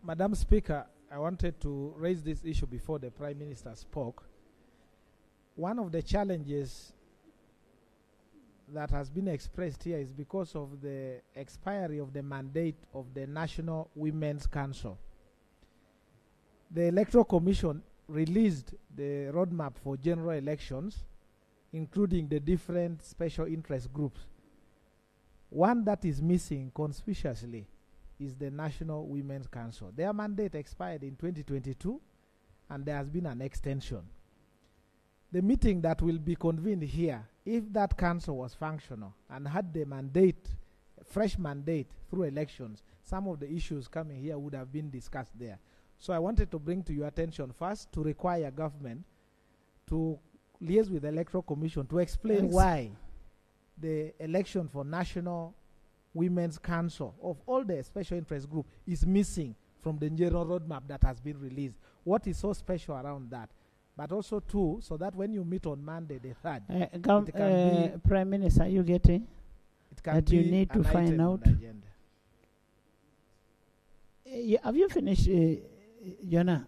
Madam Speaker, I wanted to raise this issue before the Prime Minister spoke. One of the challenges that has been expressed here is because of the expiry of the mandate of the National Women's Council. The Electoral Commission released the roadmap for general elections, including the different special interest groups. One that is missing conspicuously is the National Women's Council. Their mandate expired in 2022, and there has been an extension. The meeting that will be convened here, if that council was functional and had the mandate, fresh mandate through elections, some of the issues coming here would have been discussed there. So I wanted to bring to your attention first to require government to liaise with the Electoral Commission to explain why the election for National Women's Council of all the special interest group is missing from the general roadmap that has been released. What is so special around that? But also too, so that when you meet on Monday the 3rd, Prime Minister, you getting it can that be you need to find out? Have you finished, Jonah?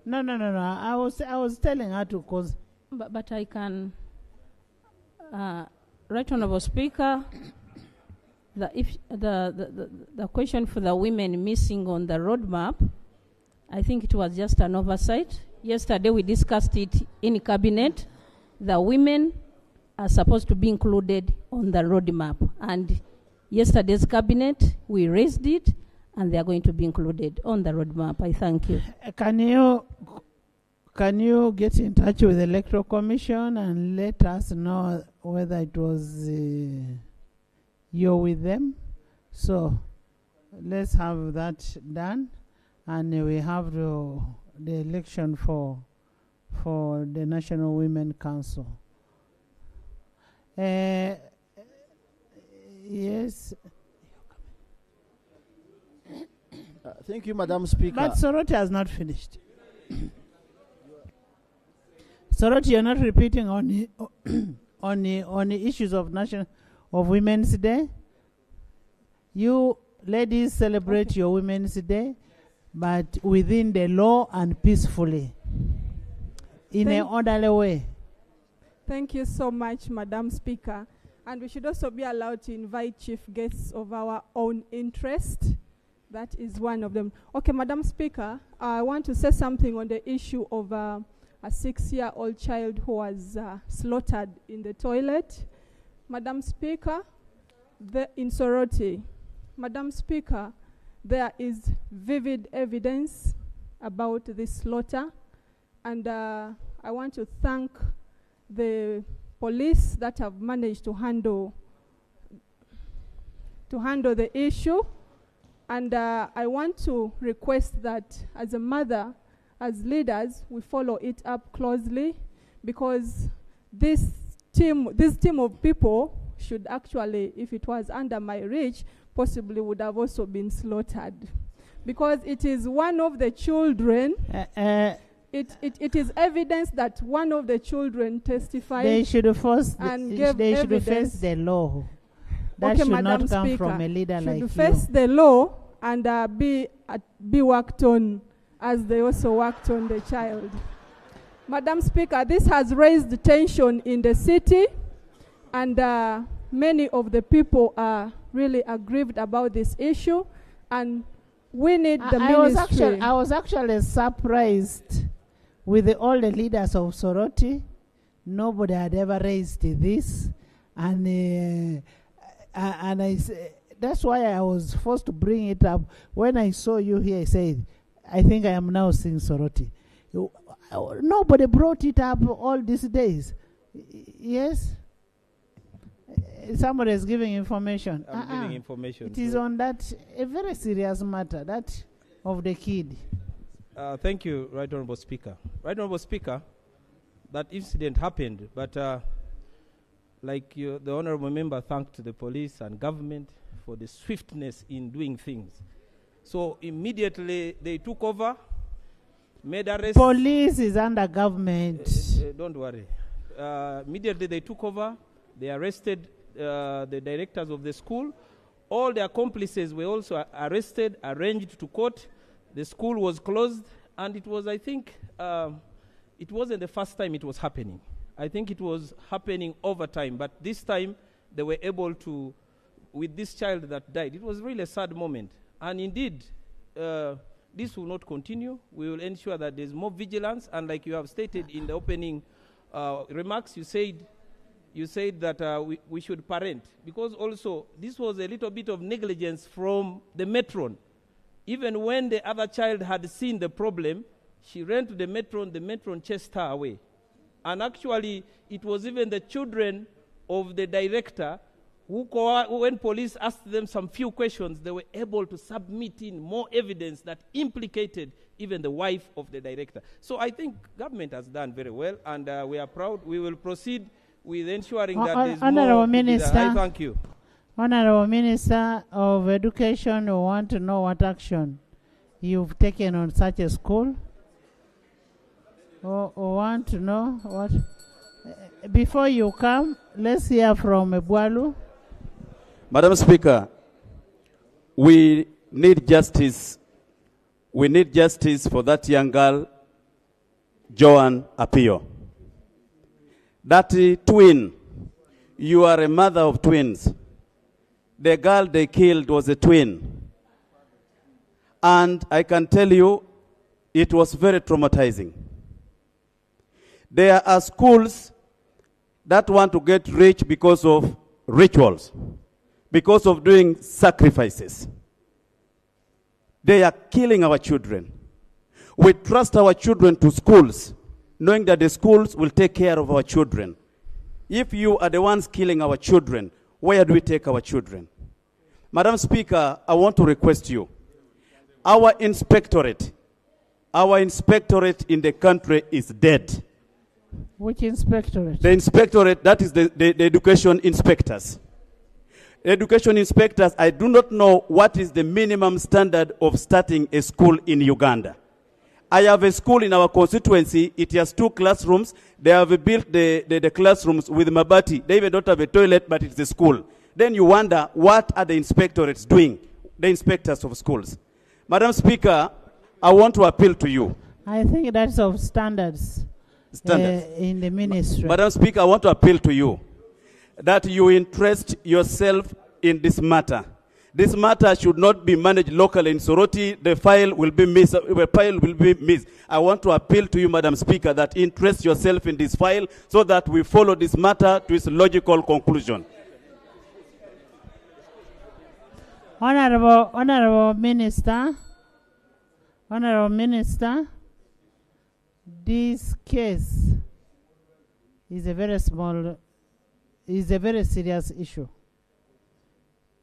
No. I was telling her to cause. But I can, Right Honourable Speaker, the question for the women missing on the roadmap, I think it was just an oversight. Yesterday we discussed it in cabinet. The women are supposed to be included on the roadmap, and yesterday's cabinet we raised it, and they are going to be included on the roadmap. I thank you. Can you get in touch with the Electoral Commission and let us know whether it was you're with them? So let's have that done, and we have the election for the National Women Council. Yes. Thank you, Madam Speaker. But Soroti has not finished. Soroti, you're not repeating on the issues of Women's Day. You ladies celebrate your Women's Day, but within the law and peacefully, in an orderly way. Thank you so much, Madam Speaker. And we should also be allowed to invite chief guests of our own interest. That is one of them. Okay, Madam Speaker, I want to say something on the issue of a 6-year-old child who was slaughtered in the toilet. Madam Speaker, in Soroti, Madam Speaker, there is vivid evidence about this slaughter, and I want to thank the police that have managed to handle the issue, and I want to request that as a mother, as leaders, we follow it up closely, because this team of people should actually, if it was under my reach, possibly would have also been slaughtered, because it is one of the children. It is evidence that one of the children testified. They should face the law. That okay, should Madam not come Speaker, from a leader like you. Should face the law and be worked on as they also worked on the child. Madam Speaker, this has raised tension in the city, and many of the people are really aggrieved about this issue, and we need the ministry. I was actually surprised with all the leaders of Soroti. Nobody had ever raised this, and that's why I was forced to bring it up. When I saw you here, I said, I think I am now seeing Soroti. Nobody brought it up all these days. Yes? Somebody is giving information. I'm giving information. It is on that, a very serious matter, that of the kid. Thank you, Right Honourable Speaker. Right Honourable Speaker, that incident happened, but like the Honourable Member thanked the police and government for the swiftness in doing things. So immediately they took over, made arrests. Police is under government. Don't worry. Immediately they took over, they arrested the directors of the school. All the accomplices were also arrested, arranged to court. The school was closed, and it was, I think, it wasn't the first time it was happening. I think it was happening over time, but this time they were able to, with this child that died, it was really a sad moment. And indeed, this will not continue. We will ensure that there's more vigilance, and like you have stated in the opening remarks, you said that we should parent, because also this was a little bit of negligence from the matron. Even when the other child had seen the problem, she ran to the matron chased her away. And actually, it was even the children of the director who, when police asked them some few questions, they were able to submit in more evidence that implicated even the wife of the director. So I think government has done very well, and we are proud. We will proceed with ensuring that there's Honorable more. Minister, I thank you. Honorable Minister of Education, we want to know what action you've taken on such a school. We want to know what. Before you come, let's hear from Ebualu. Madam Speaker, we need justice. We need justice for that young girl, Joan Apio. That twin, you are a mother of twins. The girl they killed was a twin. And I can tell you, it was very traumatizing. There are schools that want to get rich because of rituals, because of doing sacrifices. They are killing our children. We trust our children to schools, knowing that the schools will take care of our children. If you are the ones killing our children, where do we take our children? Madam Speaker, I want to request you. Our inspectorate in the country is dead. Which inspectorate? The inspectorate, that is the education inspectors. Education inspectors, I do not know what is the minimum standard of starting a school in Uganda. I have a school in our constituency. It has 2 classrooms. They have built the classrooms with mabati. They even don't have a toilet, but it's a school. Then you wonder, what are the inspectorates doing, the inspectors of schools? Madam Speaker, I want to appeal to you. I think that's of standards. In the ministry. Madam Speaker, I want to appeal to you that you interest yourself in this matter. This matter should not be managed locally in Soroti. The file will be missed. I want to appeal to you, Madam Speaker, that interest yourself in this file so that we follow this matter to its logical conclusion. Honorable Minister, this case is a very serious issue.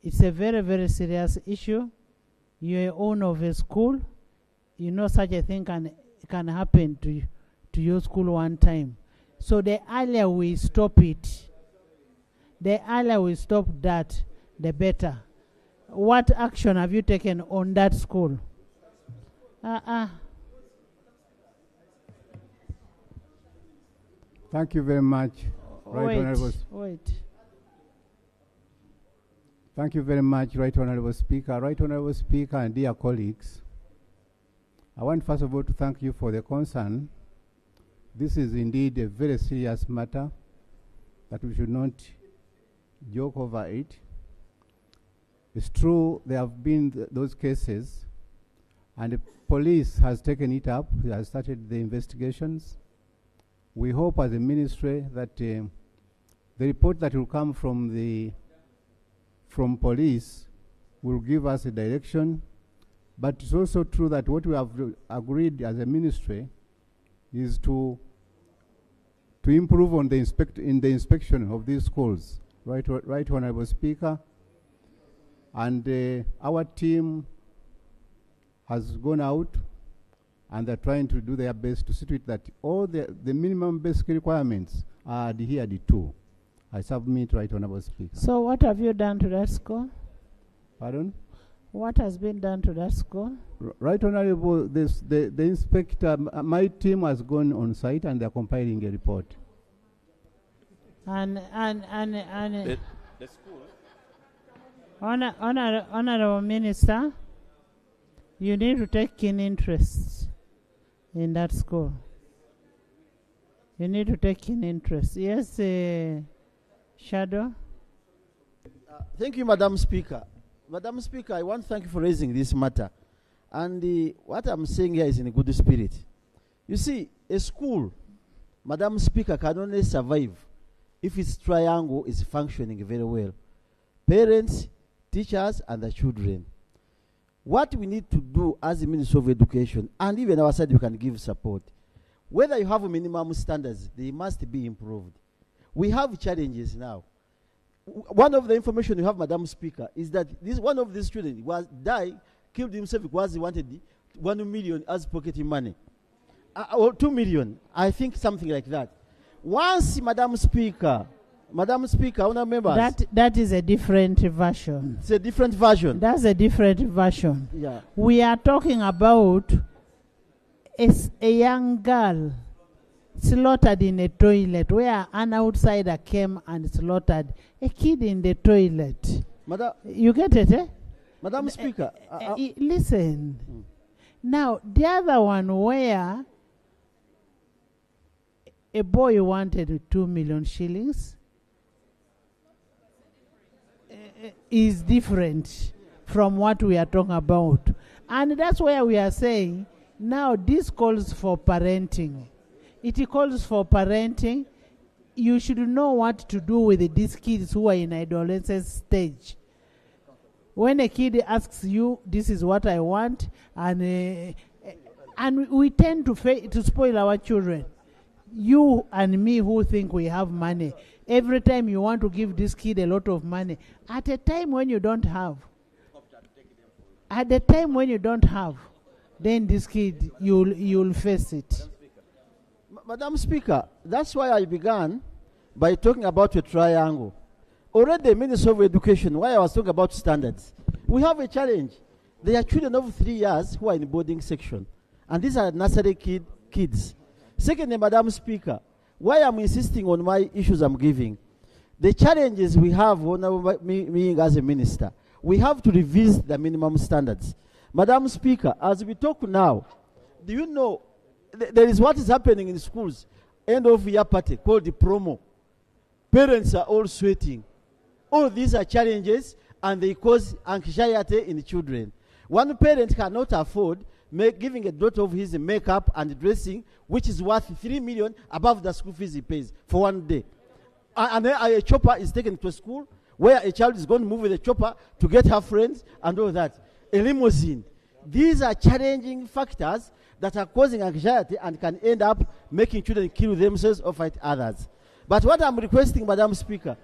It's a very, very serious issue. You're owner of a school. You know such a thing can happen to your school one time. So the earlier we stop it, the earlier we stop that, the better. What action have you taken on that school? Thank you very much. Wait. Thank you very much, Right Honorable Speaker. Right Honorable Speaker and dear colleagues, I want first of all to thank you for the concern. This is indeed a very serious matter that we should not joke over it. It's true there have been those cases, and the police has taken it up, has started the investigations. We hope as a ministry that the report that will come from police will give us a direction. But it's also true that what we have agreed as a ministry is to improve on the inspection of these schools. Right Honorable Speaker. And our team has gone out and they're trying to do their best to see to it that all the minimum basic requirements are adhered to. I submit, Right Honorable Speaker. So what have you done to that school? Pardon? What has been done to that school? Right Honorable, the inspector, my team has gone on site and they're compiling a report. And the school. Honorable Minister, you need to take keen interest in that school. You need to take keen interest. Yes, Shadow? Thank you, Madam Speaker. Madam Speaker, I want to thank you for raising this matter. And what I'm saying here is in a good spirit. You see, a school, Madam Speaker, can only survive if its triangle is functioning very well. Parents, teachers, and the children. What we need to do as the Ministry of Education, and even our side, we can give support. Whether you have minimum standards, they must be improved. We have challenges now. One of the information you have, Madam Speaker, is that one of these children killed himself because he wanted 1 million as pocket money. Or 2 million, I think something like that. Once, Madam Speaker, honourable members. That is a different version. It's a different version. That's a different version. Yeah. We are talking about a young girl slaughtered in a toilet, where an outsider came and slaughtered a kid in the toilet. You get it, eh? Madam Speaker. Listen. Now, the other one where a boy wanted 2 million shillings is different from what we are talking about. And that's where we are saying, now this calls for parenting. It calls for parenting. You should know what to do with these kids who are in adolescent stage. When a kid asks you, this is what I want, and we tend to spoil our children. You and me who think we have money, every time you want to give this kid a lot of money, at a time when you don't have, then this kid, you'll face it. Madam Speaker, that's why I began by talking about a triangle. Already the Minister of Education, why I was talking about standards, we have a challenge. There are children of 3 years who are in boarding section, and these are nursery kids. Secondly, Madam Speaker, why I'm insisting on my issues I'm giving, the challenges we have, me as a minister, we have to revisit the minimum standards. Madam Speaker, as we talk now, do you know, there is what is happening in schools, end of year party called the promo. Parents are all sweating. All these are challenges, and they cause anxiety in the children. One parent cannot afford giving a daughter of his makeup and dressing, which is worth 3 million above the school fees he pays for 1 day. And then a chopper is taken to a school where a child is going to move with a chopper to get her friends and all that. A limousine. These are challenging factors that are causing anxiety and can end up making children kill themselves or fight others. But what I'm requesting, Madam Speaker,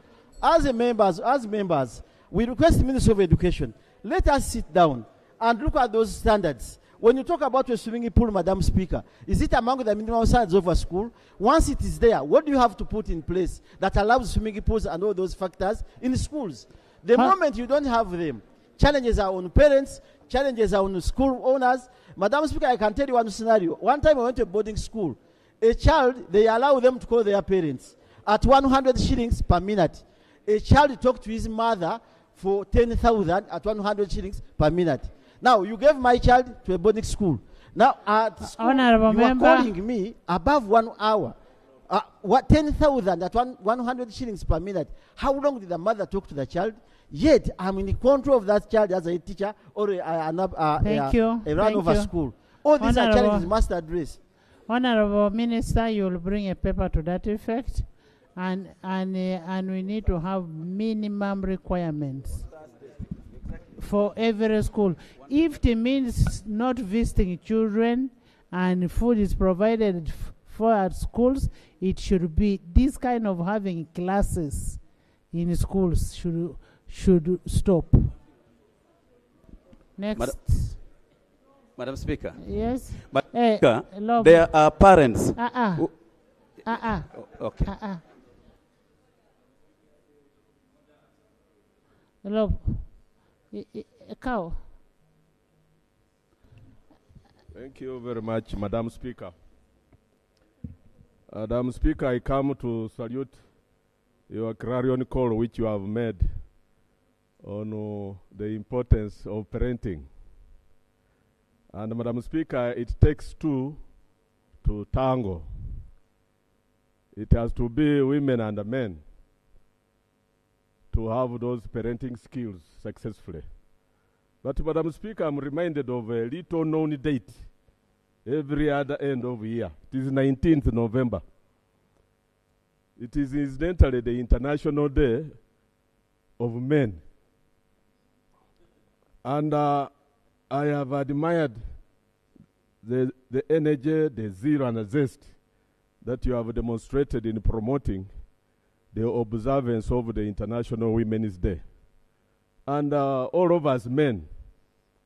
as members, we request the Ministry of Education, let us sit down and look at those standards. When you talk about a swimming pool, Madam Speaker, is it among the minimum standards of a school? Once it is there, what do you have to put in place that allows swimming pools and all those factors in schools? The moment you don't have them, challenges are on parents, challenges are on school owners. Madam Speaker, I can tell you one scenario. One time I went to a boarding school. A child, they allow them to call their parents at 100 shillings per minute. A child talked to his mother for 10,000 at 100 shillings per minute. Now, you gave my child to a boarding school. Now, at school, you are calling me above 1 hour. 10,000 at 100 shillings per minute. How long did the mother talk to the child? Yet, I'm in control of that child as a teacher or a run of a school. All these are challenges must address. Honorable Minister, you will bring a paper to that effect, and we need to have minimum requirements for every school. If it means not visiting children and food is provided for at schools, it should be this kind of having classes in schools should stop. Next. Madam Speaker. Yes. Speaker, there are parents. Okay. Cow. Thank you very much, Madam Speaker. Madam Speaker, I come to salute your clarion call which you have made on the importance of parenting. And Madam Speaker, it takes two to tango. It has to be women and men to have those parenting skills successfully. But Madam Speaker, I'm reminded of a little known date every other end of year. It is 19th November. It is incidentally the International Day of Men. And I have admired the energy, the zeal, and the zest that you have demonstrated in promoting the observance of the International Women's Day. And all of us men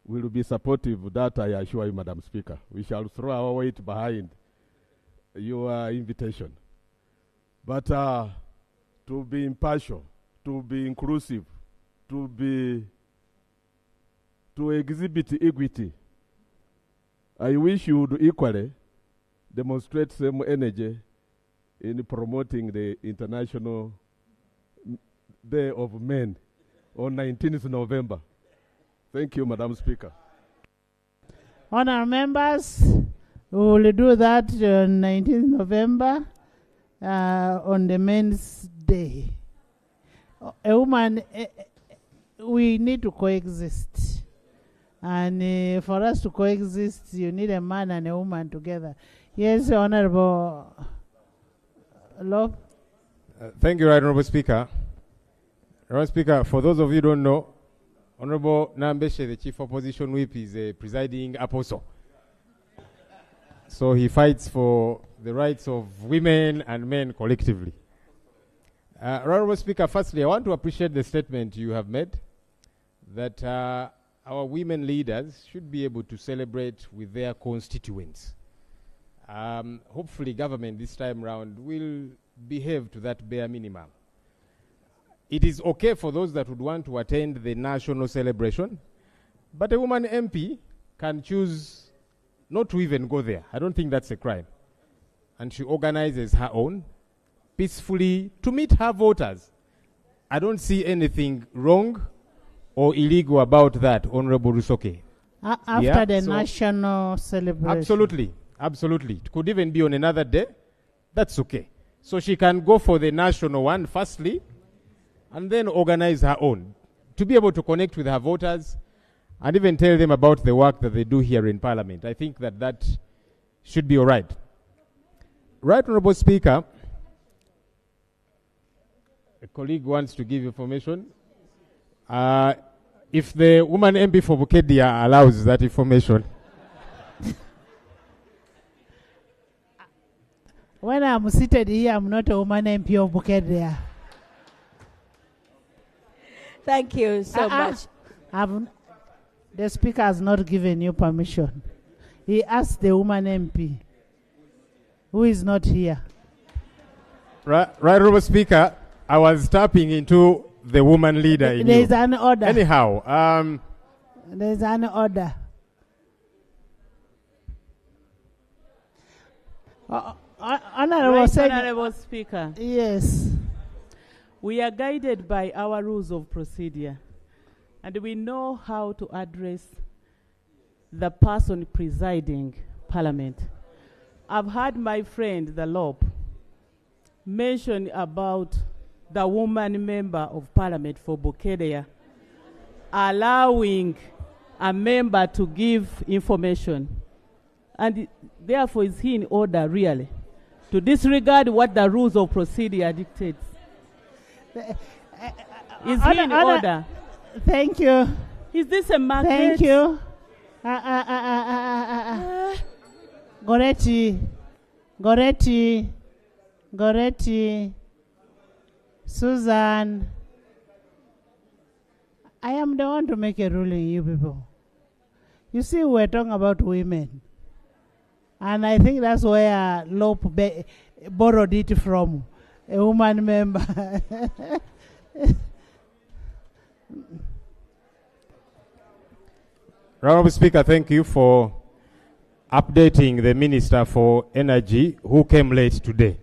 will be supportive of that, I assure you, Madam Speaker. We shall throw our weight behind your invitation. But to be impartial, to be inclusive, to exhibit equity, I wish you would equally demonstrate same energy in promoting the International Day of Men on 19th November. Thank you, Madam Speaker. Honourable members, we will do that on 19th November on the Men's Day. A woman, we need to coexist. And for us to coexist, you need a man and a woman together. Yes, Honourable L.O.P. Thank you, Right Honourable Speaker. Honourable Speaker, for those of you who don't know, Honourable Nambeshe, the Chief Opposition Whip, is a presiding apostle. So he fights for the rights of women and men collectively. Honourable Speaker, firstly, I want to appreciate the statement you have made that our women leaders should be able to celebrate with their constituents. Hopefully government this time round will behave to that bare minimum. It is okay for those that would want to attend the national celebration, but a woman MP can choose not to even go there. I don't think that's a crime. And she organizes her own peacefully to meet her voters. I don't see anything wrong or illegal about that, Honorable Rusoke. After the national celebration. Absolutely, absolutely. It could even be on another day. That's okay. So she can go for the national one firstly, and then organize her own to be able to connect with her voters and even tell them about the work that they do here in Parliament. I think that that should be all right. Right Honourable Speaker, a colleague wants to give information. If the woman MP for Bukedia allows that information. When I'm seated here, I'm not a woman MP of Bukedia. Thank you so much. The Speaker has not given you permission. He asked the woman MP, who is not here. Right, Honourable Speaker, I was tapping into the woman leader in There you. is an order. Anyhow, There is an order. Honourable Speaker. Yes. We are guided by our rules of procedure, and we know how to address the person presiding Parliament. I've heard my friend, the L.O.P, mention about the woman member of Parliament for Bukedia allowing a member to give information. And therefore, is he in order, really, to disregard what the rules of procedure dictates? Is he in order? Thank you. Is this a market? Thank you. Goretti, Susan. I am the one to make a ruling, you people. You see, we're talking about women. And I think that's where L.O.P borrowed it from, a woman member. Honourable Speaker, thank you for updating the Minister for Energy, who came late today.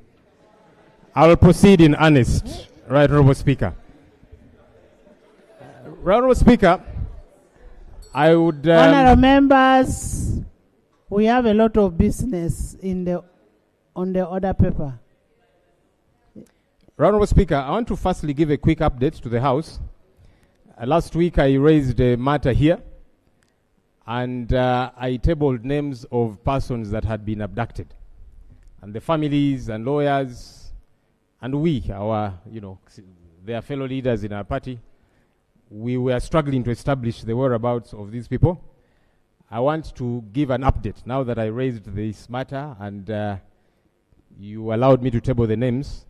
I will proceed in earnest, Right Honourable Speaker. Honorable Speaker, I would... Honorable members, we have a lot of business on the order paper. Honorable Speaker, I want to firstly give a quick update to the House. Last week I raised a matter here, and I tabled names of persons that had been abducted. And the families and lawyers, and we, their fellow leaders in our party, we were struggling to establish the whereabouts of these people. I want to give an update now that I raised this matter and you allowed me to table the names.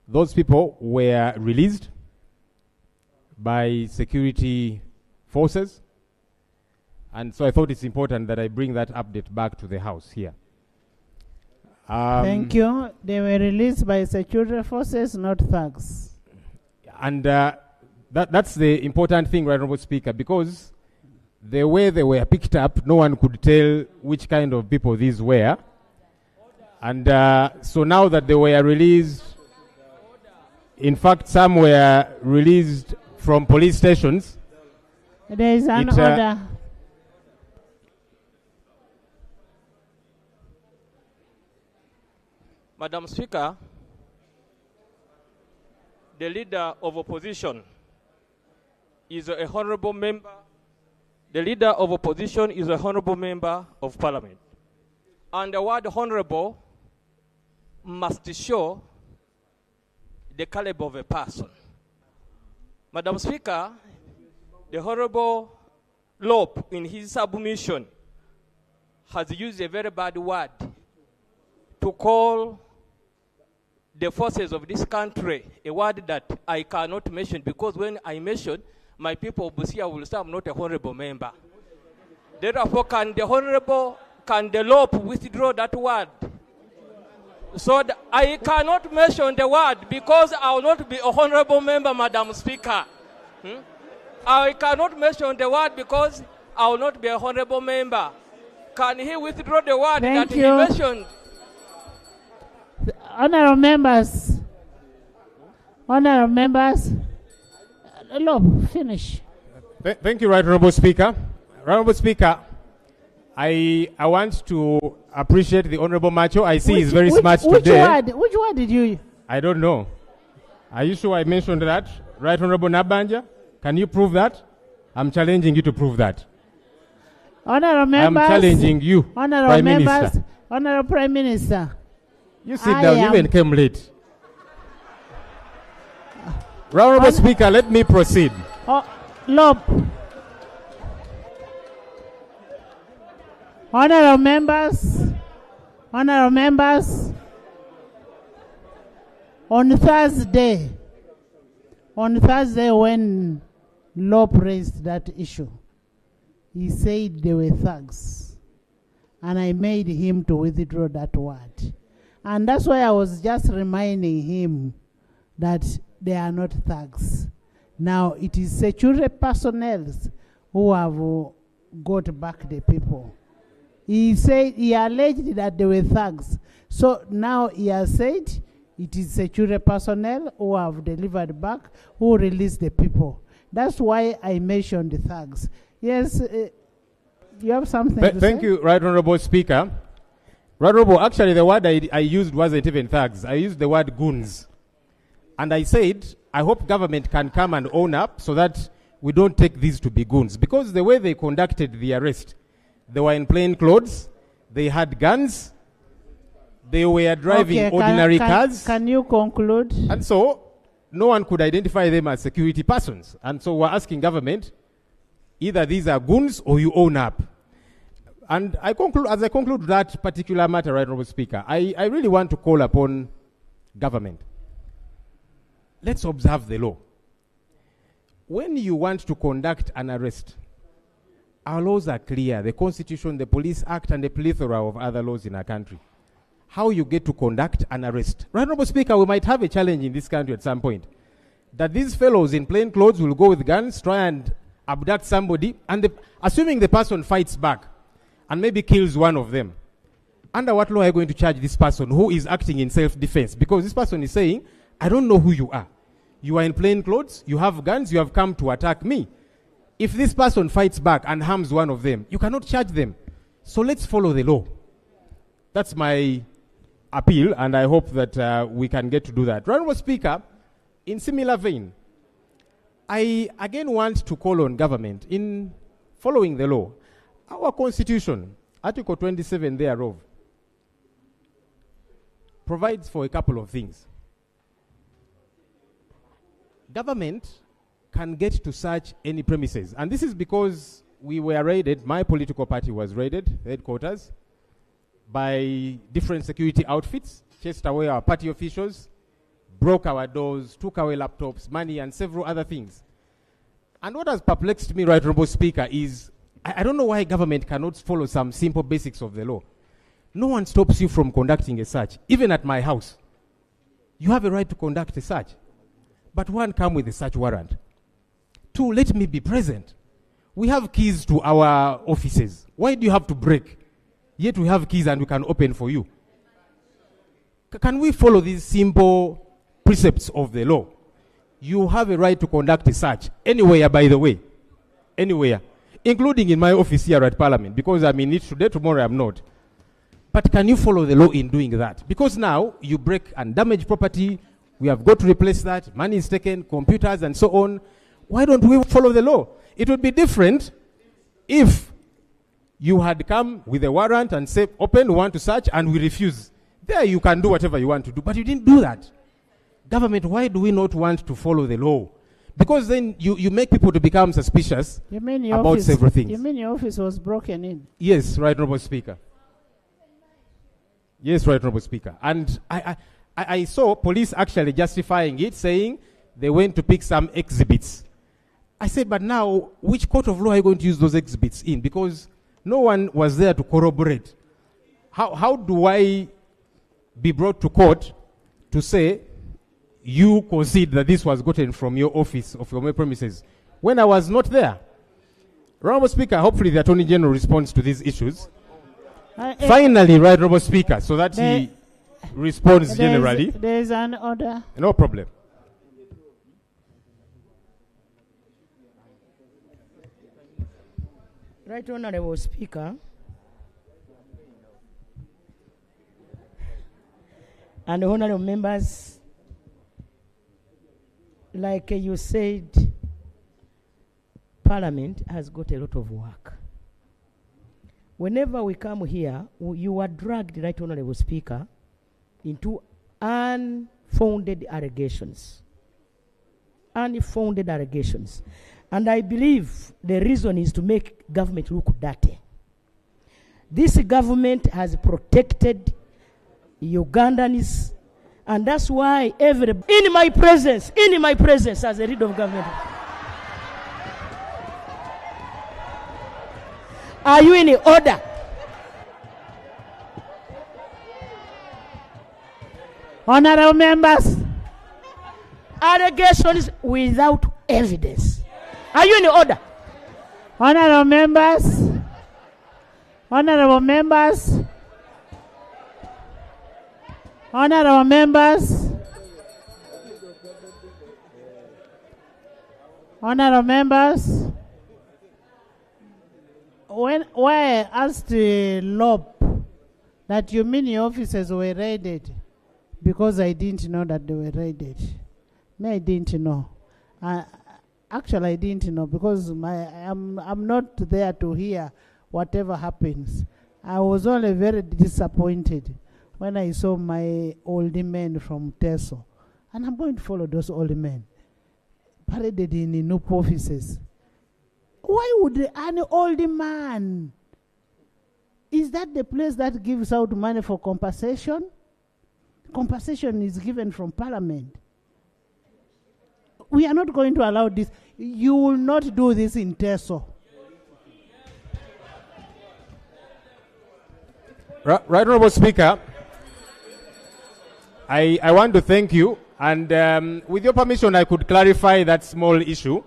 Those people were released by security forces, and so I thought it's important that I bring that update back to the House here. Thank you. They were released by security forces, not thugs. And that's the important thing, right, Honorable Speaker, because the way they were picked up, no one could tell which kind of people these were. And so now that they were released, in fact, some were released from police stations. There is an order. Madam Speaker, the leader of opposition is a honorable member. The leader of opposition is a honorable member of parliament. And the word honorable must show the caliber of a person. Madam Speaker, the Honorable L.O.P in his submission has used a very bad word to call the forces of this country, a word that I cannot mention, because when I mention, my people of Busia will say I'm not a honorable member. Therefore, can the L.O.P withdraw that word? So I cannot mention the word because I will not be a honorable member, Madam Speaker. I cannot mention the word because I will not be a honorable member. Can he withdraw the word that he mentioned? Honorable members. Honorable members. L.O.P, finish. Thank you, Right Honorable Speaker. Honorable Speaker, I want to appreciate the Honorable Macho. I see he's very smart today. Which word did you? I don't know. Are you sure I mentioned that? Right Honorable Nabanja? Can you prove that? I'm challenging you to prove that. Honorable members. I'm challenging you, Honorable Prime members. Minister. Honorable Prime Minister. You sit down, you even came late. Honorable Speaker, let me proceed. L.O.P. Honorable members, on Thursday when L.O.P raised that issue, he said they were thugs, and I made him to withdraw that word. And that's why I was just reminding him that they are not thugs. Now it is security personnel who have got back the people. He said, he alleged that they were thugs. So now he has said it is security personnel who have delivered back, who released the people. That's why I mentioned the thugs. Yes, you have something to say? Thank you, Right Honorable Speaker. Right Honorable, actually the word I used wasn't even thugs. I used the word goons. And I said, I hope government can come and own up so that we don't take these to be goons. Because the way they conducted the arrest, they were in plain clothes, they had guns, they were driving ordinary cars. Can you conclude? And so, no one could identify them as security persons. And so we're asking government, either these are goons or you own up. And as I conclude that particular matter, Right Honorable Speaker, I really want to call upon government. Let's observe the law. When you want to conduct an arrest, our laws are clear. The Constitution, the Police Act, and the plethora of other laws in our country. How you get to conduct an arrest. Right Honorable Speaker, we might have a challenge in this country at some point. That these fellows in plain clothes will go with guns, try and abduct somebody, and assuming the person fights back, and maybe kills one of them. Under what law are you going to charge this person who is acting in self-defense? Because this person is saying, I don't know who you are. You are in plain clothes, you have guns, you have come to attack me. If this person fights back and harms one of them, you cannot charge them. So let's follow the law. That's my appeal, and I hope that we can get to do that. Honorable Speaker, in similar vein, I again want to call on government in following the law. Our Constitution, Article 27 thereof, provides for a couple of things. Government can get to search any premises. And this is because we were raided, my political party was raided, headquarters, by different security outfits, chased away our party officials, broke our doors, took away laptops, money, and several other things. And what has perplexed me, Right Honorable Speaker, is I don't know why government cannot follow some simple basics of the law. No one stops you from conducting a search, even at my house. You have a right to conduct a search. But one, come with a search warrant. Two, let me be present. We have keys to our offices. Why do you have to break? Yet we have keys and we can open for you. Can we follow these simple precepts of the law? You have a right to conduct a search anywhere, by the way. Anywhere. Including in my office here at Parliament, because I'm in it today, tomorrow I'm not. But can you follow the law in doing that? Because now you break and damage property, we have got to replace that, money is taken, computers and so on. Why don't we follow the law? It would be different if you had come with a warrant and say, open, we want to search, and we refuse. There you can do whatever you want to do, but you didn't do that. Government, why do we not want to follow the law? Because then you make people to become suspicious about several things. You mean your office was broken in? Yes, Right Honorable Speaker. Yes, Right Honorable Speaker. And I saw police actually justifying it, saying they went to pick some exhibits. I said, but now, which court of law are you going to use those exhibits in? Because no one was there to corroborate. How do I be brought to court to say you concede that this was gotten from your office of your premises when I was not there? Honorable Speaker, hopefully the Attorney General responds to these issues. Finally, Right Honorable Speaker, so that he responds generally. There is an order. No problem. Right Honorable Speaker, and honorable members, like you said, Parliament has got a lot of work. Whenever we come here, you are dragged, Right Honorable Speaker, into unfounded allegations. Unfounded allegations. And I believe the reason is to make government look dirty. This government has protected Ugandans, and that's why in my presence as a leader of government. Are you in order? Honorable members, allegations without evidence. Are you in order? Honorable members, honorable members, honorable members, honorable members. When I asked the L.O.P that your mini offices were raided, because I didn't know that they were raided. I didn't know. Actually, I didn't know because I'm not there to hear whatever happens. I was only very disappointed when I saw my old men from Teso. And I'm going to follow those old men paraded in new offices. Why would an old man? Is that the place that gives out money for compensation? Compensation is given from Parliament. We are not going to allow this. You will not do this in Teso. Right Honorable Speaker, I want to thank you, and with your permission, I could clarify that small issue.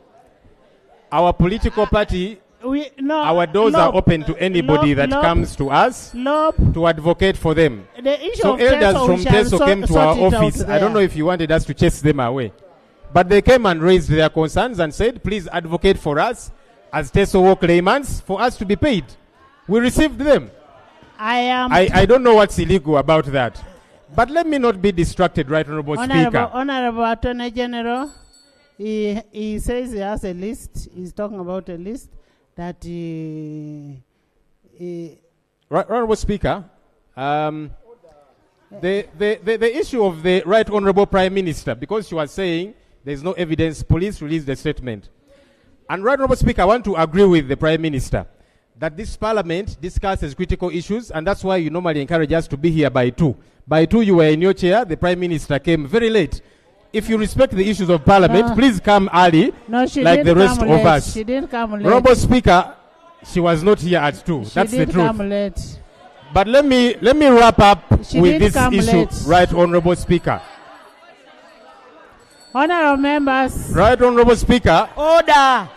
Our political party, our doors are open to anybody that comes to us to advocate for them. So elders from Teso came to our office. I don't know if you wanted us to chase them away. But they came and raised their concerns and said, please advocate for us as TESOWO claimants for us to be paid. We received them. I don't know what's illegal about that. But let me not be distracted, Right Honorable Speaker. Honorable Attorney General, he says he has a list. He's talking about a list that Right Honorable Speaker, the issue of the Right Honorable Prime Minister, because she was saying there's no evidence, police released the statement. And Right Honorable Speaker, I want to agree with the Prime Minister that this Parliament discusses critical issues, and that's why you normally encourage us to be here by 2. By 2, you were in your chair. The Prime Minister came very late. If you respect the issues of Parliament, please come early, no, she like the rest of us. She didn't come late. Honorable Speaker, she was not here at 2. That's the truth. Come late. But let me wrap up with this issue, late. Right Honorable Speaker. Honorable members. Right Honorable Speaker. Order.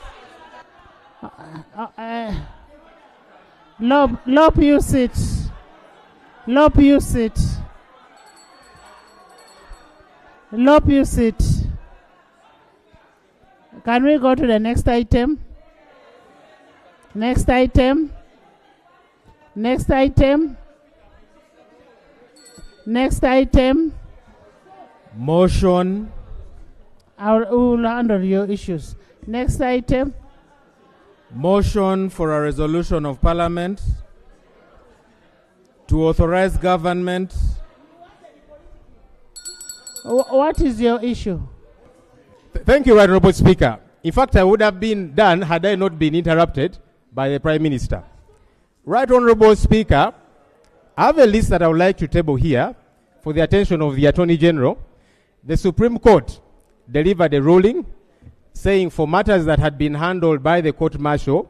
L.O.P, you sit. L.O.P, you sit. L.O.P, you sit. Can we go to the next item? Next item. Next item. Next item. Motion. We will handle your issues. Next item. Motion for a resolution of Parliament to authorize government. What is your issue? Thank you, Right Honorable Speaker. In fact, I would have been done had I not been interrupted by the Prime Minister. Right Honorable Speaker, I have a list that I would like to table here for the attention of the Attorney General. The Supreme Court delivered a ruling saying for matters that had been handled by the court-martial,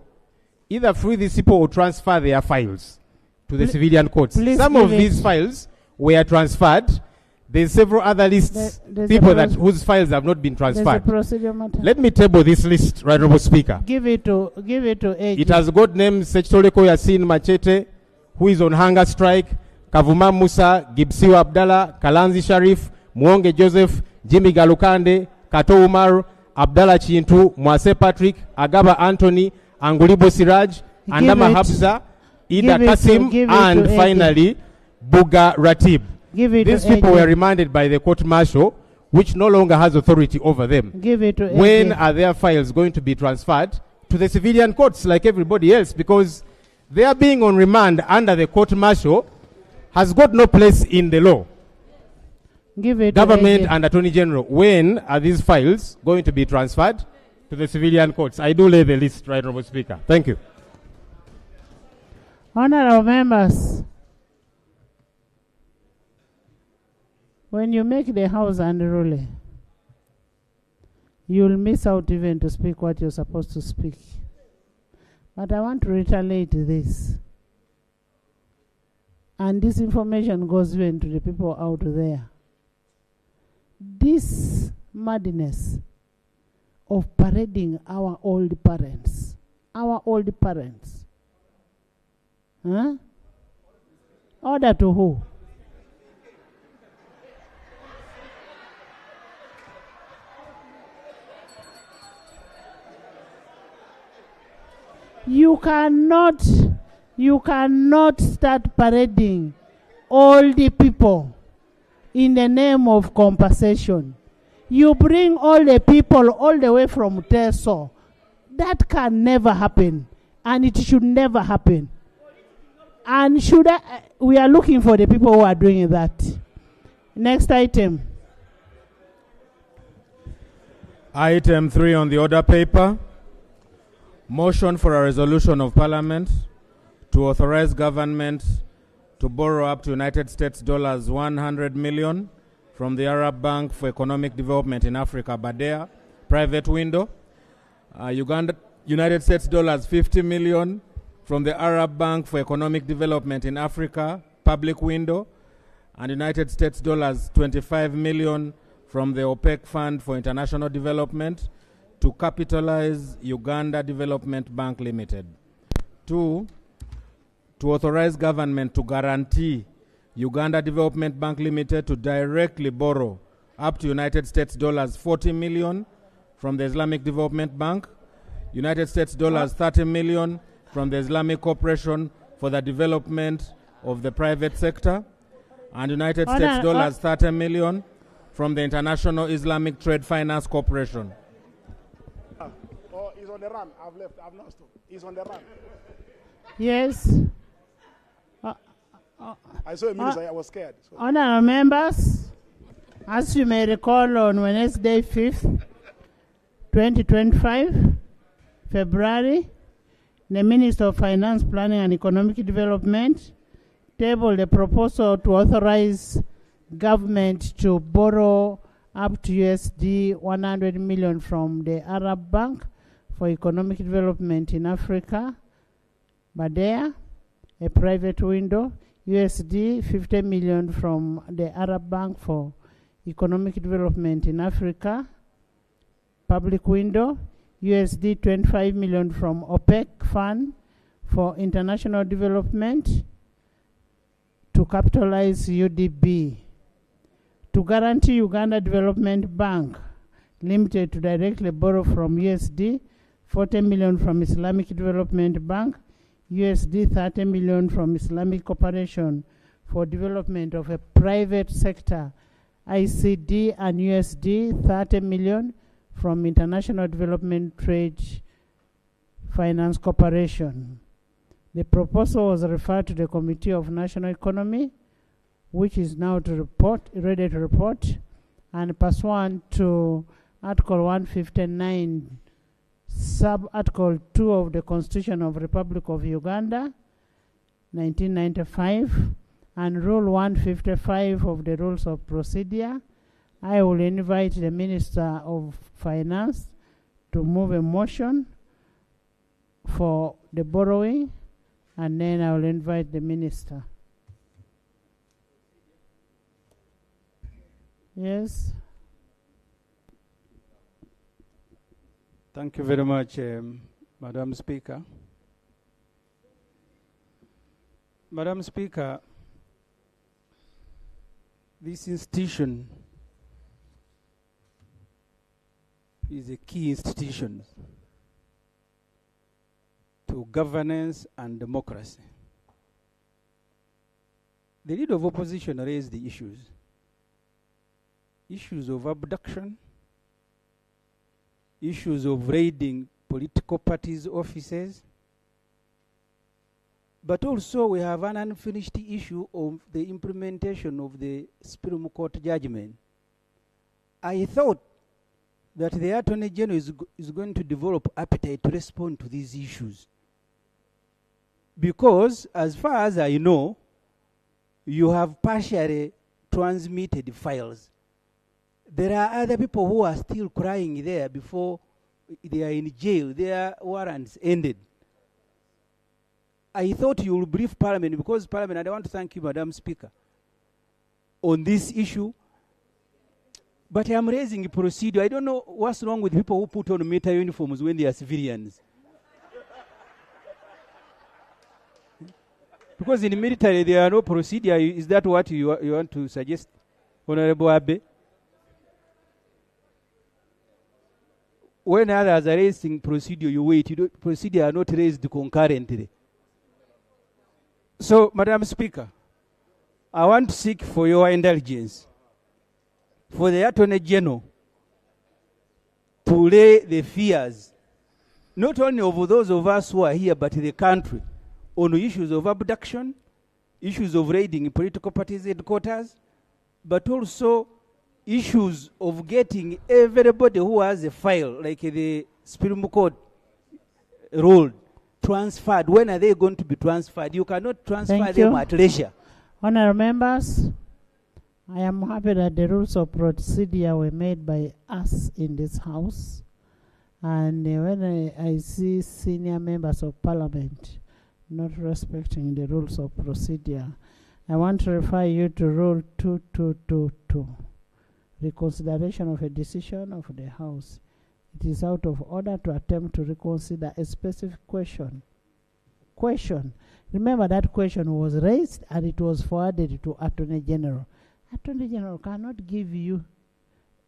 either free these people or transfer their files to the civilian courts. Some of these files were transferred. There's several other lists, people whose files have not been transferred. Let me table this list, Right Honorable Speaker. Give it to AG. It has got names Sechitoleko Yasin Machete, who is on hunger strike, Kavuma Musa, Gibsiwa Abdallah, Kalanzi Sharif, Mwonge Joseph, Jimmy Galukande, Kato Umar, Abdallah Chintu, Mwase Patrick, Agaba Anthony, Angulibo Siraj, Andama Habza, Ida Kasim, and finally, Buga Ratib. These people were remanded by the court-martial, which no longer has authority over them. When are their files going to be transferred to the civilian courts like everybody else? Because their being on remand under the court-martial has got no place in the law. Government and Attorney General, when are these files going to be transferred to the civilian courts? I do lay the list, Right Honorable Speaker. Thank you. Honorable members, when you make the House unruly, you'll miss out even to speak what you're supposed to speak. But I want to reiterate this. And this information goes even to the people out there. This madness of parading our old parents, huh? Order to who? You cannot start parading all the people in the name of compensation. You bring all the people all the way from Teso. That can never happen, and it should never happen. And we are looking for the people who are doing that. Next item. Item 3 on the order paper. Motion for a resolution of Parliament to authorize government to borrow up to United States dollars 100 million from the Arab Bank for Economic Development in Africa, BADEA, private window. United States dollars 50 million from the Arab Bank for Economic Development in Africa, public window. And United States dollars 25 million from the OPEC Fund for International Development to capitalize Uganda Development Bank Limited. 2, to authorize government to guarantee Uganda Development Bank Limited to directly borrow up to United States dollars 40 million from the Islamic Development Bank. United States dollars 30 million from the Islamic Cooperation for the development of the private sector, and United States dollars 30 million from the International Islamic Trade Finance Corporation. Oh, he's on the run. I've left. I've not stopped. He's on the run. Yes. I saw a minister. I was scared. So. Honourable members, as you may recall, on Wednesday 5th, 2025, February, the Minister of Finance, Planning and Economic Development tabled a proposal to authorize government to borrow up to USD 100 million from the Arab Bank for Economic Development in Africa, BADEA, a private window, USD 50 million from the Arab Bank for Economic Development in Africa, public window, USD 25 million from OPEC Fund for International Development to capitalize UDB, to guarantee Uganda Development Bank Limited to directly borrow from USD 40 million from Islamic Development Bank, USD 30 million from Islamic Cooperation for development of a private sector, ICD, and USD 30 million from International Development Trade Finance Corporation. The proposal was referred to the Committee of National Economy, which is now ready to report, and pursuant to Article 159, Sub-Article 2 of the Constitution of the Republic of Uganda, 1995, and Rule 155 of the Rules of Procedure, I will invite the Minister of Finance to move a motion for the borrowing, and then I will invite the Minister. Yes. Thank you very much, Madam Speaker. Madam Speaker, this institution is a key institution to governance and democracy. The leader of opposition raised the issues of abduction, issues of raiding political parties' offices, but also we have an unfinished issue of the implementation of the Supreme Court judgment. I thought that the Attorney General is going to develop appetite to respond to these issues. Because, as far as I know, you have partially transmitted files. There are other people who are still crying there before they are in jail. Their warrants ended. I thought you will brief Parliament, because Parliament, I want to thank you, Madam Speaker, on this issue. But I'm raising a procedure. I don't know what's wrong with people who put on military uniforms when they are civilians. Because in the military, there are no procedure. Is that what you want to suggest, Honorable Abe? When others are raising procedure, you wait. Procedure are not raised concurrently. So, Madam Speaker, I want to seek for your indulgence for the Attorney General to lay the fears, not only of those of us who are here, but the country, on issues of abduction, issues of raiding political parties' headquarters, but also issues of getting everybody who has a file, like the Supreme Court ruled, transferred. When are they going to be transferred? You cannot transfer them at leisure. Honourable members, I am happy that the rules of procedure were made by us in this House. And when I see senior members of Parliament not respecting the rules of procedure, I want to refer you to Rule 2222, reconsideration of a decision of the House. It is out of order to attempt to reconsider a specific question. Remember, that question was raised and it was forwarded to Attorney General. Attorney General cannot give you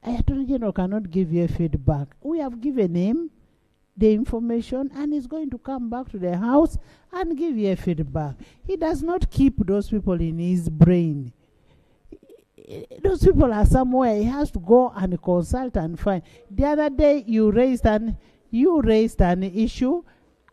a feedback. We have given him the information and is going to come back to the house and give you a feedback. He does not keep those people in his brain. Those people are somewhere. He has to go and consult and find. The other day you raised an issue,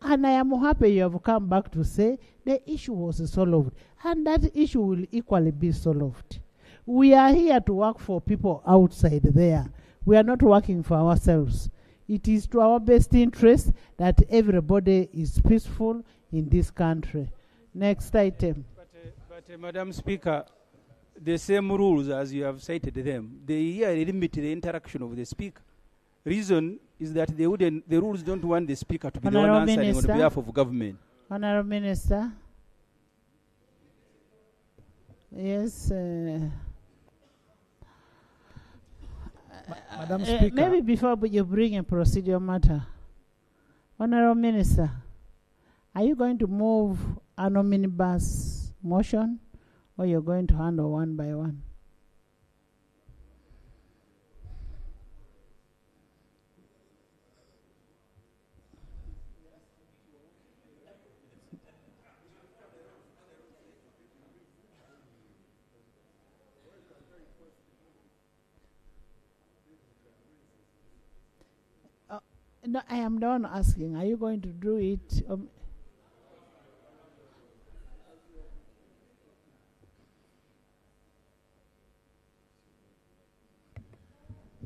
and I am happy you have come back to say the issue was solved, and that issue will equally be solved. We are here to work for people outside there. We are not working for ourselves. It is to our best interest that everybody is peaceful in this country. Next item. But Madam Speaker, the same rules as you have cited them, they here limit the interaction of the Speaker. Reason is that the rules don't want the Speaker to be the one answering on behalf of government. Honourable Minister. Yes. Madam Speaker. Maybe before you bring a procedural matter, Honourable Minister, are you going to move an omnibus motion, or you're going to handle one by one? No, I am the one asking. Are you going to do it?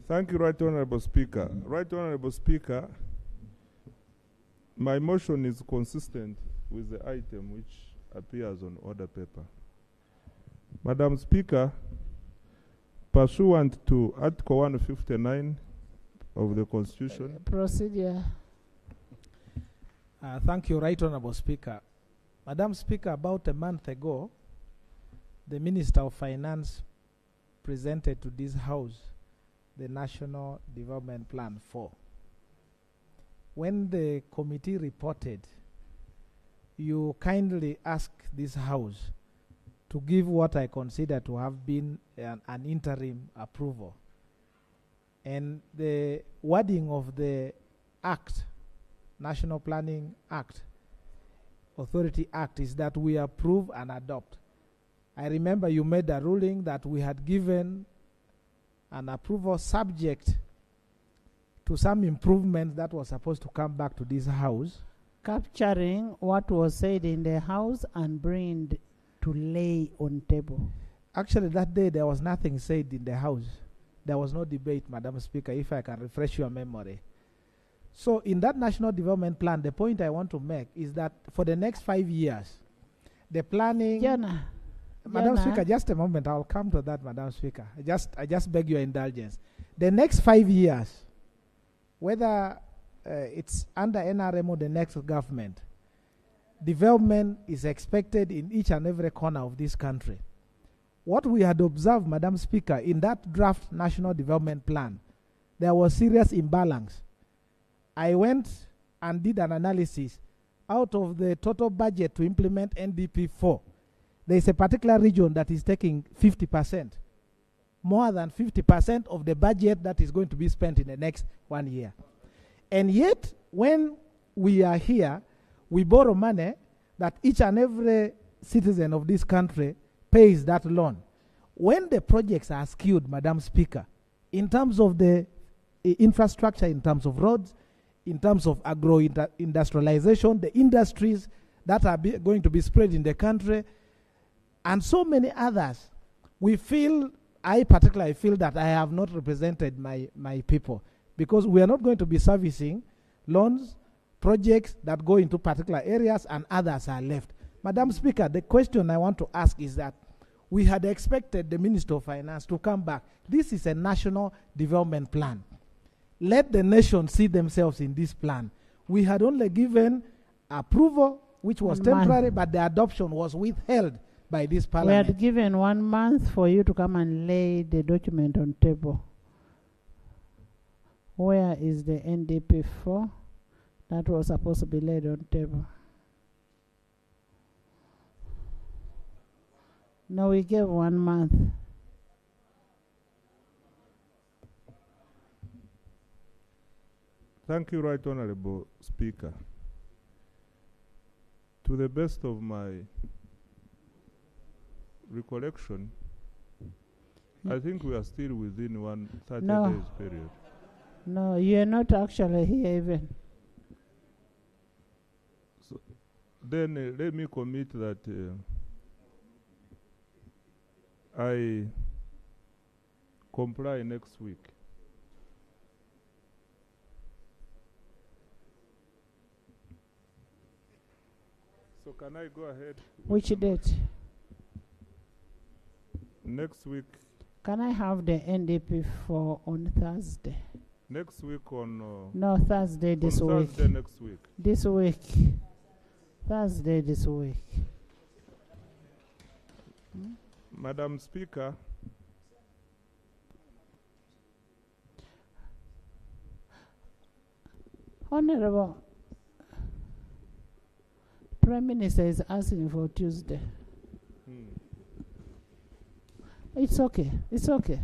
Thank you, Right Honourable Speaker. Right Honourable Speaker, my motion is consistent with the item which appears on order paper. Madam Speaker, pursuant to Article 159 of the Constitution. Procedure. Thank you, Right Honourable Speaker. Madam Speaker, about a month ago, the Minister of Finance presented to this House the National Development Plan 4. When the committee reported, you kindly asked this House to give what I consider to have been an interim approval. And the wording of the Act, National Planning Act, Authority Act, is that we approve and adopt. I remember you made a ruling that we had given an approval subject to some improvement that was supposed to come back to this House. Capturing what was said in the House and bringing to lay on table. Actually, that day there was nothing said in the House. There was no debate, Madam Speaker, if I can refresh your memory. So in that National Development Plan, the point I want to make is that for the next 5 years, the planning... Madam Speaker, just a moment. I'll come to that, Madam Speaker. I just beg your indulgence. The next 5 years, whether it's under NRM or the next government, development is expected in each and every corner of this country. What we had observed, Madam Speaker, in that draft National Development Plan, there was serious imbalance. I went and did an analysis. Out of the total budget to implement NDP 4, there is a particular region that is taking 50%, more than 50% of the budget that is going to be spent in the next 1 year. And yet, when we are here, we borrow money that each and every citizen of this country pays that loan. When the projects are skewed, Madam Speaker, in terms of the infrastructure, in terms of roads, in terms of agro-industrialization, the industries that are going to be spread in the country, and so many others, we feel, I particularly feel that I have not represented my people, because we are not going to be servicing loans, projects that go into particular areas and others are left. Madam Speaker, the question I want to ask is that we had expected the Minister of Finance to come back. This is a national development plan. Let the nation see themselves in this plan. We had only given approval, which was temporary, but the adoption was withheld by this parliament. We had given 1 month for you to come and lay the document on table. Where is the NDP 4 that was supposed to be laid on table? No, we gave 1 month. Thank you, Right Honorable Speaker. To the best of my recollection, I think we are still within 130 days period. No, you are not actually here even. So then let me commit that I comply next week. So can I go ahead? Which date? Next week. Can I have the NDP for on Thursday? Next week on... no, Thursday this on week. Thursday next week. This week. Thursday this week. Madam Speaker. Honorable Prime Minister is asking for Tuesday. It's okay. It's okay.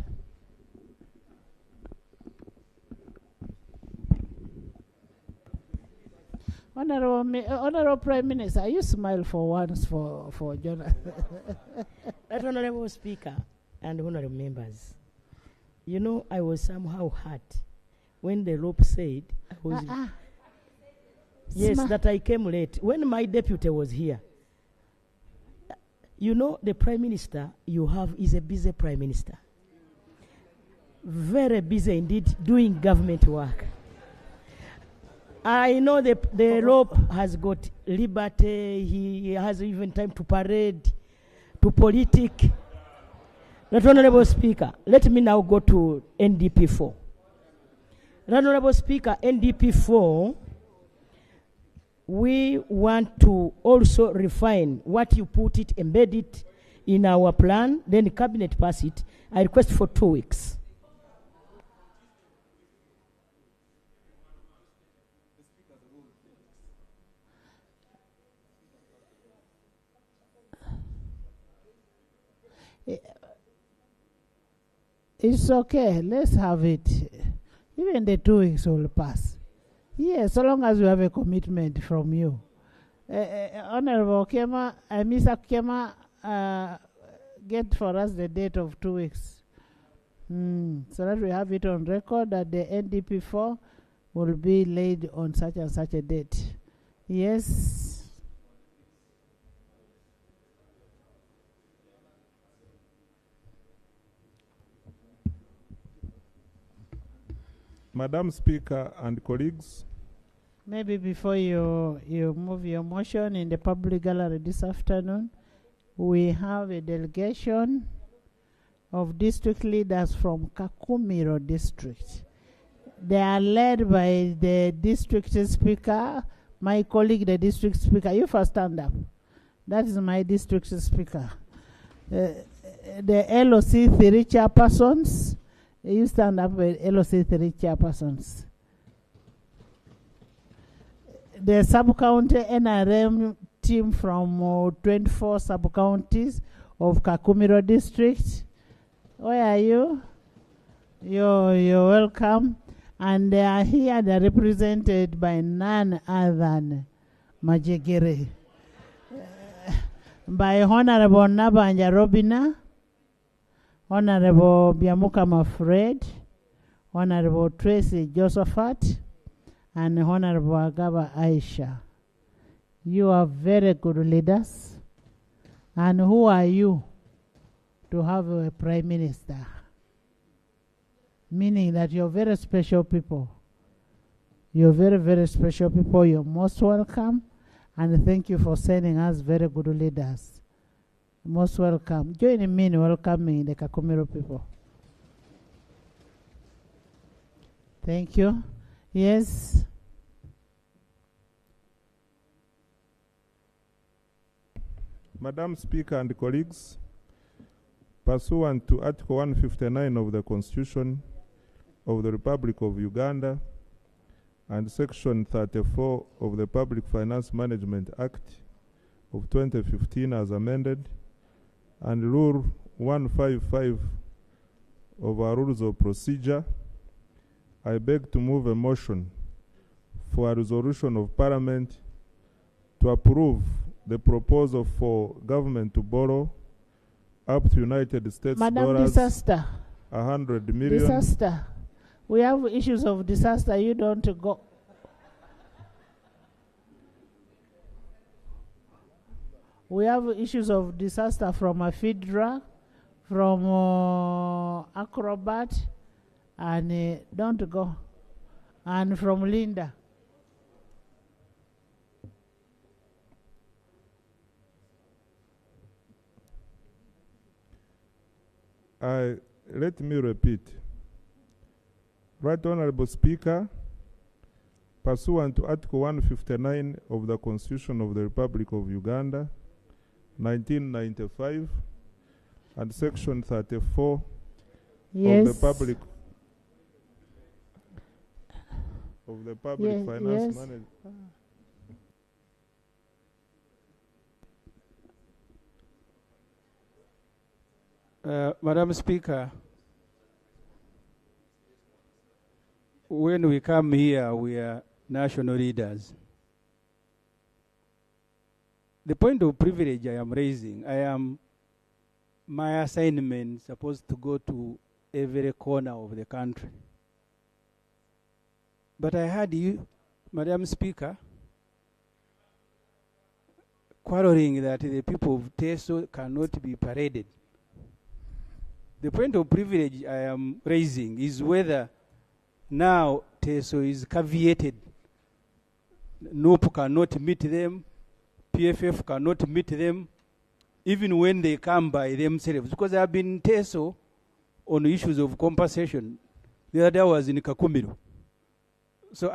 Honorable Prime Minister, you smile for once for Jonathan. Right Honorable Speaker and honorable members, you know, I was somehow hurt when the L.O.P said I was yes, that I came late. When my deputy was here, you know, the Prime Minister you have is a busy Prime Minister. Very busy indeed doing government work. I know the L.O.P has got liberty. He has even time to parade, to politic. Right Honorable Speaker, let me now go to NDP 4. Right Honorable Speaker, NDP 4, we want to also refine what you put it, embed it in our plan, then the cabinet pass it. I request for 2 weeks. It's okay. Let's have it. Even the 2 weeks will pass. Yes, so long as we have a commitment from you. Honorable Kema, Mr. Kema, get for us the date of 2 weeks. So that we have it on record that the NDP 4 will be laid on such and such a date. Yes. Madam Speaker and colleagues. Maybe before you move your motion in the public gallery this afternoon, we have a delegation of district leaders from Kakumiro district. They are led by the district speaker, my colleague, the district speaker. You first stand up. That is my district speaker. The L.O.C 3 chairpersons. You stand up with L.O.C 3 chairpersons. The sub-county NRM team from 24 sub-counties of Kakumiro district. Where are you? You're welcome. And they are here, they're represented by none other than Majegere. By Honorable Nabanja Robina, Honorable Biamukama Fred, Honorable Tracy Josephat, and Honorable Agaba Aisha. You are very good leaders. And who are you to have a Prime Minister? Meaning that you're very special people. You're very, very special people. You're most welcome. And thank you for sending us very good leaders. Most welcome. Join me in welcoming the Kakumiro people. Thank you. Yes. Madam Speaker and colleagues, pursuant to Article 159 of the Constitution of the Republic of Uganda and Section 34 of the Public Finance Management Act of 2015 as amended, and Rule 155 of our Rules of Procedure, I beg to move a motion for a resolution of Parliament to approve the proposal for government to borrow up to United States Madam dollars Disaster. 100 million. Disaster. We have issues of disaster. You don't go. We have issues of disaster from a FIDRA, from Acrobat, and don't go, and from Linda. Let me repeat. Right Honorable Speaker, pursuant to Article 159 of the Constitution of the Republic of Uganda, 1995, and Section 34 yes. of the Public Finance Management. Madam Speaker, when we come here, we are national leaders. The point of privilege I am raising, my assignment supposed to go to every corner of the country. But I heard you, Madam Speaker, quarreling that the people of Teso cannot be paraded. The point of privilege I am raising is whether now Teso is caveated. NOP cannot meet them, PFF cannot meet them, even when they come by themselves. Because I have been in Teso on issues of compensation. The other day was in Kakumiro. So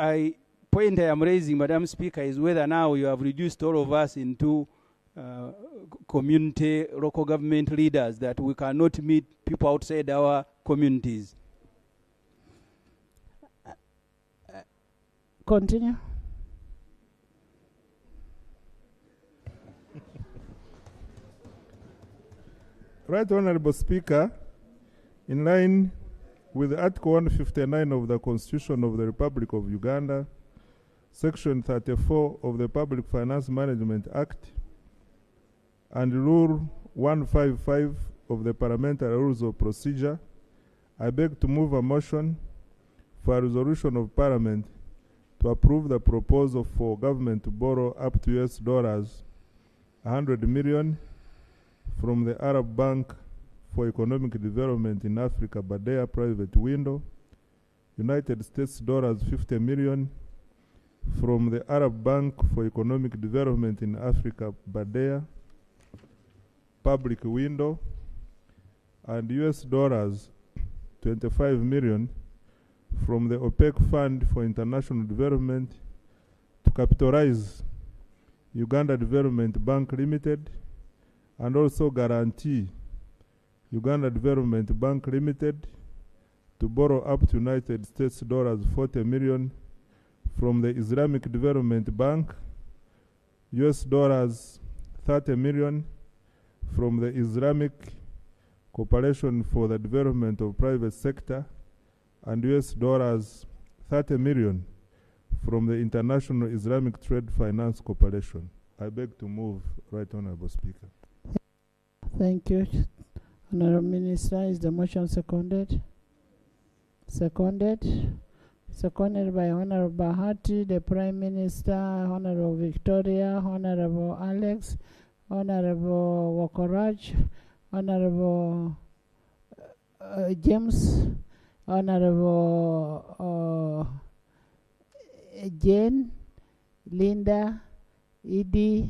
point I am raising, Madam Speaker, is whether now you have reduced all of us into community, local government leaders, that we cannot meet people outside our communities. Continue. Right Honorable Speaker, in line with Article 159 of the Constitution of the Republic of Uganda, Section 34 of the Public Finance Management Act, and Rule 155 of the Parliamentary Rules of Procedure, I beg to move a motion for a resolution of Parliament to approve the proposal for government to borrow up to US dollars 100 million from the Arab Bank for Economic Development in Africa, Badea private window, United States dollars 50 million from the Arab Bank for Economic Development in Africa, Badea public window, and US dollars 25 million from the OPEC Fund for International Development to capitalize Uganda Development Bank Limited, and also guarantee Uganda Development Bank Limited to borrow up to United States dollars 40 million from the Islamic Development Bank, US dollars 30 million from the Islamic Cooperation for the Development of Private Sector, and US dollars 30 million from the International Islamic Trade Finance Corporation. I beg to move, Right Honorable Speaker. Thank you. Honorable Minister, is the motion seconded? Seconded. Seconded by Honorable Bahati, the Prime Minister, Honorable Victoria, Honorable Alex, Honorable Wakoraj, Honorable James, Honorable Jane, Linda, Edie,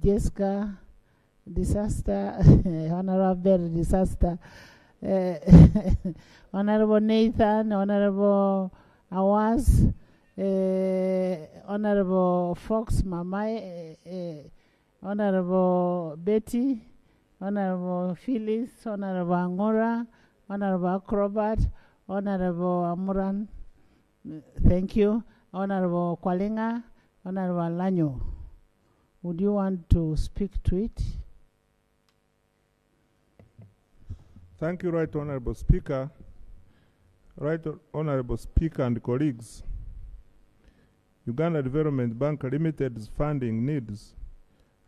Jessica, Disaster, Honorable Disaster, Honorable Nathan, Honorable Awaz, Honorable Fox Mamai, Honorable Betty, Honorable Phyllis, Honorable Angora, Honorable Acrobat, Honorable Amuran, thank you, Honorable Kwalinga, Honorable Lanyo. Would you want to speak to it? Thank you, Right Honorable Speaker. Right Honorable Speaker and colleagues, Uganda Development Bank Limited's funding needs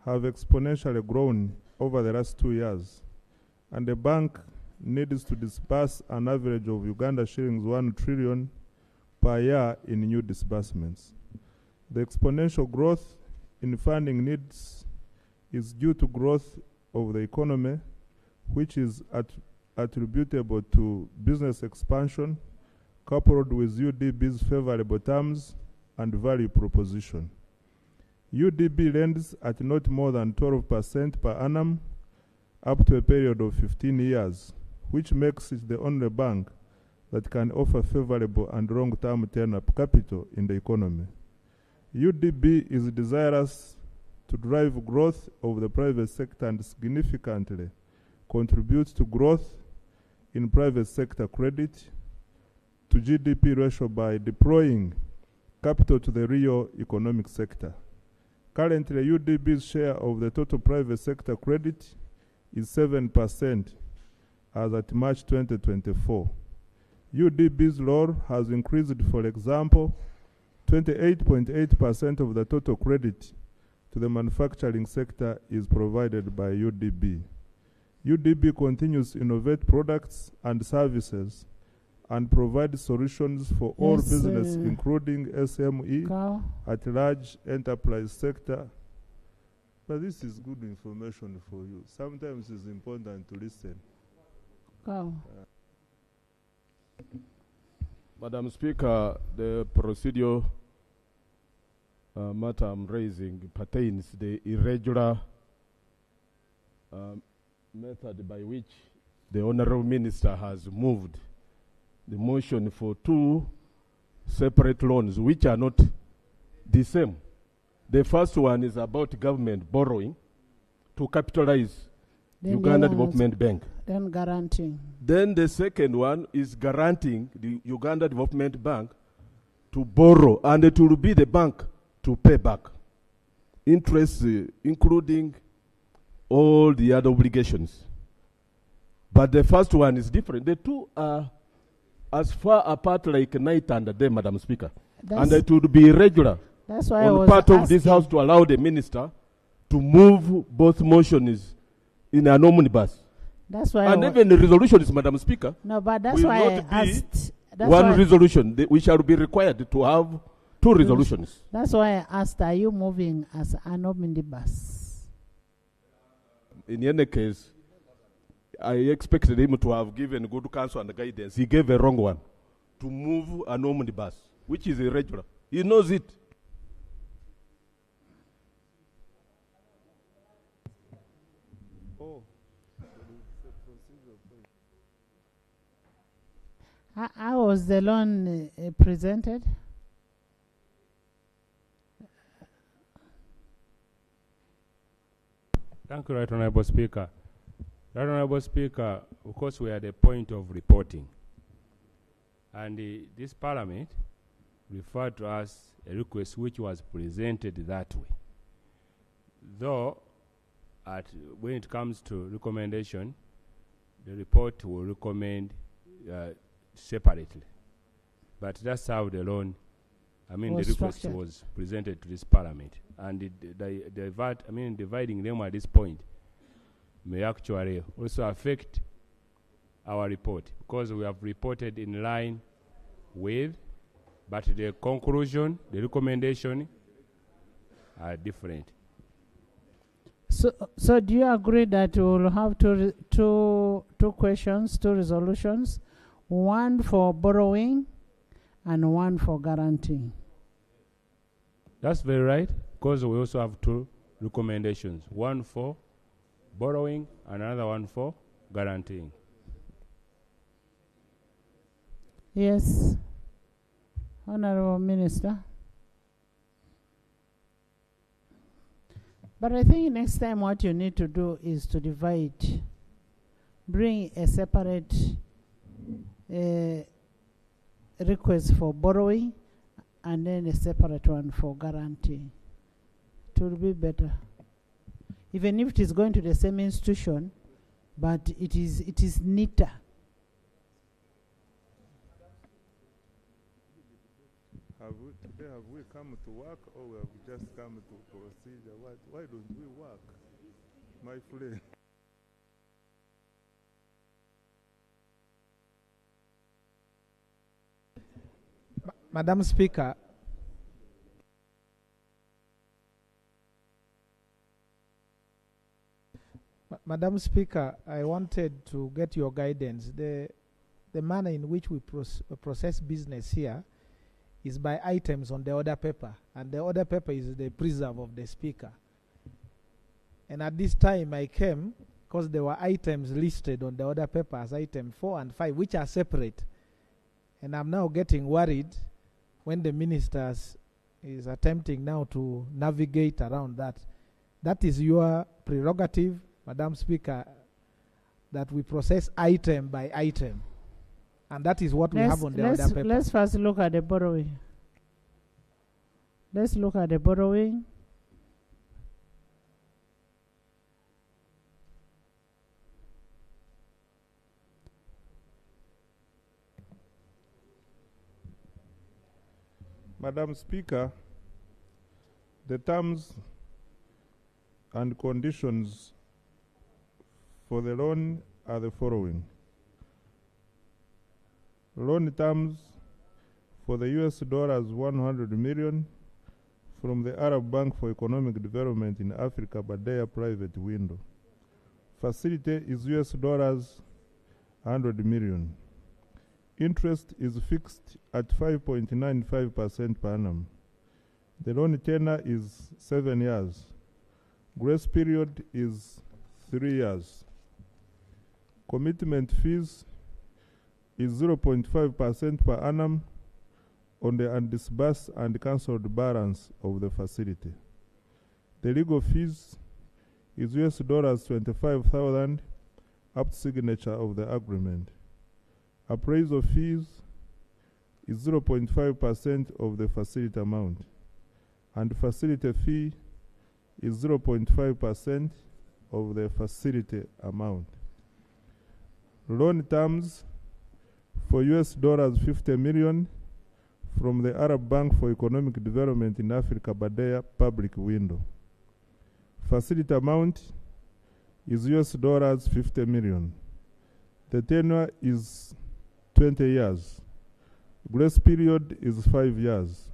have exponentially grown over the last 2 years, and the bank needs to disburse an average of Uganda shillings 1 trillion per year in new disbursements. The exponential growth in funding needs is due to growth of the economy, which is attributable to business expansion, coupled with UDB's favorable terms and value proposition. UDB lends at not more than 12% per annum up to a period of 15 years, which makes it the only bank that can offer favorable and long-term tenor capital in the economy. UDB is desirous to drive growth of the private sector and significantly contribute to growth in private sector credit to GDP ratio by deploying capital to the real economic sector. Currently, UDB's share of the total private sector credit is 7% as at March 2024. UDB's role has increased. For example, 28.8% of the total credit to the manufacturing sector is provided by UDB. UDB continues to innovate products and services and provide solutions for all business, including SME, at large enterprise sector. But this is good information for you. Sometimes it's important to listen. Madam Speaker, the procedure matter I'm raising pertains the irregular method by which the Honorable Minister has moved the motion for two separate loans which are not the same. The first one is about government borrowing to capitalize Uganda Development Bank. Then guaranteeing. Then the second one is guaranteeing the Uganda Development Bank to borrow, and it will be the bank to pay back interest, including all the other obligations. But the first one is different. The two are as far apart like night and day, Madam Speaker. And it would be irregular that's why on part of this House to allow the Minister to move both motions in an omnibus. That's why. And even the resolutions, Madam Speaker. No, but that's why I asked. One resolution. We shall be required to have two resolutions. That's why I asked, are you moving as an omnibus? In any case, I expected him to have given good counsel and guidance. He gave a wrong one. To move an omnibus, which is irregular. He knows it. How was the loan presented? Thank you, Right Honourable Speaker. Right Honourable Speaker, of course we are at the point of reporting. And this Parliament referred to us a request which was presented that way. Though, when it comes to recommendation, the report will recommend separately. But that's how the loan, the request was presented to this Parliament. And dividing them at this point may actually also affect our report, because we have reported in line with, but the conclusion, the recommendation are different. So do you agree that we will have two questions, two resolutions, one for borrowing and one for guaranteeing? That's very right, because we also have two recommendations, one for borrowing and another one for guaranteeing. Yes, Honorable Minister. But I think next time what you need to do is to divide, bring a separate request for borrowing and then a separate one for guarantee. It will be better. Even if it is going to the same institution, but it is neater. Today have we come to work or we have just come to procedure? Why don't we work, my friend? Madam Speaker, Madam Speaker, I wanted to get your guidance. The manner in which we process business here is by items on the order paper, and the order paper is the preserve of the Speaker. And at this time I came because there were items listed on the order paper as item 4 and 5, which are separate. And I'm now getting worried when the minister is attempting now to navigate around that. That is your prerogative, Madam Speaker, that we process item by item. And that is what we have on the order paper. Let's first look at the borrowing. Let's look at the borrowing. Madam Speaker, the terms and conditions for the loan are the following. Loan terms for the US dollars 100 million from the Arab Bank for Economic Development in Africa, Badea private window. Facility is US dollars 100 million. Interest is fixed at 5.95% per annum. The loan tenor is 7 years. Grace period is 3 years. Commitment fees is 0.5% per annum on the undisbursed and cancelled balance of the facility. The legal fees is US dollars 25,000 up to signature of the agreement. Appraisal fees is 0.5% of the facility amount, and facility fee is 0.5% of the facility amount. Loan terms for US dollars 50 million from the Arab Bank for Economic Development in Africa, Badea public window. Facility amount is US dollars 50 million. The tenure is 20 years. Grace period is 5 years.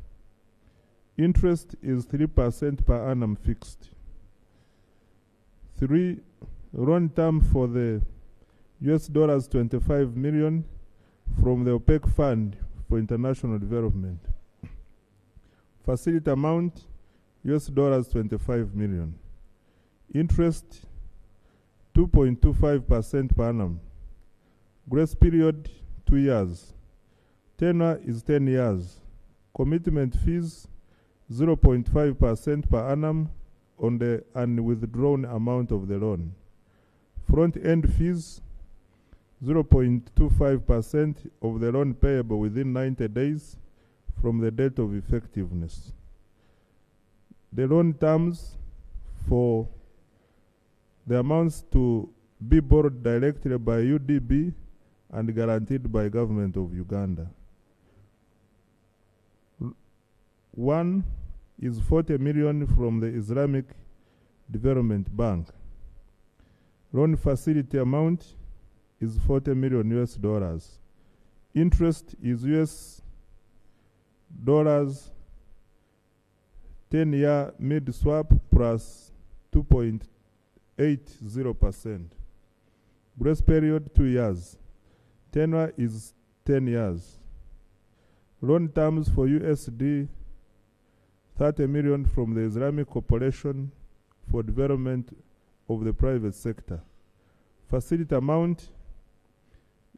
Interest is 3% per annum fixed. 3. Loan term for the US dollars 25 million from the OPEC Fund for International Development. Facility amount US dollars 25 million. Interest 2.25% per annum. Grace period 2 years. Tenure is 10 years. Commitment fees 0.5% per annum on the unwithdrawn amount of the loan. Front-end fees 0.25% of the loan payable within 90 days from the date of effectiveness. The loan terms for the amounts to be borrowed directly by UDB and guaranteed by government of Uganda. 1 is 40 million from the Islamic Development Bank. Loan facility amount is 40 million US dollars. Interest is US dollars 10-year mid-swap plus 2.80%. Grace period 2 years. Tenure is 10 years. Loan terms for USD 30 million from the Islamic Corporation for Development of the Private Sector. Facility amount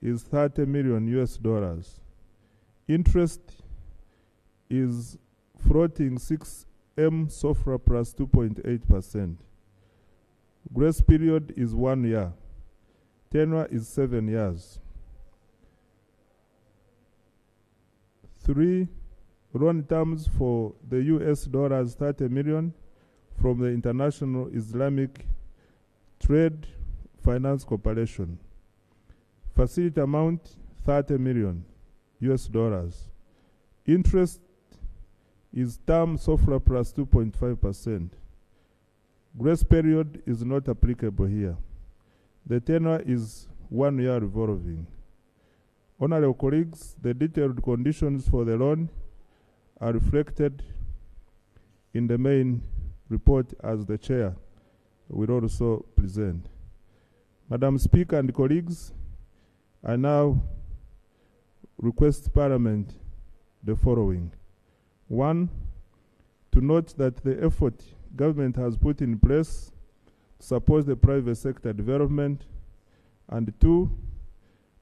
is 30 million US dollars. Interest is floating 6M SOFR plus 2.8%. Grace period is 1 year. Tenure is 7 years. 3. Loan terms for the US dollars 30 million from the International Islamic Trade Finance Corporation. Facility amount 30 million US dollars. Interest is term SOFR plus 2.5%. Grace period is not applicable here. The tenure is 1 year revolving. Honorable colleagues, the detailed conditions for the loan are reflected in the main report as the chair will also present. Madam Speaker and colleagues, I now request Parliament the following. 1, to note that the effort government has put in place to support the private sector development, and 2,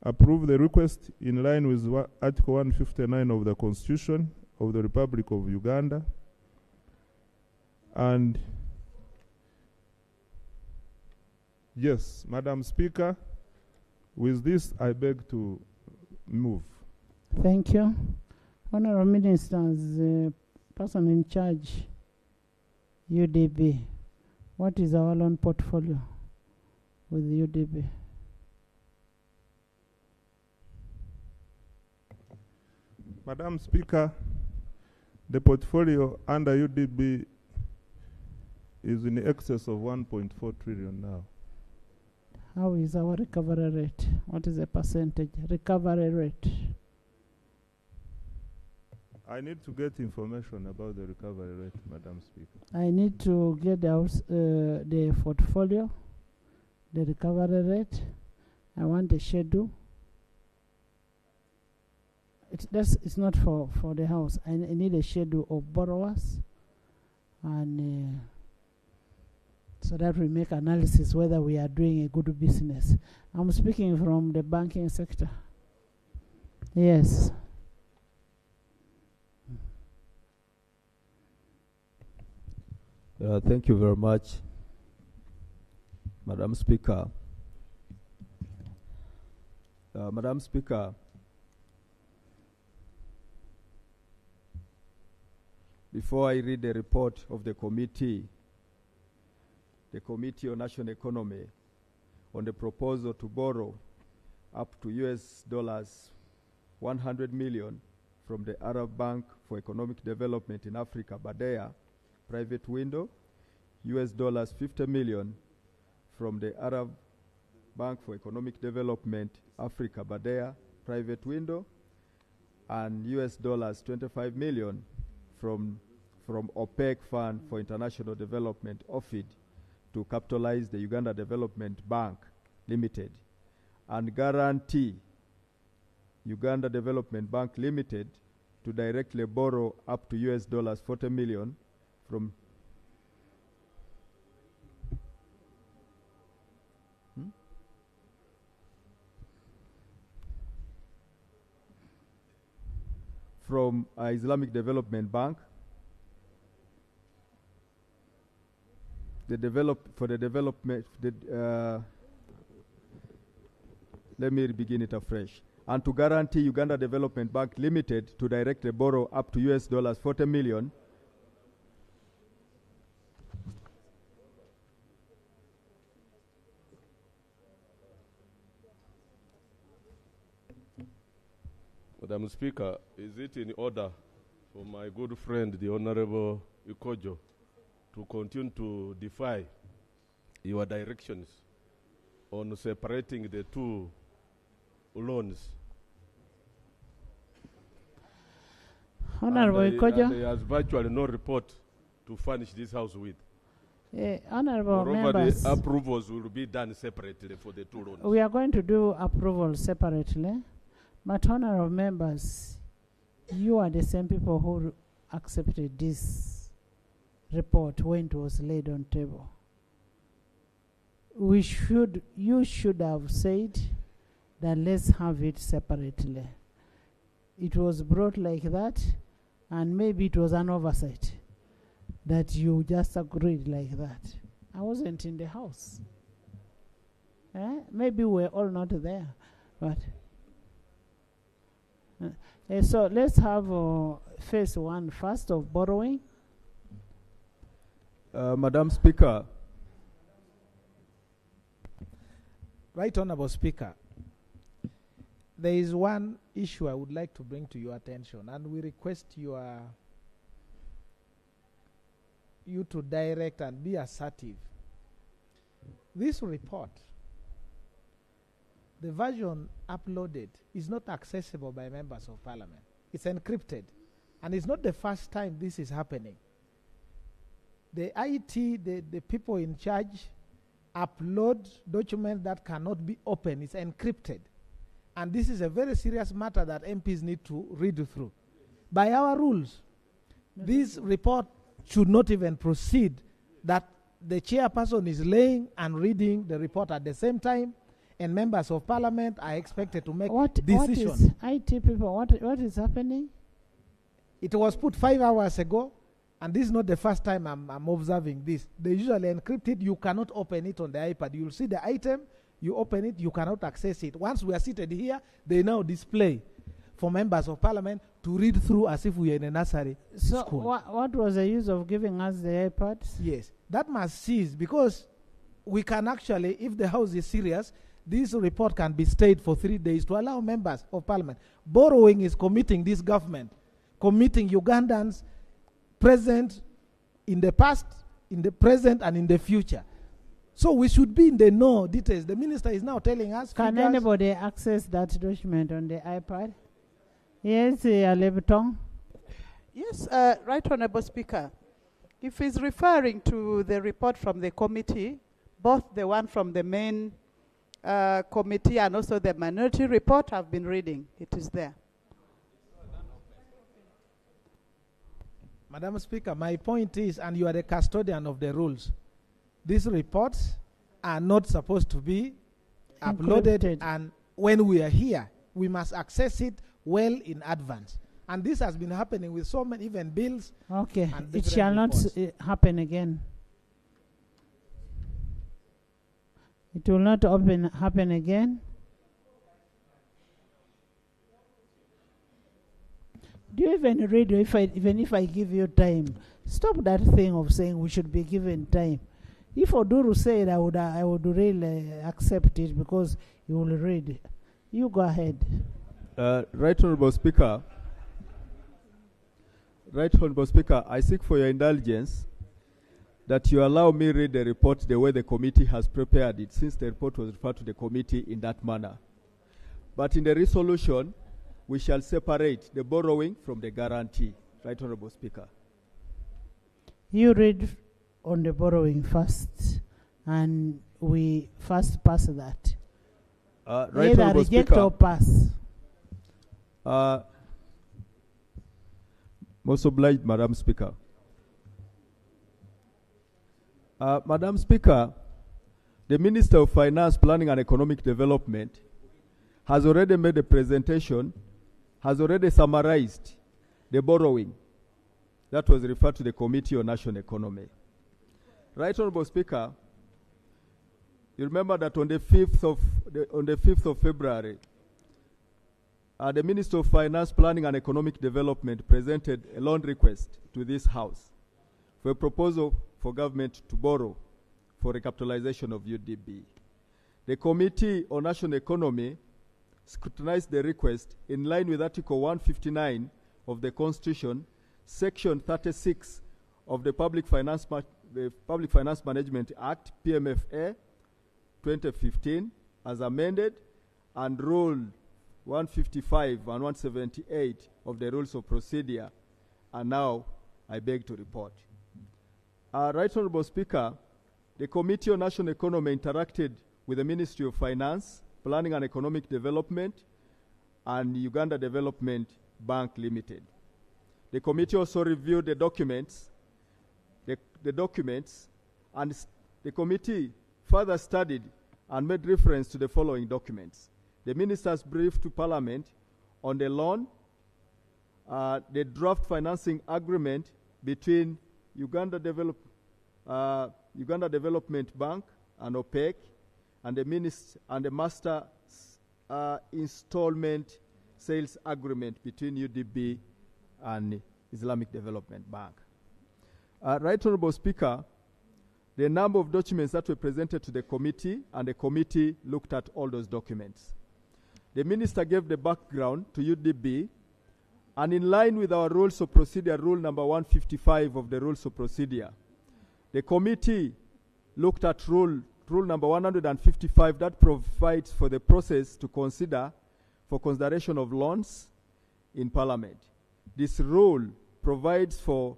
approve the request in line with Article 159 of the Constitution of the Republic of Uganda, and yes, Madam Speaker, with this I beg to move. Thank you. Honorable Ministers, person in charge, UDB, what is our loan portfolio with UDB? Madam Speaker, the portfolio under UDB is in excess of 1.4 trillion now. How is our recovery rate? What is the percentage recovery rate? I need to get information about the recovery rate, Madam Speaker. I need to get the portfolio, the recovery rate. I want a schedule. It's not for the house. I need a schedule of borrowers, and so that we make analysis whether we are doing a good business. I'm speaking from the banking sector. Yes. Thank you very much, Madam Speaker. Madam Speaker, before I read the report of the Committee on National Economy on the proposal to borrow up to $100 million from the Arab Bank for Economic Development in Africa, BADEA, private window, $50 million from the Arab Bank for Economic Development, Africa, BADEA, private window, and $25 million from OPEC Fund for International Development, OFID, to capitalize the Uganda Development Bank Limited, and guarantee Uganda Development Bank Limited to directly borrow up to $40 million from Islamic Development Bank let me begin it afresh. And to guarantee Uganda Development Bank Limited to directly borrow up to $40 million Madam Speaker, is it in order for my good friend, the Honorable Ikojo, to continue to defy your directions on separating the two loans? Honorable Ikojo. And he has virtually no report to furnish this House with. Honorable Moreover, members, the approvals will be done separately for the two loans. we are going to do approval separately, but honorable members, you are the same people who accepted this report when it was laid on table. You should have said that let's have it separately. It was brought like that, and maybe it was an oversight that you just agreed like that. I wasn't in the house. Maybe we're all not there, but so let's have phase one first of borrowing. Madam Speaker. Right Honorable Speaker, there is one issue I would like to bring to your attention, and we request your you to direct and be assertive. This report, the version uploaded, is not accessible by members of parliament. It's encrypted. And it's not the first time this is happening. The IT, the people in charge, upload documents that cannot be opened. It's encrypted. And this is a very serious matter that MPs need to read through. By our rules, this report should not even proceed, that the chairperson is laying and reading the report at the same time, and members of parliament are expected to make decisions. What is IT people? What is happening? It was put 5 hours ago, and this is not the first time I'm observing this. They usually encrypt it. You cannot open it on the iPad. You'll see the item, you open it, you cannot access it. Once we are seated here, they now display for members of parliament to read through as if we are in a nursery So school. what was the use of giving us the iPads? Yes, that must cease, because we can actually, if the House is serious, this report can be stayed for 3 days to allow members of parliament. Borrowing is committing this government, committing Ugandans present, in the past, in the present, and in the future. So we should be in the know details. The minister is now telling us. Can figures. anybody access that document on the iPad? Yes, Leviton. Yes, Right Honourable Speaker. If he's referring to the report from the committee, both the one from the main committee and also the minority report, I've been reading. It is there. Madam Speaker, my point is, and you are the custodian of the rules, these reports are not supposed to be uploaded, and when we are here, we must access it well in advance. And this has been happening with so many, even bills. Okay, and it shall not happen again. It will not happen again. Do you even read, even if I give you time? Stop that thing of saying we should be given time. If Oduru said, I would really accept it, because you will read. You go ahead. Right Honourable Speaker. Right Honourable Speaker, I seek for your indulgence that you allow me read the report the way the committee has prepared it, since the report was referred to the committee in that manner. But in the resolution, we shall separate the borrowing from the guarantee. Right Honourable Speaker. You read on the borrowing first, and we first pass that. Right Either Honourable reject Speaker, or pass. Most obliged, Madam Speaker. Madam Speaker, the Minister of Finance, Planning and Economic Development has already made a presentation, has already summarized the borrowing that was referred to the Committee on National Economy. Right Honourable Speaker, you remember that on the 5th of February, the Minister of Finance, Planning and Economic Development presented a loan request to this House for a proposal for government to borrow for recapitalization of UDB. The Committee on National Economy scrutinized the request in line with Article 159 of the Constitution, Section 36 of the Public Finance Management Act, PMFA 2015, as amended, and Rule 155 and 178 of the Rules of Procedure. And now I beg to report. Right Honourable Speaker, the Committee on National Economy interacted with the Ministry of Finance, Planning and Economic Development, and Uganda Development Bank Limited. The committee also reviewed the documents, and the committee further studied and made reference to the following documents: the Minister's brief to Parliament on the loan, the draft financing agreement between Uganda Development Bank and OPEC, and the master installment sales agreement between UDB and Islamic Development Bank. Right Honourable Speaker, the number of documents that were presented to the committee, and the committee looked at all those documents. The Minister gave the background to UDB, and in line with our Rules of Procedure, Rule number 155 of the Rules of Procedure, The committee looked at rule number 155 that provides for the process to consider for consideration of loans in Parliament. This rule provides for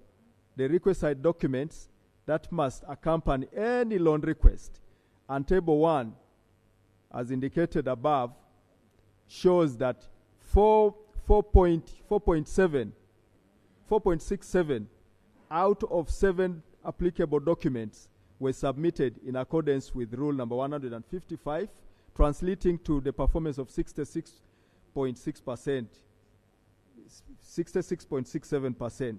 the requisite documents that must accompany any loan request. And Table 1, as indicated above, shows that 4.67 out of 7 applicable documents were submitted in accordance with rule number 155, translating to the performance of 66.6%, 66.67%.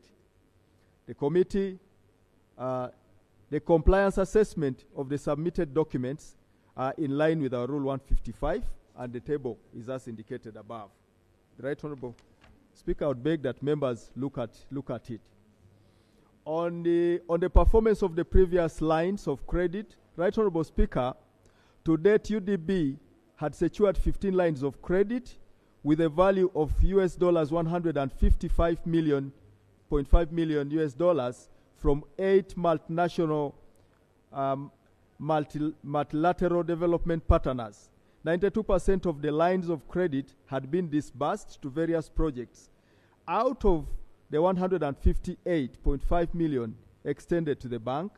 The committee, the compliance assessment of the submitted documents are in line with our rule 155, and the table is as indicated above. The Right Honourable Speaker, I would beg that members look at it. On the performance of the previous lines of credit, Right Honourable Speaker, to date UDB had secured 15 lines of credit with a value of $155.5 million from 8 multinational multilateral development partners. 92% of the lines of credit had been disbursed to various projects. Out of the 158.5 million extended to the bank,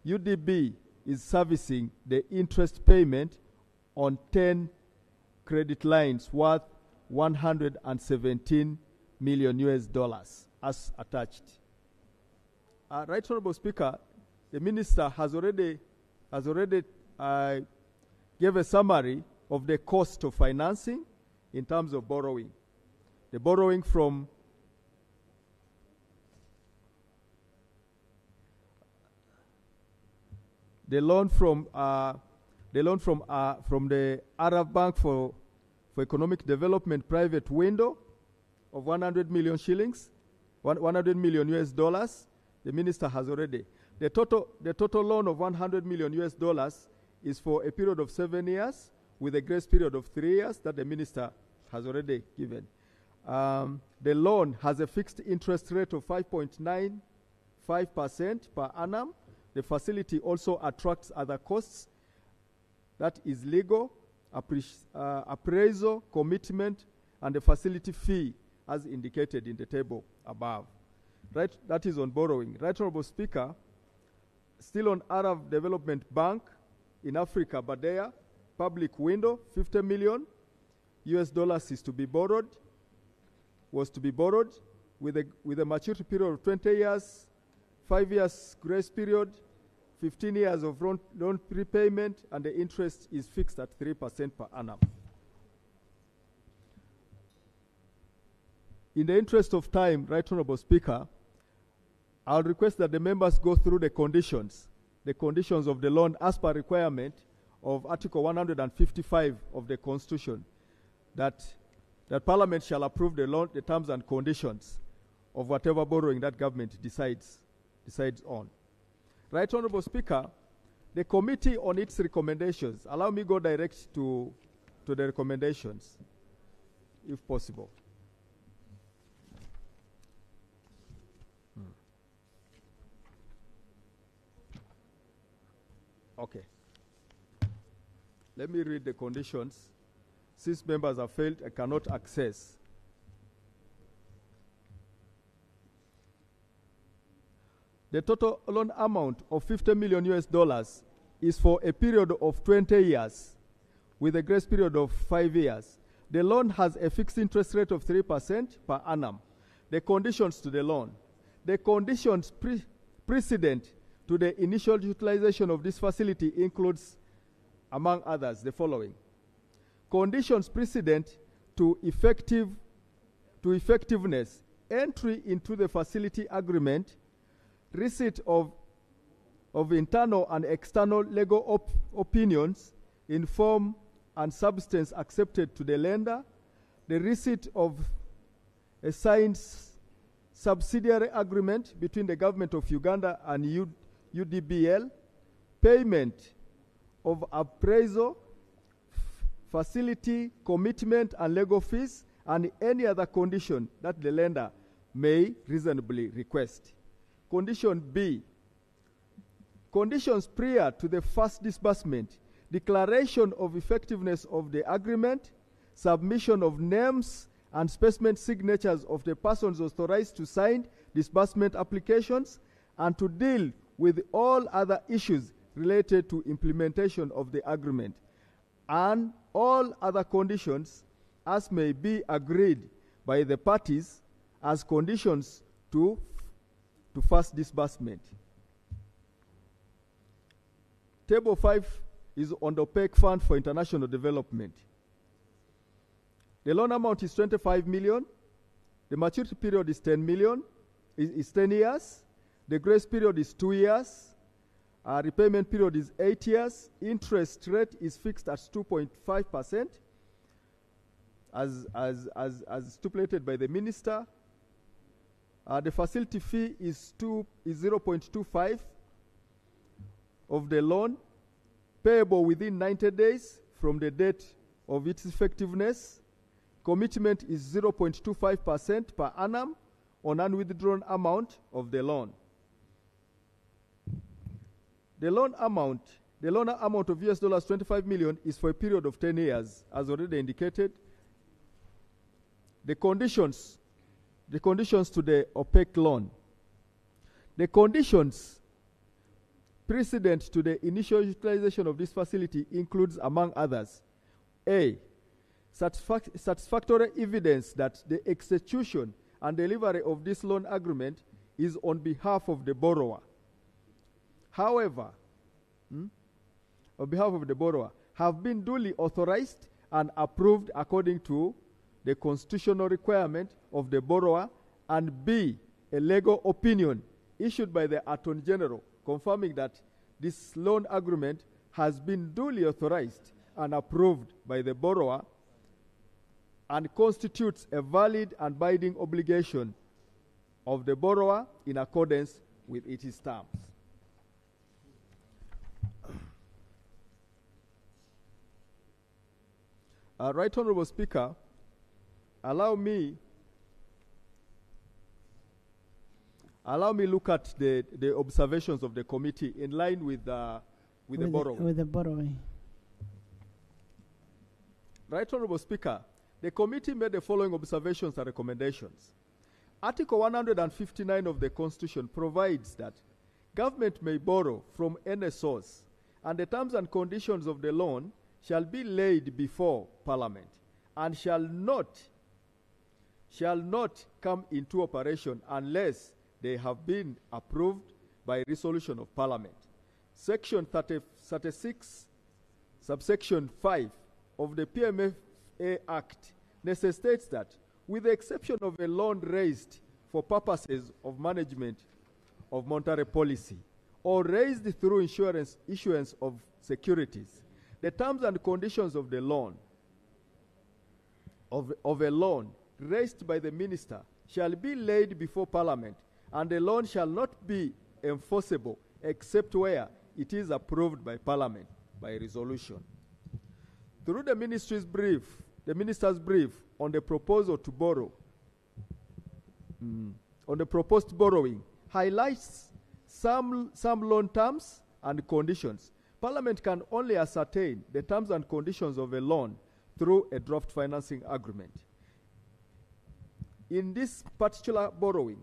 UDB is servicing the interest payment on 10 credit lines worth $117 million as attached. Right Honourable Speaker, the Minister has already gave a summary of the cost of financing in terms of borrowing. The borrowing from the loan from the Arab Bank for Economic Development private window of 100 million shillings, $100 million. The Minister has already. The total loan of $100 million is for a period of 7 years with a grace period of 3 years that the Minister has already given. The loan has a fixed interest rate of 5.95% per annum. The facility also attracts other costs, that is legal, appraisal, commitment, and the facility fee as indicated in the table above. Right, that is on borrowing. Right Honourable Speaker, still on Arab Development Bank in Africa, Badea, public window, $50 million is to be borrowed, was to be borrowed with a maturity period of 20 years, 5 years grace period, 15 years of loan prepayment, and the interest is fixed at 3% per annum. In the interest of time, Right Honourable Speaker, I'll request that the members go through the conditions of the loan as per requirement of Article 155 of the Constitution, that Parliament shall approve the loan, the terms and conditions of whatever borrowing that government decides on. Right Honourable Speaker, the committee on its recommendations, allow me go direct to the recommendations, if possible. Okay. Let me read the conditions. Since members have failed, I cannot access. The total loan amount of $50 million is for a period of 20 years with a grace period of 5 years. The loan has a fixed interest rate of 3% per annum. The conditions to the loan. The conditions precedent to the initial utilization of this facility includes, among others, the following. Conditions precedent to effectiveness, entry into the facility agreement, receipt of internal and external legal opinions in form and substance accepted to the lender, the receipt of a signed subsidiary agreement between the government of Uganda and UDBL, payment of appraisal, facility, commitment, and legal fees, and any other condition that the lender may reasonably request. Condition B, conditions prior to the first disbursement, declaration of effectiveness of the agreement, submission of names and specimen signatures of the persons authorized to sign disbursement applications, and to deal with all other issues related to implementation of the agreement, and all other conditions as may be agreed by the parties as conditions to first disbursement. Table 5 is on the OPEC Fund for International Development. The loan amount is 25 million. The maturity period is 10 million, is 10 years. The grace period is 2 years. Repayment period is 8 years. Interest rate is fixed at 2.5%, as stipulated by the minister. The facility fee is 0.25 of the loan, payable within 90 days from the date of its effectiveness. Commitment is 0.25% per annum on unwithdrawn amount of the loan. The loan amount of US dollars 25 million is for a period of 10 years, as already indicated. The conditions to the OPEC loan. The conditions precedent to the initial utilization of this facility includes, among others, A, satisfactory evidence that the execution and delivery of this loan agreement is on behalf of the borrower. However, on behalf of the borrower, have been duly authorized and approved according to the constitutional requirement of the borrower, and B, a legal opinion issued by the Attorney General confirming that this loan agreement has been duly authorized and approved by the borrower and constitutes a valid and binding obligation of the borrower in accordance with its terms. Right Honorable Speaker, allow me look at the observations of the committee in line with the borrowing. With the borrowing. Right Honorable Speaker, the committee made the following observations and recommendations. Article 159 of the Constitution provides that government may borrow from any source, and the terms and conditions of the loan shall be laid before Parliament, and shall not come into operation unless they have been approved by resolution of Parliament. Section 36, subsection 5 of the PMFA Act necessitates that, with the exception of a loan raised for purposes of management of monetary policy or raised through issuance of securities, the terms and conditions of the loan, of a loan raised by the minister shall be laid before Parliament, and the loan shall not be enforceable except where it is approved by Parliament by resolution. Through the minister's brief on the proposal to borrow, on the proposed borrowing, highlights some loan terms and conditions. Parliament can only ascertain the terms and conditions of a loan through a draft financing agreement. In this particular borrowing,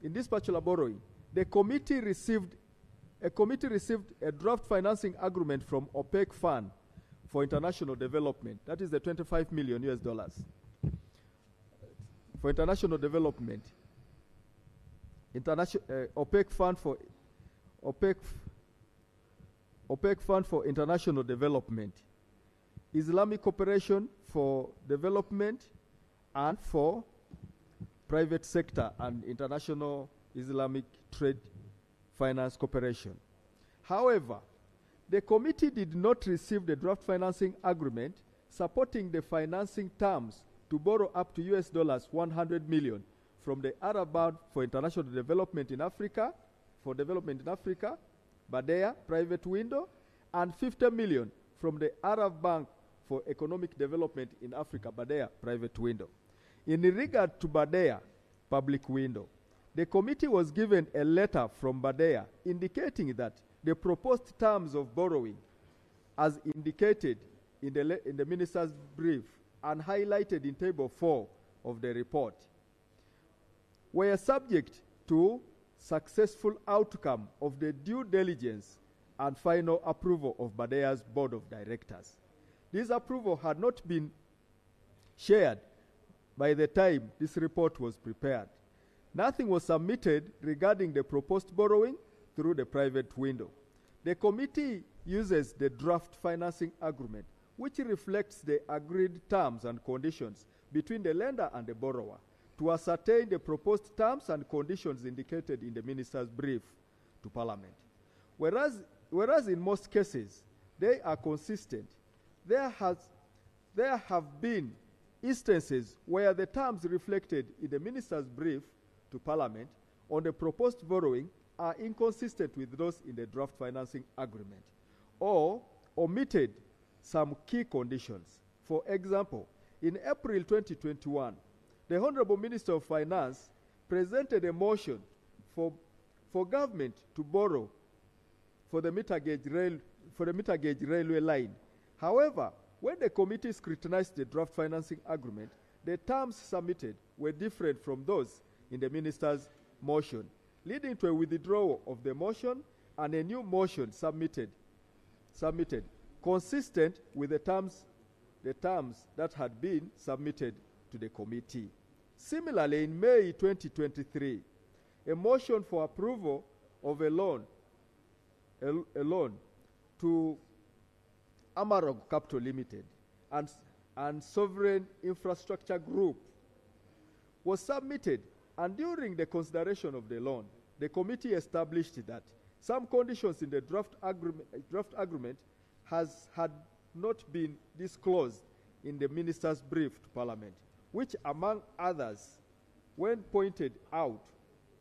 the committee received a draft financing agreement from OPEC Fund for International Development. That is the 25 million US dollars for international development. OPEC Fund for International Development, Islamic Cooperation for Development, and for private sector and international Islamic trade finance cooperation. However, the committee did not receive the draft financing agreement supporting the financing terms to borrow up to US dollars 100 million from the Arab Bank for International Development in Africa, Badea private window, and 50 million from the Arab Bank for Economic Development in Africa, Badea private window. In regard to Badea public window, the committee was given a letter from Badea indicating that the proposed terms of borrowing, as indicated in the minister's brief and highlighted in table 4 of the report, were subject to successful outcome of the due diligence and final approval of Badea's board of directors. This approval had not been shared by the time this report was prepared. Nothing was submitted regarding the proposed borrowing through the private window. The committee uses the draft financing agreement, which reflects the agreed terms and conditions between the lender and the borrower, to ascertain the proposed terms and conditions indicated in the minister's brief to Parliament. Whereas in most cases they are consistent, there have been instances where the terms reflected in the minister's brief to Parliament on the proposed borrowing are inconsistent with those in the draft financing agreement, or omitted some key conditions. For example, in April 2021, the Honorable Minister of Finance presented a motion for government to borrow for the meter gauge railway line. However, when the committee scrutinized the draft financing agreement, the terms submitted were different from those in the minister's motion, leading to a withdrawal of the motion and a new motion submitted consistent with the terms that had been submitted to the committee. Similarly, in May 2023, a motion for approval of a loan to Amarok Capital Limited and Sovereign Infrastructure Group was submitted, and during the consideration of the loan, the committee established that some conditions in the draft agreement had not been disclosed in the minister's brief to Parliament, which, among others, when pointed out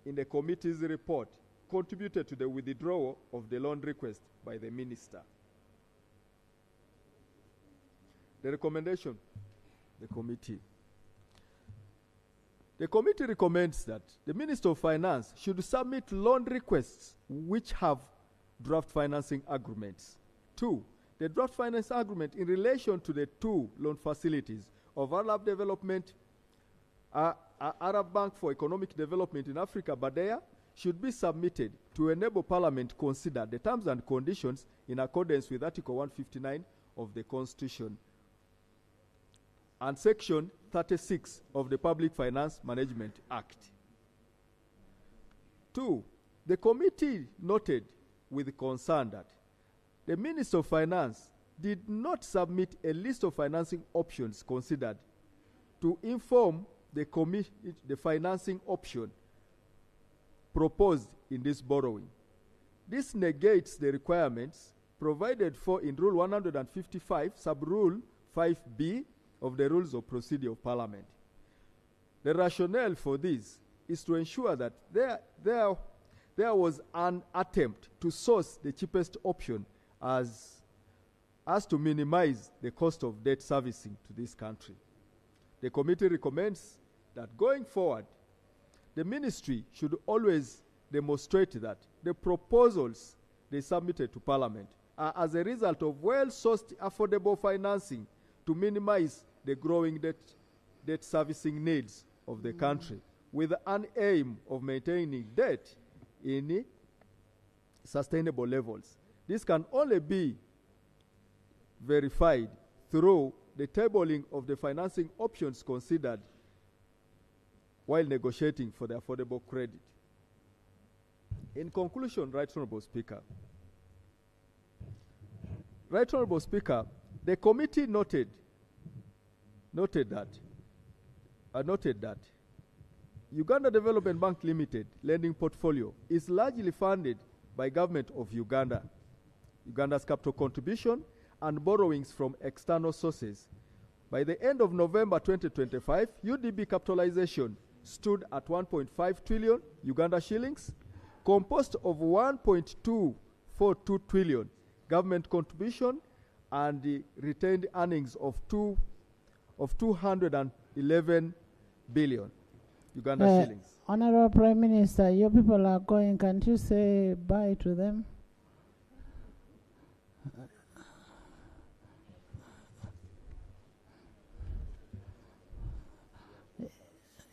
in the committee's report, contributed to the withdrawal of the loan request by the minister. The recommendation, the committee recommends that the Minister of Finance should submit loan requests which have draft financing agreements. 2, the draft finance agreement in relation to the 2 loan facilities of Arab Development, Arab Bank for Economic Development in Africa, Badea, should be submitted to enable Parliament to consider the terms and conditions in accordance with Article 159 of the Constitution and Section 36 of the Public Finance Management Act. 2, the committee noted with concern that the Minister of Finance did not submit a list of financing options considered to inform the financing option proposed in this borrowing. This negates the requirements provided for in Rule 155, Sub-Rule 5B of the Rules of Procedure of Parliament. The rationale for this is to ensure that there was an attempt to source the cheapest option as to minimize the cost of debt servicing to this country. The committee recommends that going forward, the ministry should always demonstrate that the proposals they submitted to Parliament are as a result of well-sourced affordable financing to minimize the growing debt servicing needs of the country, with an aim of maintaining debt in sustainable levels. This can only be verified through the tabling of the financing options considered while negotiating for the affordable credit. In conclusion, Right Honourable Speaker, the committee noted that Uganda Development Bank Limited lending portfolio is largely funded by Government of Uganda, Uganda's capital contribution and borrowings from external sources. By the end of November 2025, UDB capitalization stood at 1.5 trillion Uganda shillings, composed of 1.242 trillion government contribution and the retained earnings of 211 billion Uganda shillings. Honorable Prime Minister, your people are going. Can't you say bye to them?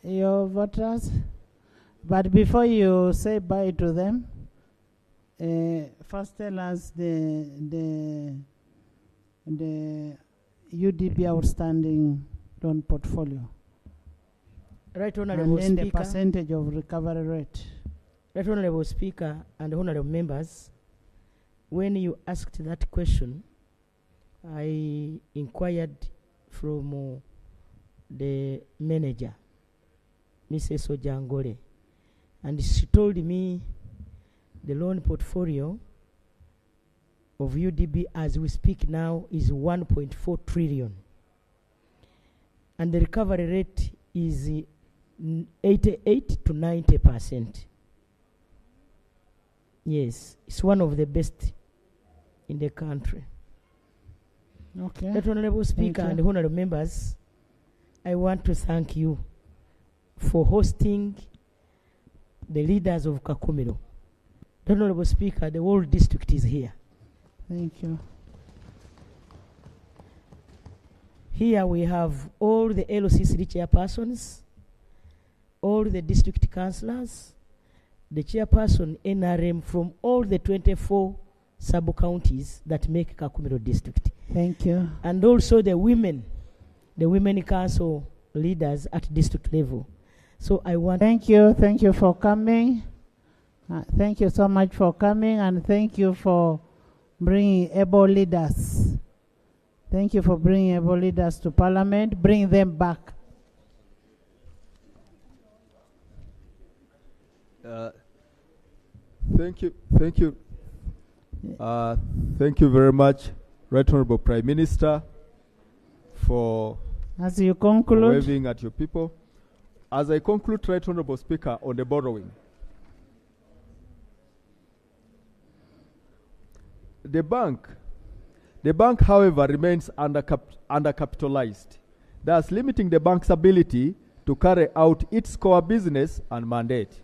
Your voters. But before you say bye to them, first tell us the UDP outstanding loan portfolio. Right, Honorable and then Speaker. the percentage of recovery rate. Right, Honorable Speaker and Honorable Members, when you asked that question, I inquired from the manager, Mrs. Ojangole, and she told me the loan portfolio of UDB as we speak now is 1.4 trillion. And the recovery rate is 88 to 90%. Yes, it's one of the best in the country. Okay. That Honorable Speaker and Honorable Members, I want to thank you for hosting the leaders of Kakumiro. That Honorable Speaker, the whole district is here. Thank you. Here we have all the LOCC chairpersons, all the district councillors, the chairperson NRM from all the 24 sub-counties that make Kakumiro district. Thank you. And also the women council leaders at district level. So I want... Thank you for coming. Thank you so much for coming, and thank you for bringing able leaders. Thank you for bringing able leaders to Parliament. Bring them back. Thank you. Thank you very much, Right Honorable Prime Minister, for as you conclude, waving at your people. As I conclude, Right Honorable Speaker, on the borrowing. The bank, however, remains undercapitalized, thus limiting the bank's ability to carry out its core business and mandate.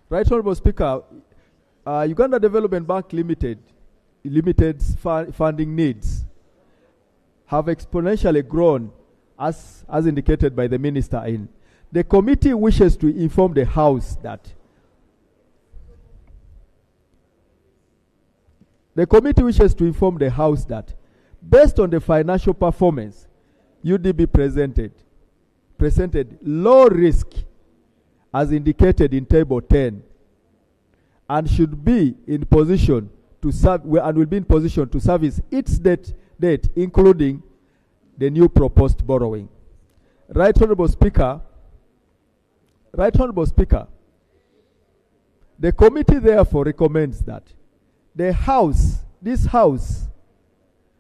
Right Honorable Speaker, Uganda Development Bank Limited's funding needs have exponentially grown, as indicated by the Minister in. The committee wishes to inform the House that based on the financial performance UDB presented low risk as indicated in Table 10, and should be in position to serve and will be in position to service its debt, including the new proposed borrowing. Right Honorable Speaker, the committee therefore recommends that this House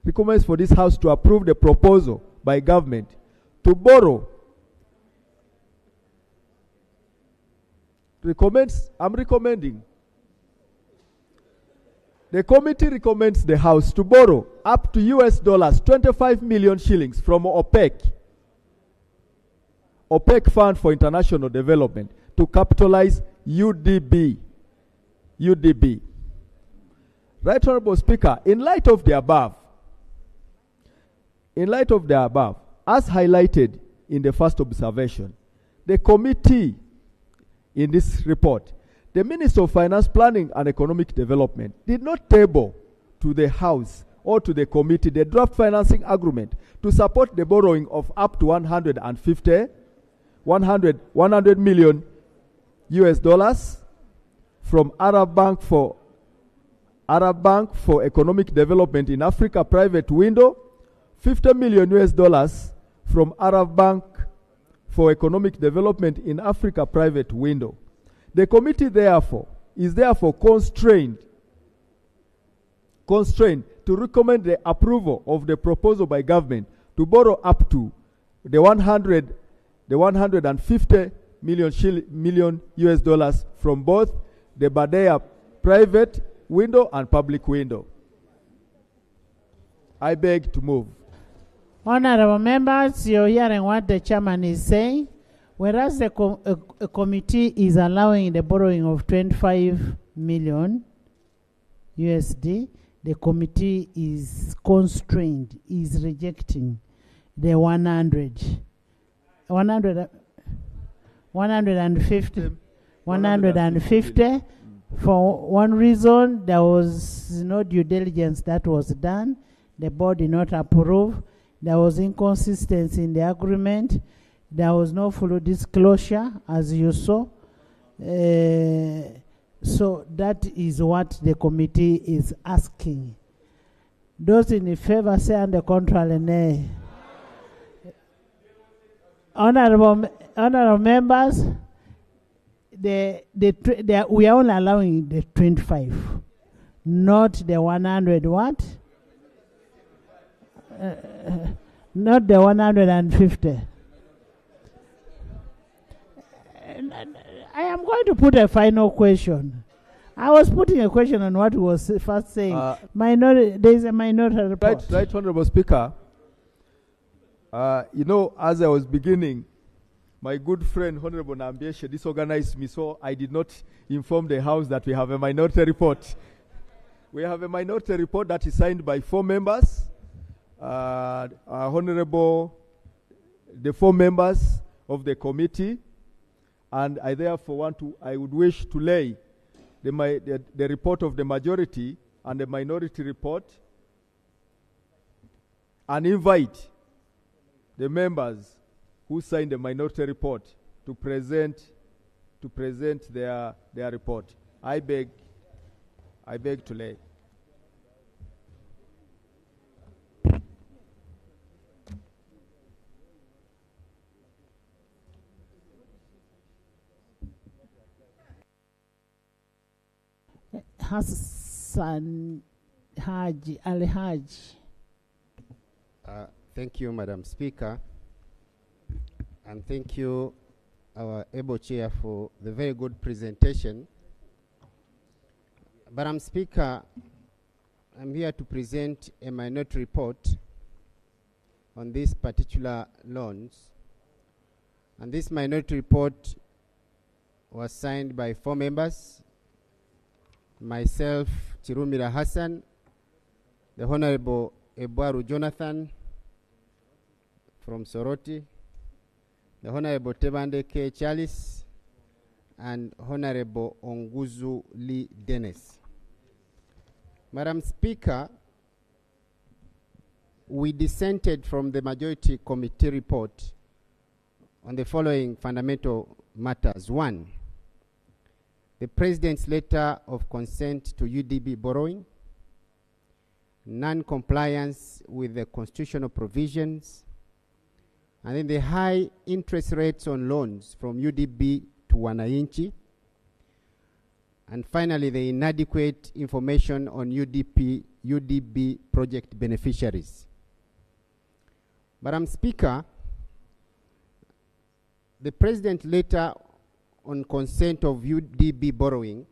recommends for this House to approve the proposal by government to borrow. The committee recommends the House to borrow up to $25 million shillings from OPEC Fund for International Development to capitalize UDB. Right Honorable Speaker, in light of the above, as highlighted in the first observation, the committee in this report, the Minister of Finance, Planning and Economic Development did not table to the House or to the committee the draft financing agreement to support the borrowing of up to $100 million from Arab Bank for Economic Development in Africa private window, $50 million from Arab Bank for Economic Development in Africa private window. The committee is therefore constrained to recommend the approval of the proposal by government to borrow up to the $150 million from both the Badea private window and public window. I beg to move. Honorable members, you're hearing what the chairman is saying. Whereas the a committee is allowing the borrowing of 25 million USD, the committee is constrained, is rejecting the 150 for one reason. There was no due diligence that was done. The board did not approve. There was inconsistency in the agreement. There was no full disclosure, as you saw. So that is what the committee is asking. Those in favor say on the contrary, nay. Honorable members, we are only allowing the 25, not the 100 what? Not the 150. I am going to put a final question. I was putting a question on what he was first saying. There is a minority report. Right, Honorable Speaker. You know, as I was beginning, my good friend Honorable Nambieshe disorganized me, so I did not inform the House that we have a minority report. We have a minority report that is signed by 4 members. Honorable, the 4 members of the committee, and I therefore I would wish to lay the report of the majority and the minority report and invite the members who signed the minority report to present their report. I beg to lay. Hassan Haji Ali Haji. Thank you, Madam Speaker, and thank you, our able chair, for the very good presentation. Madam Speaker, I'm here to present a minority report on these particular loans, and this minority report was signed by 4 members. Myself, Chirumira Hassan, the Honorable Ebwaru Jonathan from Soroti, the Honorable Tebande K. Charles, and Honorable Onguzu Lee Dennis. Madam Speaker, we dissented from the majority committee report on the following fundamental matters. 1, the President's letter of consent to UDB borrowing, non-compliance with the constitutional provisions, and then the high interest rates on loans from UDB to Wananchi, and finally the inadequate information on UDB project beneficiaries. Madam Speaker, the President's letter on consent of UDB borrowing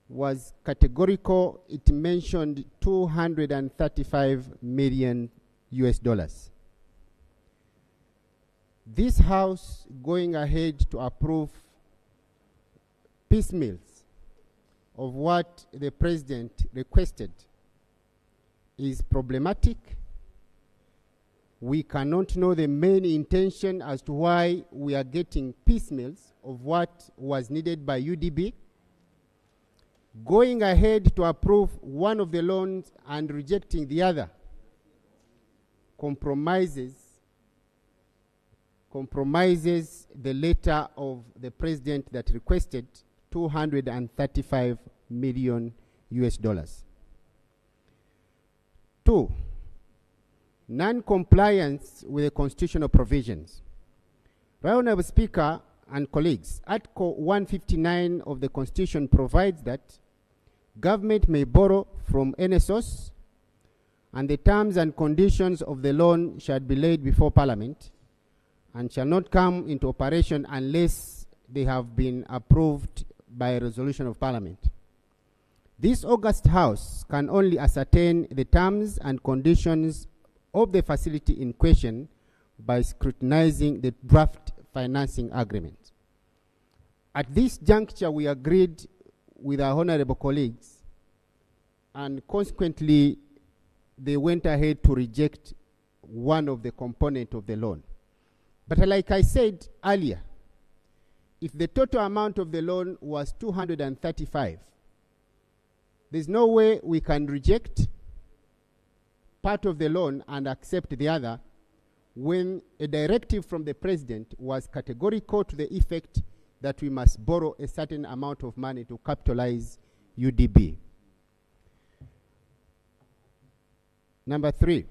was categorical. It mentioned $235 million US. This House going ahead to approve piecemeals of what the President requested is problematic. We cannot know the main intention as to why we are getting piecemeals of what was needed by UDB. Going ahead to approve one of the loans and rejecting the other compromises the letter of the President that requested $235 million US. 2, non-compliance with the constitutional provisions. Right Honorable Speaker and colleagues, Article 159 of the Constitution provides that government may borrow from any source, and the terms and conditions of the loan shall be laid before Parliament and shall not come into operation unless they have been approved by a resolution of Parliament. This august House can only ascertain the terms and conditions of the facility in question by scrutinizing the draft financing agreement. At this juncture, we agreed with our honorable colleagues, and consequently, they went ahead to reject one of the components of the loan. But like I said earlier, if the total amount of the loan was 235, there's no way we can reject part of the loan and accept the other when a directive from the president was categorical to the effect that we must borrow a certain amount of money to capitalize UDB. Number 3,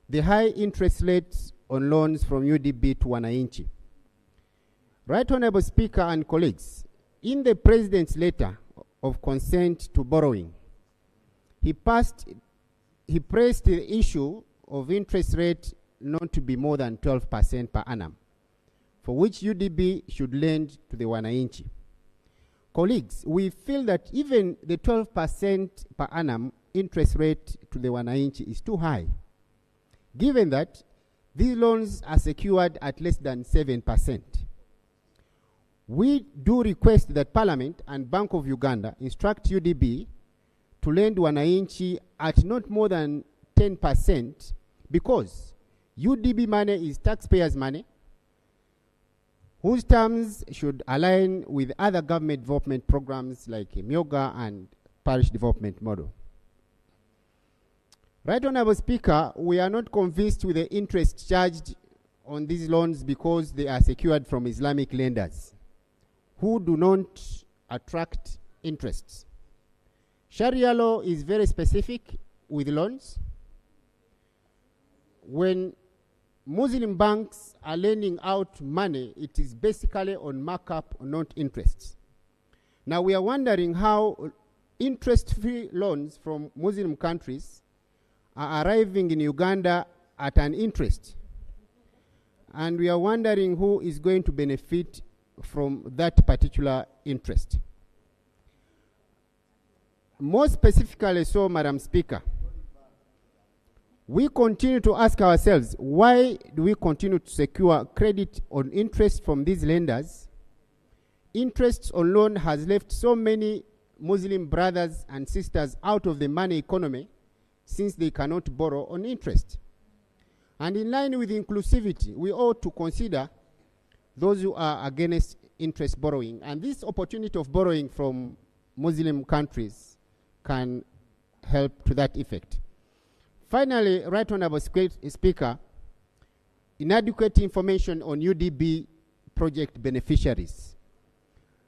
the high interest rates on loans from UDB to Wananchi. Right Honorable Speaker and colleagues, in the President's letter of consent to borrowing, he pressed the issue of interest rate not to be more than 12% per annum, for which UDB should lend to the Wananchi. Colleagues, we feel that even the 12% per annum interest rate to the Wananchi is too high, given that these loans are secured at less than 7%. We do request that Parliament and Bank of Uganda instruct UDB to lend Wananchi at not more than 10%, because UDB money is taxpayers' money, whose terms should align with other government development programs like Myoga and Parish Development Model. Right Honorable Speaker, we are not convinced with the interest charged on these loans because they are secured from Islamic lenders who do not attract interests. Sharia law is very specific with loans. When Muslim banks are lending out money, it is basically on markup, not interests. Now we are wondering how interest-free loans from Muslim countries are arriving in Uganda at an interest. And we are wondering who is going to benefit from that particular interest. More specifically so, Madam Speaker, we continue to ask ourselves, why do we continue to secure credit on interest from these lenders? Interest on loan has left so many Muslim brothers and sisters out of the money economy since they cannot borrow on interest. And in line with inclusivity, we ought to consider those who are against interest borrowing. And this opportunity of borrowing from Muslim countries can help to that effect. Finally, Right Honorable Speaker, inadequate information on UDB project beneficiaries.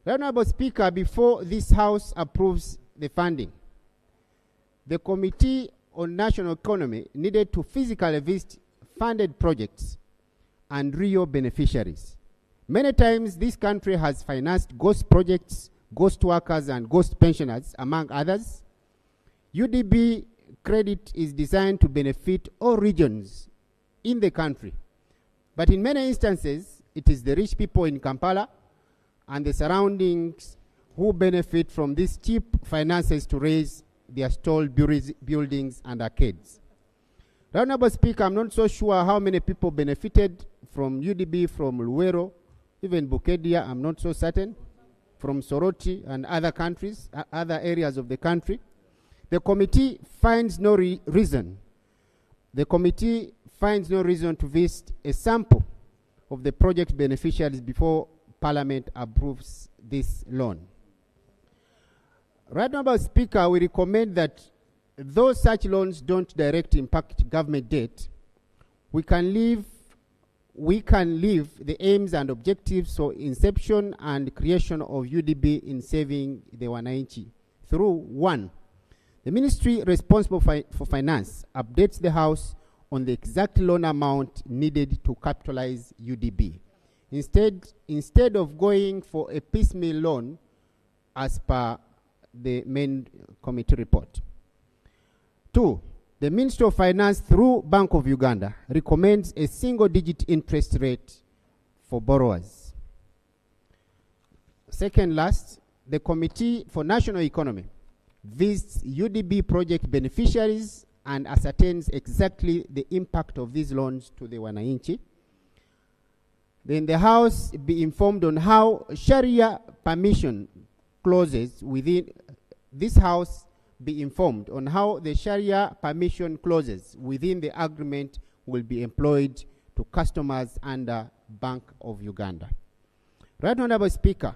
Right Honorable Speaker, before this House approves the funding, the Committee on National Economy needed to physically visit funded projects and real beneficiaries. Many times this country has financed ghost projects, ghost workers, and ghost pensioners, among others. UDB credit is designed to benefit all regions in the country. But in many instances, it is the rich people in Kampala and the surroundings who benefit from these cheap finances to raise their stalled buildings and arcades. Honorable Speaker, I'm not so sure how many people benefited from UDB from Luwero, even Bukedia, I'm not so certain, from Soroti and other countries, other areas of the country. The committee finds no reason. The committee finds no reason to visit a sample of the project beneficiaries before Parliament approves this loan. Right Honorable Speaker, we recommend that though such loans don't directly impact government debt, we can leave the aims and objectives for inception and creation of UDB in saving the Wananchi through 1. The ministry responsible for finance updates the House on the exact loan amount needed to capitalize UDB. Instead of going for a piecemeal loan as per the main committee report. 2, the Ministry of Finance through Bank of Uganda recommends a single-digit interest rate for borrowers. Second last, the Committee for National Economy visits UDB project beneficiaries and ascertains exactly the impact of these loans to the Wananchi Then the House be informed on how Sharia permission clauses within this House be informed on how the Sharia permission clauses within the agreement will be employed to customers under Bank of Uganda. Right Honorable Speaker,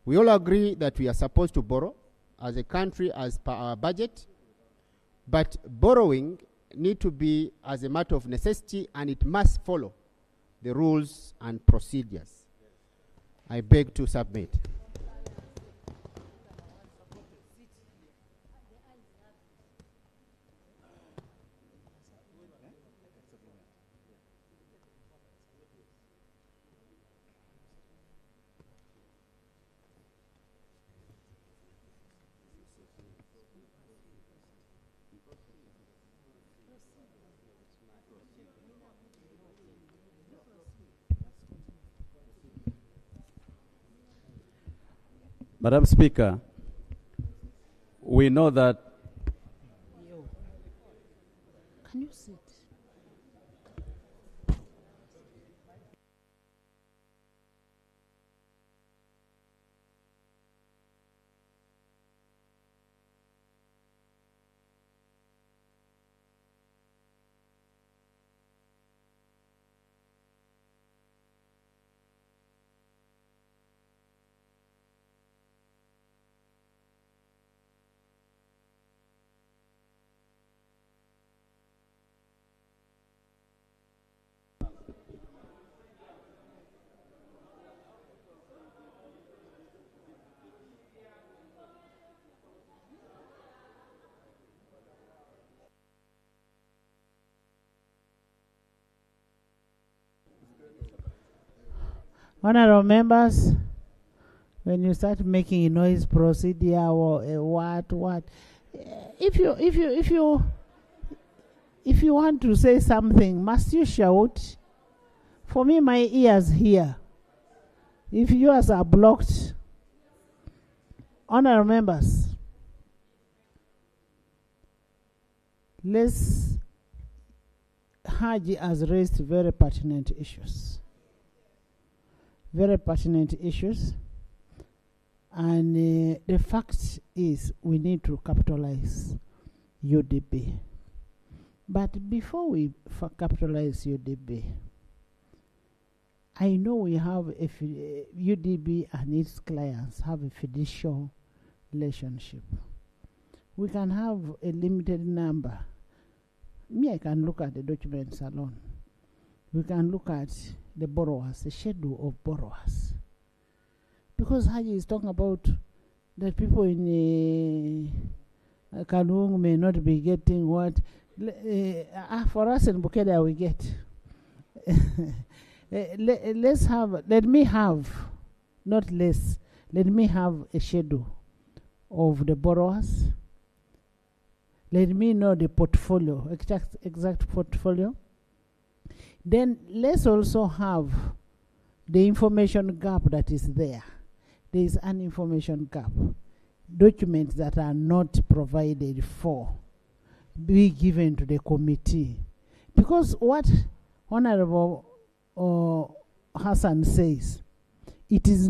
we all agree that we are supposed to borrow as a country as per our budget, but borrowing need to be as a matter of necessity and it must follow the rules and procedures. I beg to submit. Madam Speaker, we know that Can you sit? Honorable members, when you start making a noise procedure or what, if you want to say something, must you shout? For me, my ears hear. If yours are blocked, honorable members, Haji has raised very pertinent issues. Very pertinent issues, and the fact is we need to capitalize UDB. But before we capitalize UDB, I know we have UDB and its clients have a fiducial relationship. We can have a limited number. Me, I can look at the documents alone. We can look at the borrowers, the schedule of borrowers. Because Haji is talking about that people in Kanung may not be getting what. For us in Bukeda we get. Let me have a schedule of the borrowers. Let me know the portfolio, exact portfolio. Then let's also have the information gap that is there. There is an information gap. Documents that are not provided for be given to the committee. Because what Honorable Hassan says, it is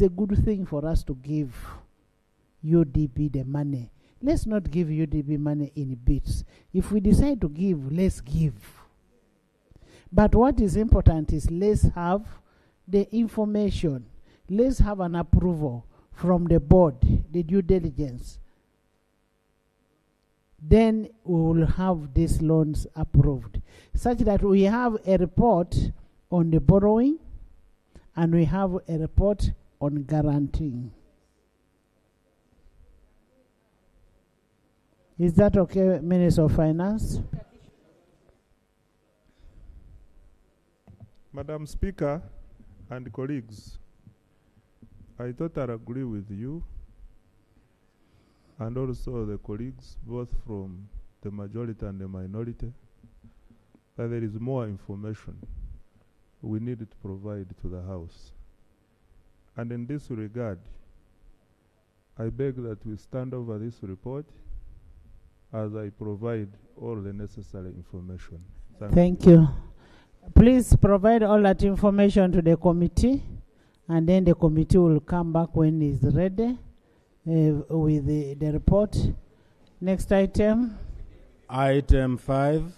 a good thing for us to give UDB the money. Let's not give UDB money in bits. If we decide to give, let's give. But what is important is let's have the information. Let's have an approval from the board, the due diligence. Then we will have these loans approved, such that we have a report on the borrowing and we have a report on guaranteeing. Is that okay, Minister of Finance? Madam Speaker and colleagues, I totally agree with you and also the colleagues, both from the majority and the minority, that there is more information we need to provide to the House. And in this regard, I beg that we stand over this report as I provide all the necessary information. Thank you. Please provide all that information to the committee, and then the committee will come back when it's ready with the report. Next item. Item 5.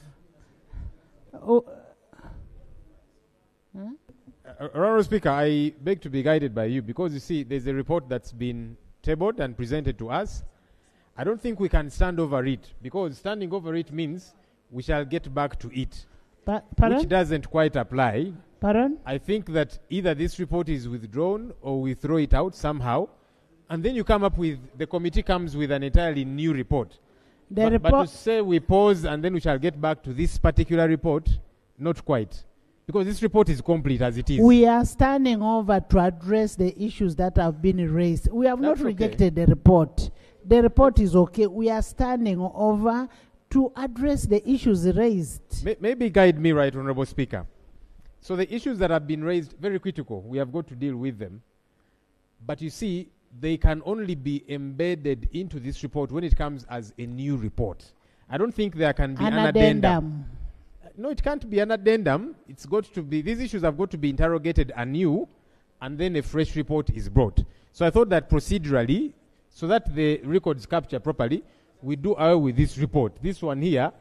Honourable Speaker, I beg to be guided by you because you see there's a report that's been tabled and presented to us. I don't think we can stand over it because standing over it means we shall get back to it, which doesn't quite apply. Pardon? I think that either this report is withdrawn or we throw it out somehow, and then you come up with, the committee comes with an entirely new report. But to say we pause and then we shall get back to this particular report, not quite. Because this report is complete as it is. We are standing over to address the issues that have been raised. We have not rejected the report. The report is okay. We are standing over to address the issues raised. Maybe guide me right, Honourable Speaker. So the issues that have been raised, very critical. We have got to deal with them. But you see, they can only be embedded into this report when it comes as a new report. I don't think there can be an addendum. No, it can't be an addendum. It's got to be, these issues have got to be interrogated anew, and then a fresh report is brought. So I thought that procedurally, so that the records capture properly, we do away with this report. This one here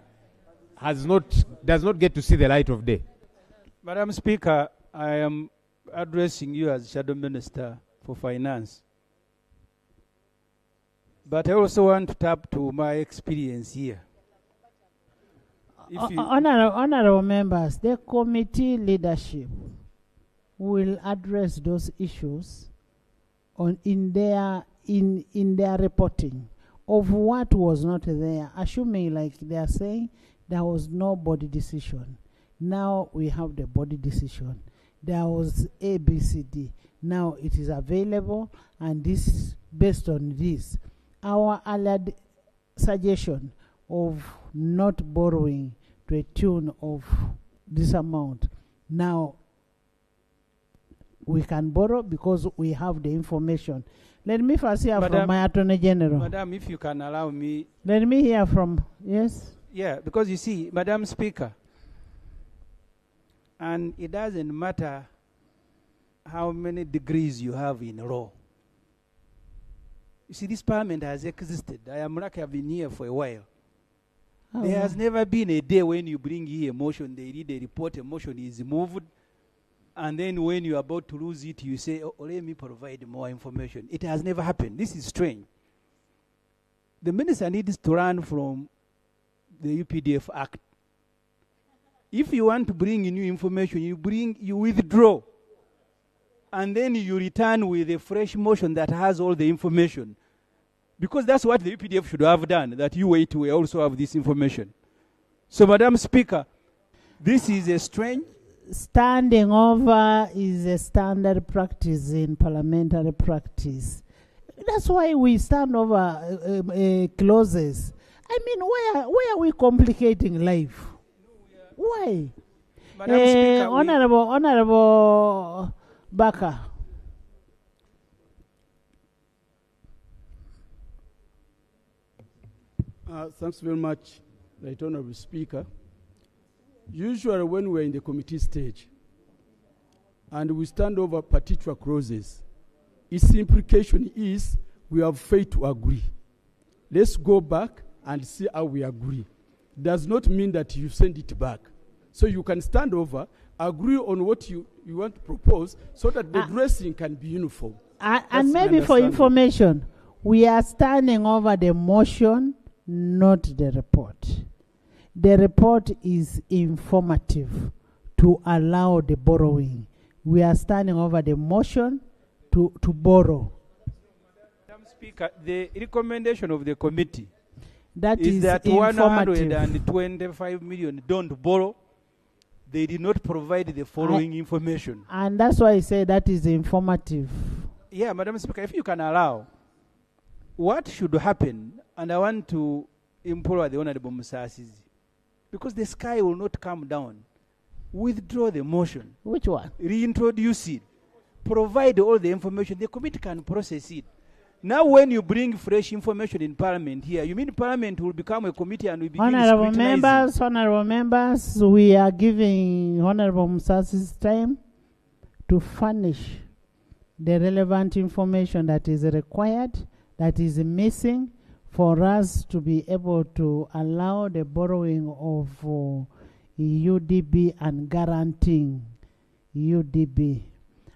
does not get to see the light of day. Madam Speaker, I am addressing you as Shadow Minister for Finance. But I also want to tap to my experience here. Honorable members, the committee leadership will address those issues in their reporting of what was not there, assuming, like they are saying, there was no body decision. Now we have the body decision. There was ABCD. Now it is available, and this, based on this, our allied suggestion of not borrowing to a tune of this amount. Now we can borrow because we have the information. Let me first hear from my Attorney General. Madam, if you can allow me. Let me hear from, yes? Yeah, because you see, Madam Speaker, and it doesn't matter how many degrees you have in law. You see, this parliament has existed. I am lucky I've been here for a while. Oh, there has never been a day when you bring here a motion, they read a report, a motion is moved, and then when you're about to lose it, you say, oh, let me provide more information. It has never happened. This is strange. The minister needs to run from the UPDF Act. If you want to bring new information, you withdraw. And then you return with a fresh motion that has all the information. Because that's what the UPDF should have done, that you wait to also have this information. So, Madam Speaker, this is a strange... Standing over is a standard practice in parliamentary practice. That's why we stand over clauses. I mean, why are we complicating life? Why? Madam Speaker, Honorable Baka. Thanks very much, Right Honorable Speaker. Usually when we're in the committee stage and we stand over particular clauses, its implication is we have failed to agree. Let's go back and see how we agree. Does not mean that you send it back. So you can stand over, agree on what you want to propose so that the dressing can be uniform. And maybe for information, we are standing over the motion, not the report. The report is informative to allow the borrowing. We are standing over the motion to borrow. Madam Speaker, the recommendation of the committee is that informative. 125 million don't borrow. They did not provide the following information. And that's why I say that is informative. Yeah, Madam Speaker, if you can allow, what should happen, and I want to implore the Honorable Musasizi, because the sky will not come down, withdraw the motion. Which one? Reintroduce it. Provide all the information. The committee can process it. Now when you bring fresh information in Parliament here, you mean Parliament will become a committee and will begin Honorable scrutinizing? members, we are giving Honorable Musasi's time to furnish the relevant information that is required, that is missing, for us to be able to allow the borrowing of UDB and guaranteeing UDB.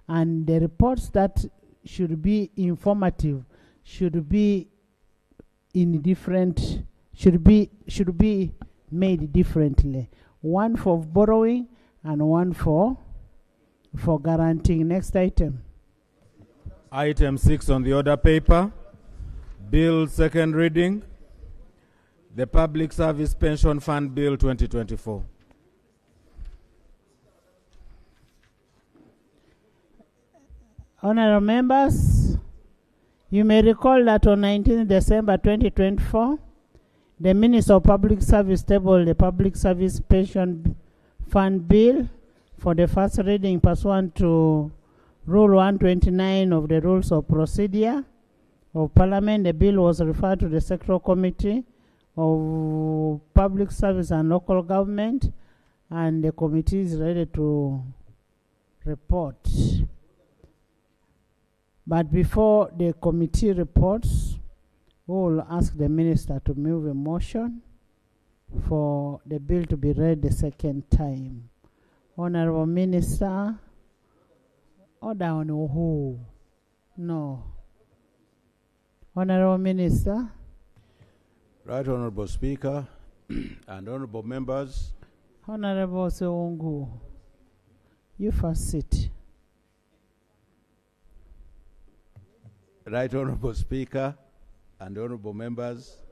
And the reports that should be informative should be in different, should be made differently. One for borrowing and one for guaranteeing. Next item. Item 6 on the order paper. Bill second reading. The Public Service Pension Fund Bill 2024. Honorable members, you may recall that on 19 December 2024, the Minister of Public Service tabled the Public Service Pension Fund Bill for the first reading pursuant to Rule 129 of the Rules of Procedure of Parliament. The bill was referred to the Sectoral Committee of Public Service and Local Government, and the committee is ready to report. But before the committee reports, we will ask the minister to move a motion for the bill to be read the second time. Honorable Minister, order on who? No. Honorable Minister. Right Honorable Speaker and honorable members. Honorable Ssenyonyi, you first sit. Right Honorable Speaker and honorable members.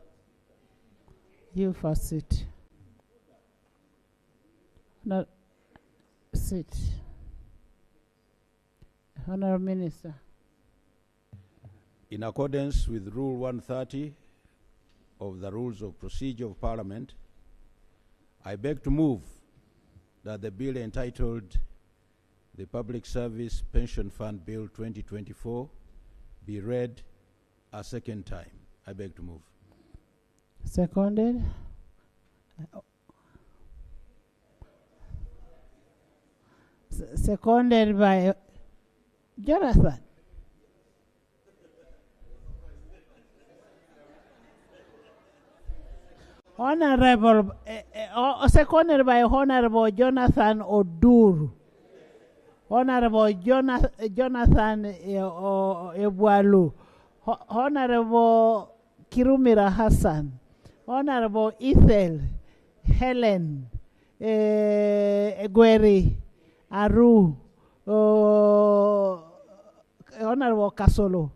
You first sit. No, sit. Honorable Minister. In accordance with Rule 130 of the Rules of Procedure of Parliament, I beg to move that the bill entitled the Public Service Pension Fund Bill 2024 be read a second time. I beg to move. Seconded. Seconded by Jonathan. Honorable, seconded by Honorable Jonathan Odur. Honorable Jonathan Ebwalu. Honorable Kirumira Hassan. Honorable Ethel Helen Egweri Aru. Honorable Kasolo.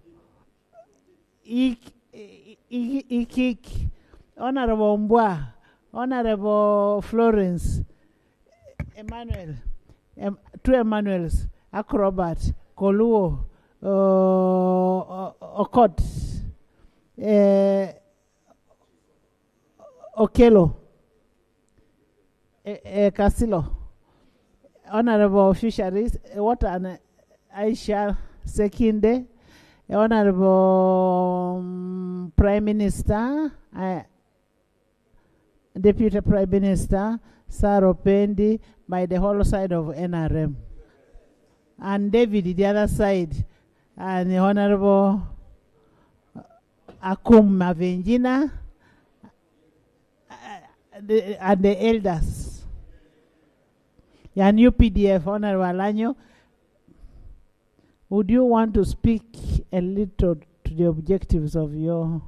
Ikik. Honorable Mbwa. Honorable Florence. Emmanuel. Two Emmanuels. Acrobat. Koluo. Okot. Okelo. Casilo. Honorable Fisheries. Water and Aisha Sekinde. Honorable Prime Minister. Deputy Prime Minister Saro Pendi by the whole side of NRM. And David, the other side. And the Honorable Akum Mavenjina and the elders. Your new PDF, Honorable Alanyo. Would you want to speak a little to the objectives of your...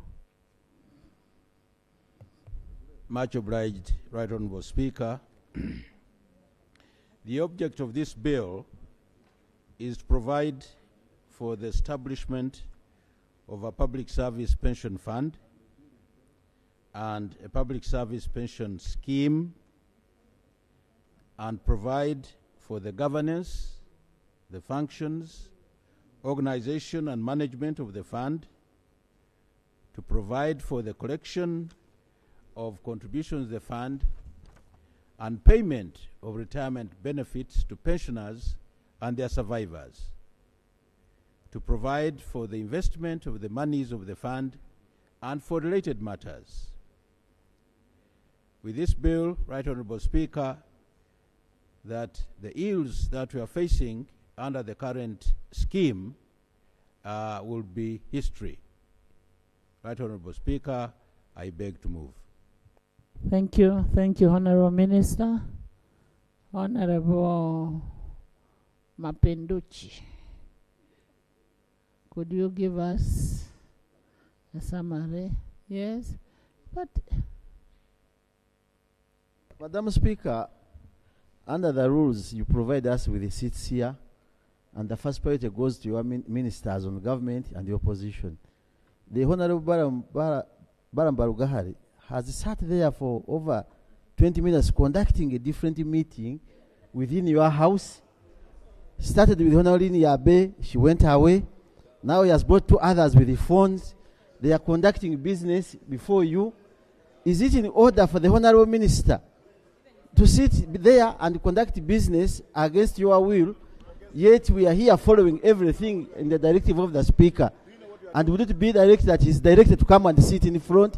Much obliged, Right Honorable Speaker. The object of this bill is to provide for the establishment of a public service pension fund and a public service pension scheme, and provide for the governance, the functions, organization and management of the fund, to provide for the collection of contributions to the fund and payment of retirement benefits to pensioners and their survivors, to to provide for the investment of the monies of the fund and for related matters. With this bill, Right Honorable Speaker, that the ills that we are facing under the current scheme will be history. Right Honorable Speaker, I beg to move. Thank you. Thank you, Honorable Minister. Honorable Mapinduchi, could you give us a summary? Yes, but Madam Speaker, under the rules, you provide us with the seats here, and the first priority goes to your ministers on government and the opposition. The Honorable Baram Barugahari has sat there for over 20 minutes conducting a different meeting within your house. Started with Honorable Yabe, she went away. Now he has brought two others with the phones. They are conducting business before you. Is it in order for the Honorable Minister to sit there and conduct business against your will, yet we are here following everything in the directive of the Speaker? And would it be directed that he is directed to come and sit in front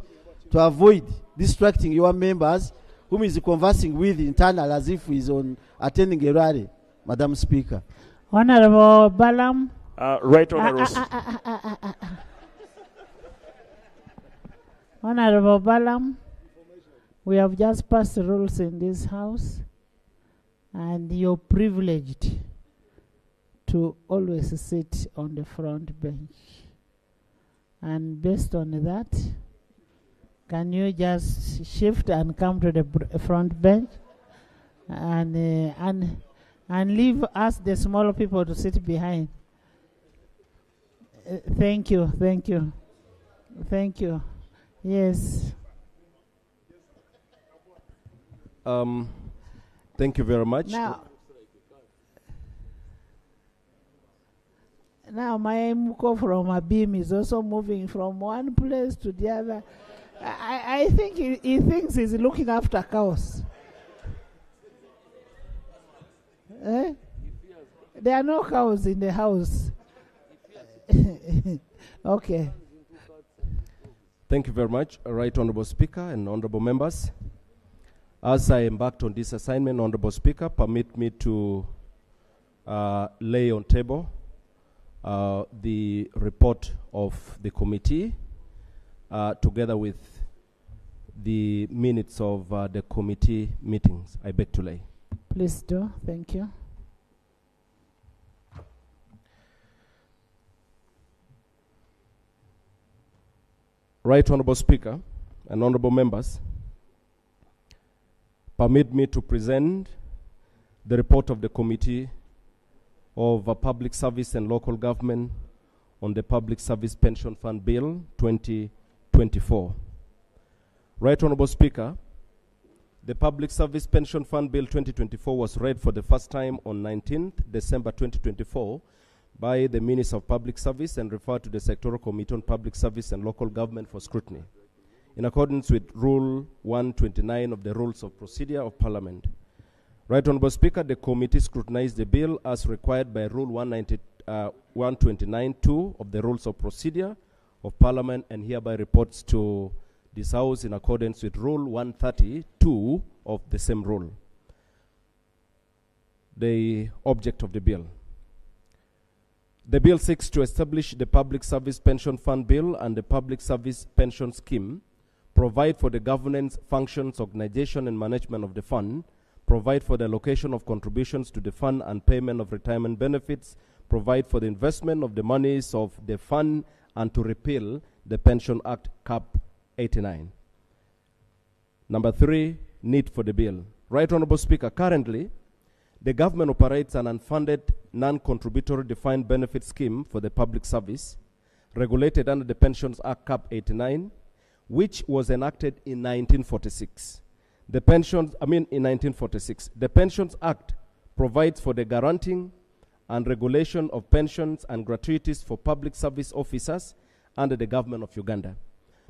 to avoid distracting your members, whom he is conversing with internal as if he is attending a rally, Madam Speaker? Honorable Balam. Right Honorable. Honorable Balam, we have just passed rules in this house, and you're privileged to always sit on the front bench. And based on that, can you just shift and come to the front bench and leave us, the small people, to sit behind? Thank you, thank you, thank you. Yes. Thank you very much. Now my Muko from Abim is also moving from one place to the other. I think he thinks he's looking after cows. Eh? There are no cows in the house. Okay. Thank you very much, Right Honorable Speaker and honorable members. As I embarked on this assignment, Honorable Speaker, permit me to lay on table the report of the committee together with the minutes of the committee meetings. I beg to lay. Please do. Thank you. Right Honorable Speaker and honorable members, permit me to present the report of the Committee of Public Service and Local Government on the Public Service Pension Fund Bill 2024. Right Honorable Speaker, the Public Service Pension Fund Bill 2024 was read for the first time on 19th December 2024 by the Minister of Public Service and referred to the Sectoral Committee on Public Service and Local Government for scrutiny, in accordance with Rule 129 of the Rules of Procedure of Parliament. Right Honorable Speaker, the committee scrutinized the bill as required by Rule 129(2) of the Rules of Procedure of Parliament and hereby reports to this House in accordance with Rule 132 of the same rule. The object of the bill. The bill seeks to establish the Public Service Pension Fund Bill and the Public Service Pension Scheme, provide for the governance, functions, organization, and management of the fund, provide for the allocation of contributions to the fund and payment of retirement benefits, provide for the investment of the monies of the fund, and to repeal the Pension Act Cap 89. Number 3, need for the bill. Right Honorable Speaker, currently, the government operates an unfunded, non-contributory defined benefit scheme for the public service, regulated under the Pensions Act Cap 89, which was enacted in 1946. In 1946. The Pensions Act provides for the guaranteeing and regulation of pensions and gratuities for public service officers under the government of Uganda.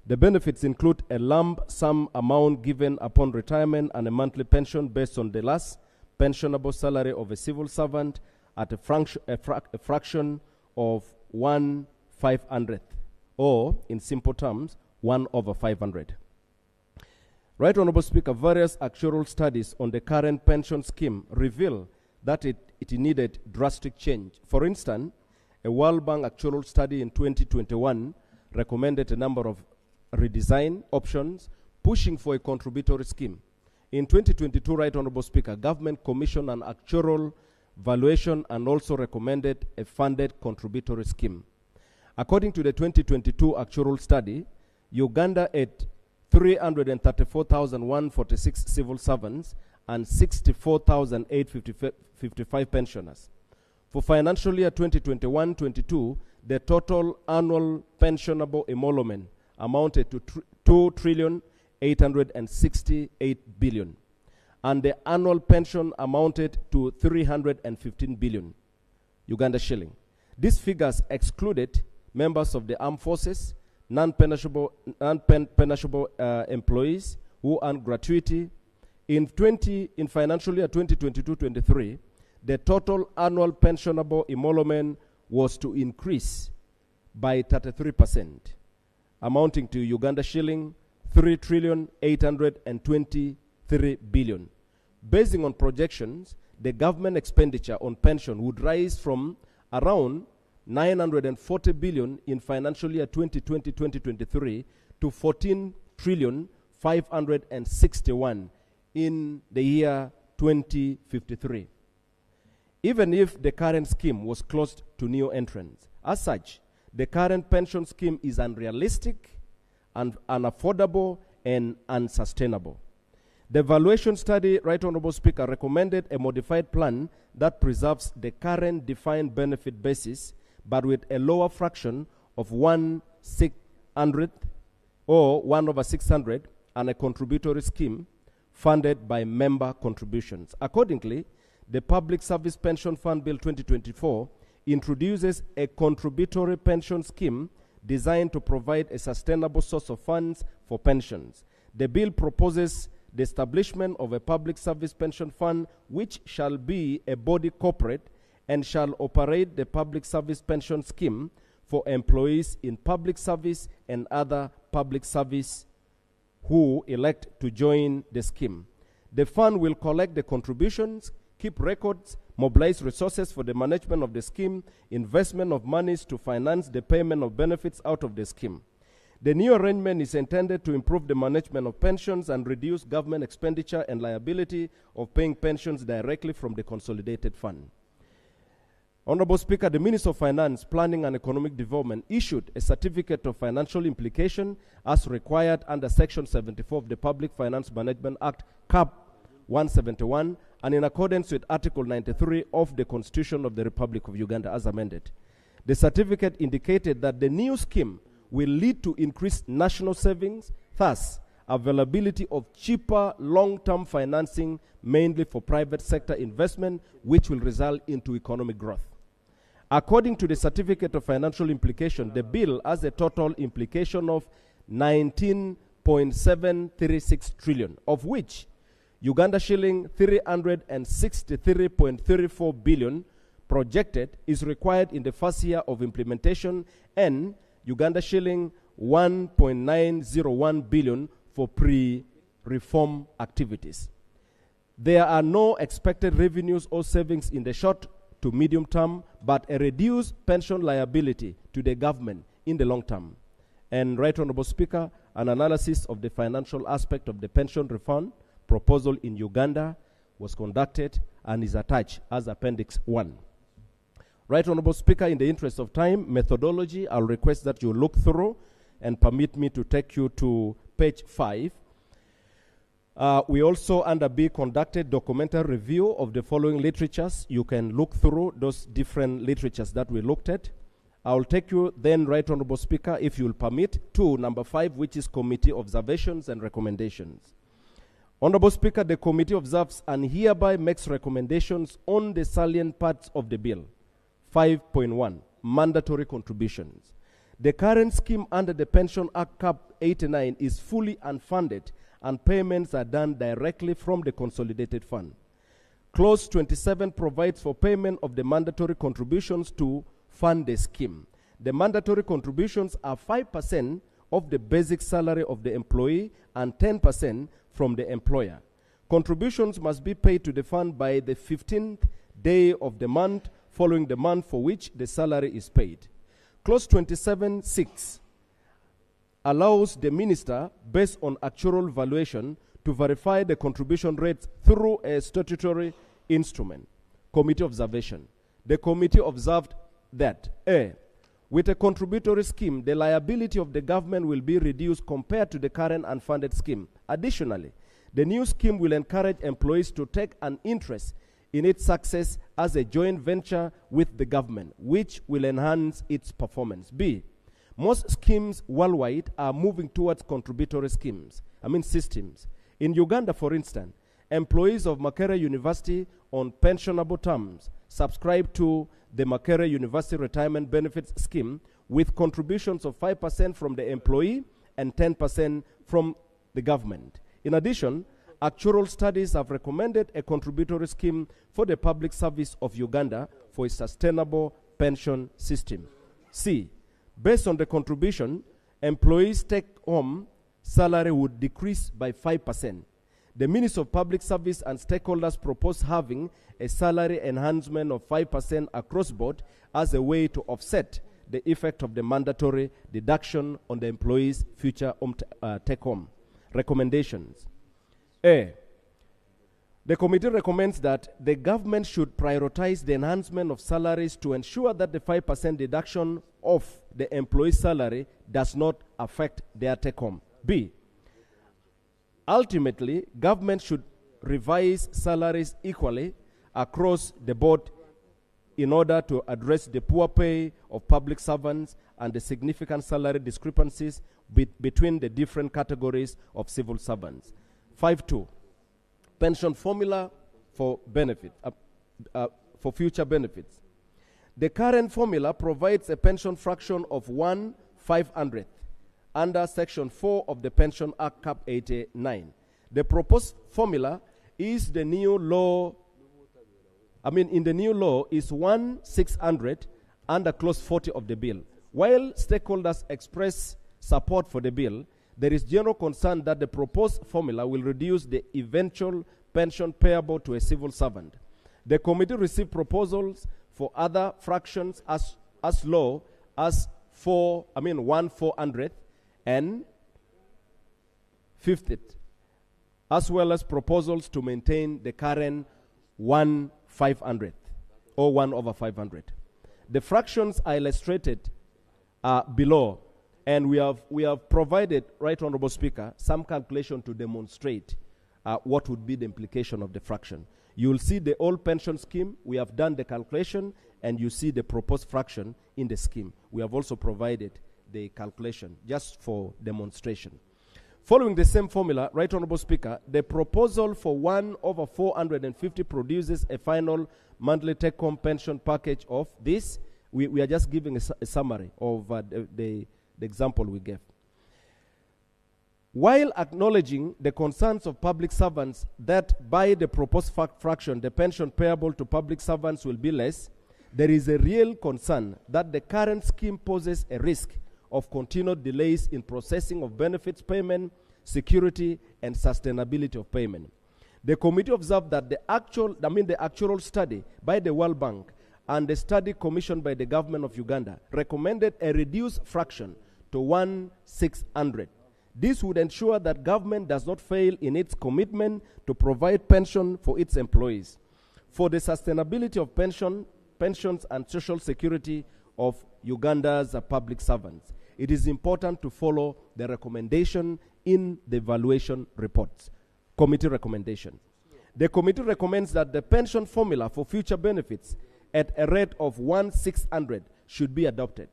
The benefits include a lump sum amount given upon retirement and a monthly pension based on the last pensionable salary of a civil servant at a fraction of 1/500th, or in simple terms, 1/500. Right Honorable Speaker, various actuarial studies on the current pension scheme reveal that it needed drastic change. For instance, a World Bank actuarial study in 2021 recommended a number of redesign options, pushing for a contributory scheme. In 2022, Right Honorable Speaker, government commissioned an actuarial valuation and also recommended a funded contributory scheme. According to the 2022 actuarial study, Uganda had 334,146 civil servants and 64,855 pensioners. For financial year 2021-22, the total annual pensionable emolument amounted to 2,868 billion, and the annual pension amounted to 315 billion Uganda shilling. These figures excluded members of the armed forces, non-pensionable employees who earn gratuity. In financial year 2022-23, the total annual pensionable emolument was to increase by 33%, amounting to Uganda shilling 3,823 billion. Based on projections, the government expenditure on pension would rise from around 940 billion in financial year 2020-2023 to 14,561 in the year 2053. Even if the current scheme was closed to new entrants. As such, the current pension scheme is unrealistic, and unaffordable, and unsustainable. The evaluation study, Right Honorable Speaker, recommended a modified plan that preserves the current defined benefit basis, but with a lower fraction of 1/600 or 1/600, and a contributory scheme funded by member contributions. Accordingly, the Public Service Pension Fund Bill 2024 introduces a contributory pension scheme designed to provide a sustainable source of funds for pensions. The bill proposes the establishment of a public service pension fund, which shall be a body corporate and shall operate the public service pension scheme for employees in public service and other public service who elect to join the scheme. The fund will collect the contributions, keep records, mobilize resources for the management of the scheme, investment of monies to finance the payment of benefits out of the scheme. The new arrangement is intended to improve the management of pensions and reduce government expenditure and liability of paying pensions directly from the consolidated fund. Honorable Speaker, the Minister of Finance, Planning and Economic Development issued a certificate of financial implication as required under Section 74 of the Public Finance Management Act, CAP 171, and in accordance with Article 93 of the Constitution of the Republic of Uganda as amended. The certificate indicated that the new scheme will lead to increased national savings, thus availability of cheaper long-term financing, mainly for private sector investment, which will result into economic growth. According to the certificate of financial implication, the bill has a total implication of 19.736 trillion, of which Uganda shilling 363.34 billion projected is required in the first year of implementation, and Uganda shilling 1.901 billion for pre-reform activities. There are no expected revenues or savings in the short to medium term, but a reduced pension liability to the government in the long term. And Right Honorable Speaker, an analysis of the financial aspect of the pension reform proposal in Uganda was conducted and is attached as Appendix 1. Right Honorable Speaker, in the interest of time, methodology, I'll request that you look through and permit me to take you to page 5. We also, under B, conducted documentary review of the following literatures. You can look through those different literatures that we looked at. I'll take you then, Right Honorable Speaker, if you'll permit, to number 5, which is Committee Observations and Recommendations. Honorable Speaker, the committee observes and hereby makes recommendations on the salient parts of the bill. 5.1, mandatory contributions. The current scheme under the Pension Act Cap 89 is fully unfunded and payments are done directly from the consolidated fund. Clause 27 provides for payment of the mandatory contributions to fund the scheme. The mandatory contributions are 5% of the basic salary of the employee and 10% from the employer. Contributions must be paid to the fund by the 15th day of the month following the month for which the salary is paid. Clause 27(6) allows the minister, based on actual valuation, to verify the contribution rates through a statutory instrument. Committee observation. The committee observed that A, with a contributory scheme, the liability of the government will be reduced compared to the current unfunded scheme. Additionally, the new scheme will encourage employees to take an interest in its success as a joint venture with the government, which will enhance its performance. B, most schemes worldwide are moving towards contributory systems. In Uganda, for instance, employees of Makerere University on pensionable terms subscribe to the Makerere University Retirement Benefits Scheme with contributions of 5% from the employee and 10% from the government. In addition, actuarial studies have recommended a contributory scheme for the public service of Uganda for a sustainable pension system. C, based on the contribution, employees' take-home salary would decrease by 5%. The Ministry of Public Service and stakeholders propose having a salary enhancement of 5% across board as a way to offset the effect of the mandatory deduction on the employees' future take-home. Recommendations. A, the committee recommends that the government should prioritize the enhancement of salaries to ensure that the 5% deduction of the employee's salary does not affect their take-home. B, ultimately, government should revise salaries equally across the board in order to address the poor pay of public servants and the significant salary discrepancies between the different categories of civil servants. 5.2, pension formula for benefit, for future benefits. The current formula provides a pension fraction of 1/500th under Section 4 of the Pension Act Cap 89. The proposed formula is the new law, in the new law is 1/600 under Clause 40 of the bill. While stakeholders express support for the bill, there is general concern that the proposed formula will reduce the eventual pension payable to a civil servant. The committee received proposals for other fractions as low as 1/400th and 50th, as well as proposals to maintain the current 1/500th or 1/500. The fractions are illustrated below, and we have provided, Right Honorable Speaker, some calculation to demonstrate what would be the implication of the fraction. You will see the old pension scheme. We have done the calculation, and you see the proposed fraction in the scheme. We have also provided the calculation just for demonstration. Following the same formula, Right Honorable Speaker, the proposal for 1/450 produces a final monthly take-home pension package of this. We are just giving a summary of the example we gave. While acknowledging the concerns of public servants that by the proposed fraction, the pension payable to public servants will be less, there is a real concern that the current scheme poses a risk of continued delays in processing of benefits payment, security, and sustainability of payment. The committee observed that the actual study by the World Bank and the study commissioned by the government of Uganda recommended a reduced fraction to 1/600. This would ensure that government does not fail in its commitment to provide pension for its employees. For the sustainability of pensions and social security of Uganda's public servants, it is important to follow the recommendation in the evaluation reports. Committee recommendation. The committee recommends that the pension formula for future benefits at a rate of 1/600 should be adopted.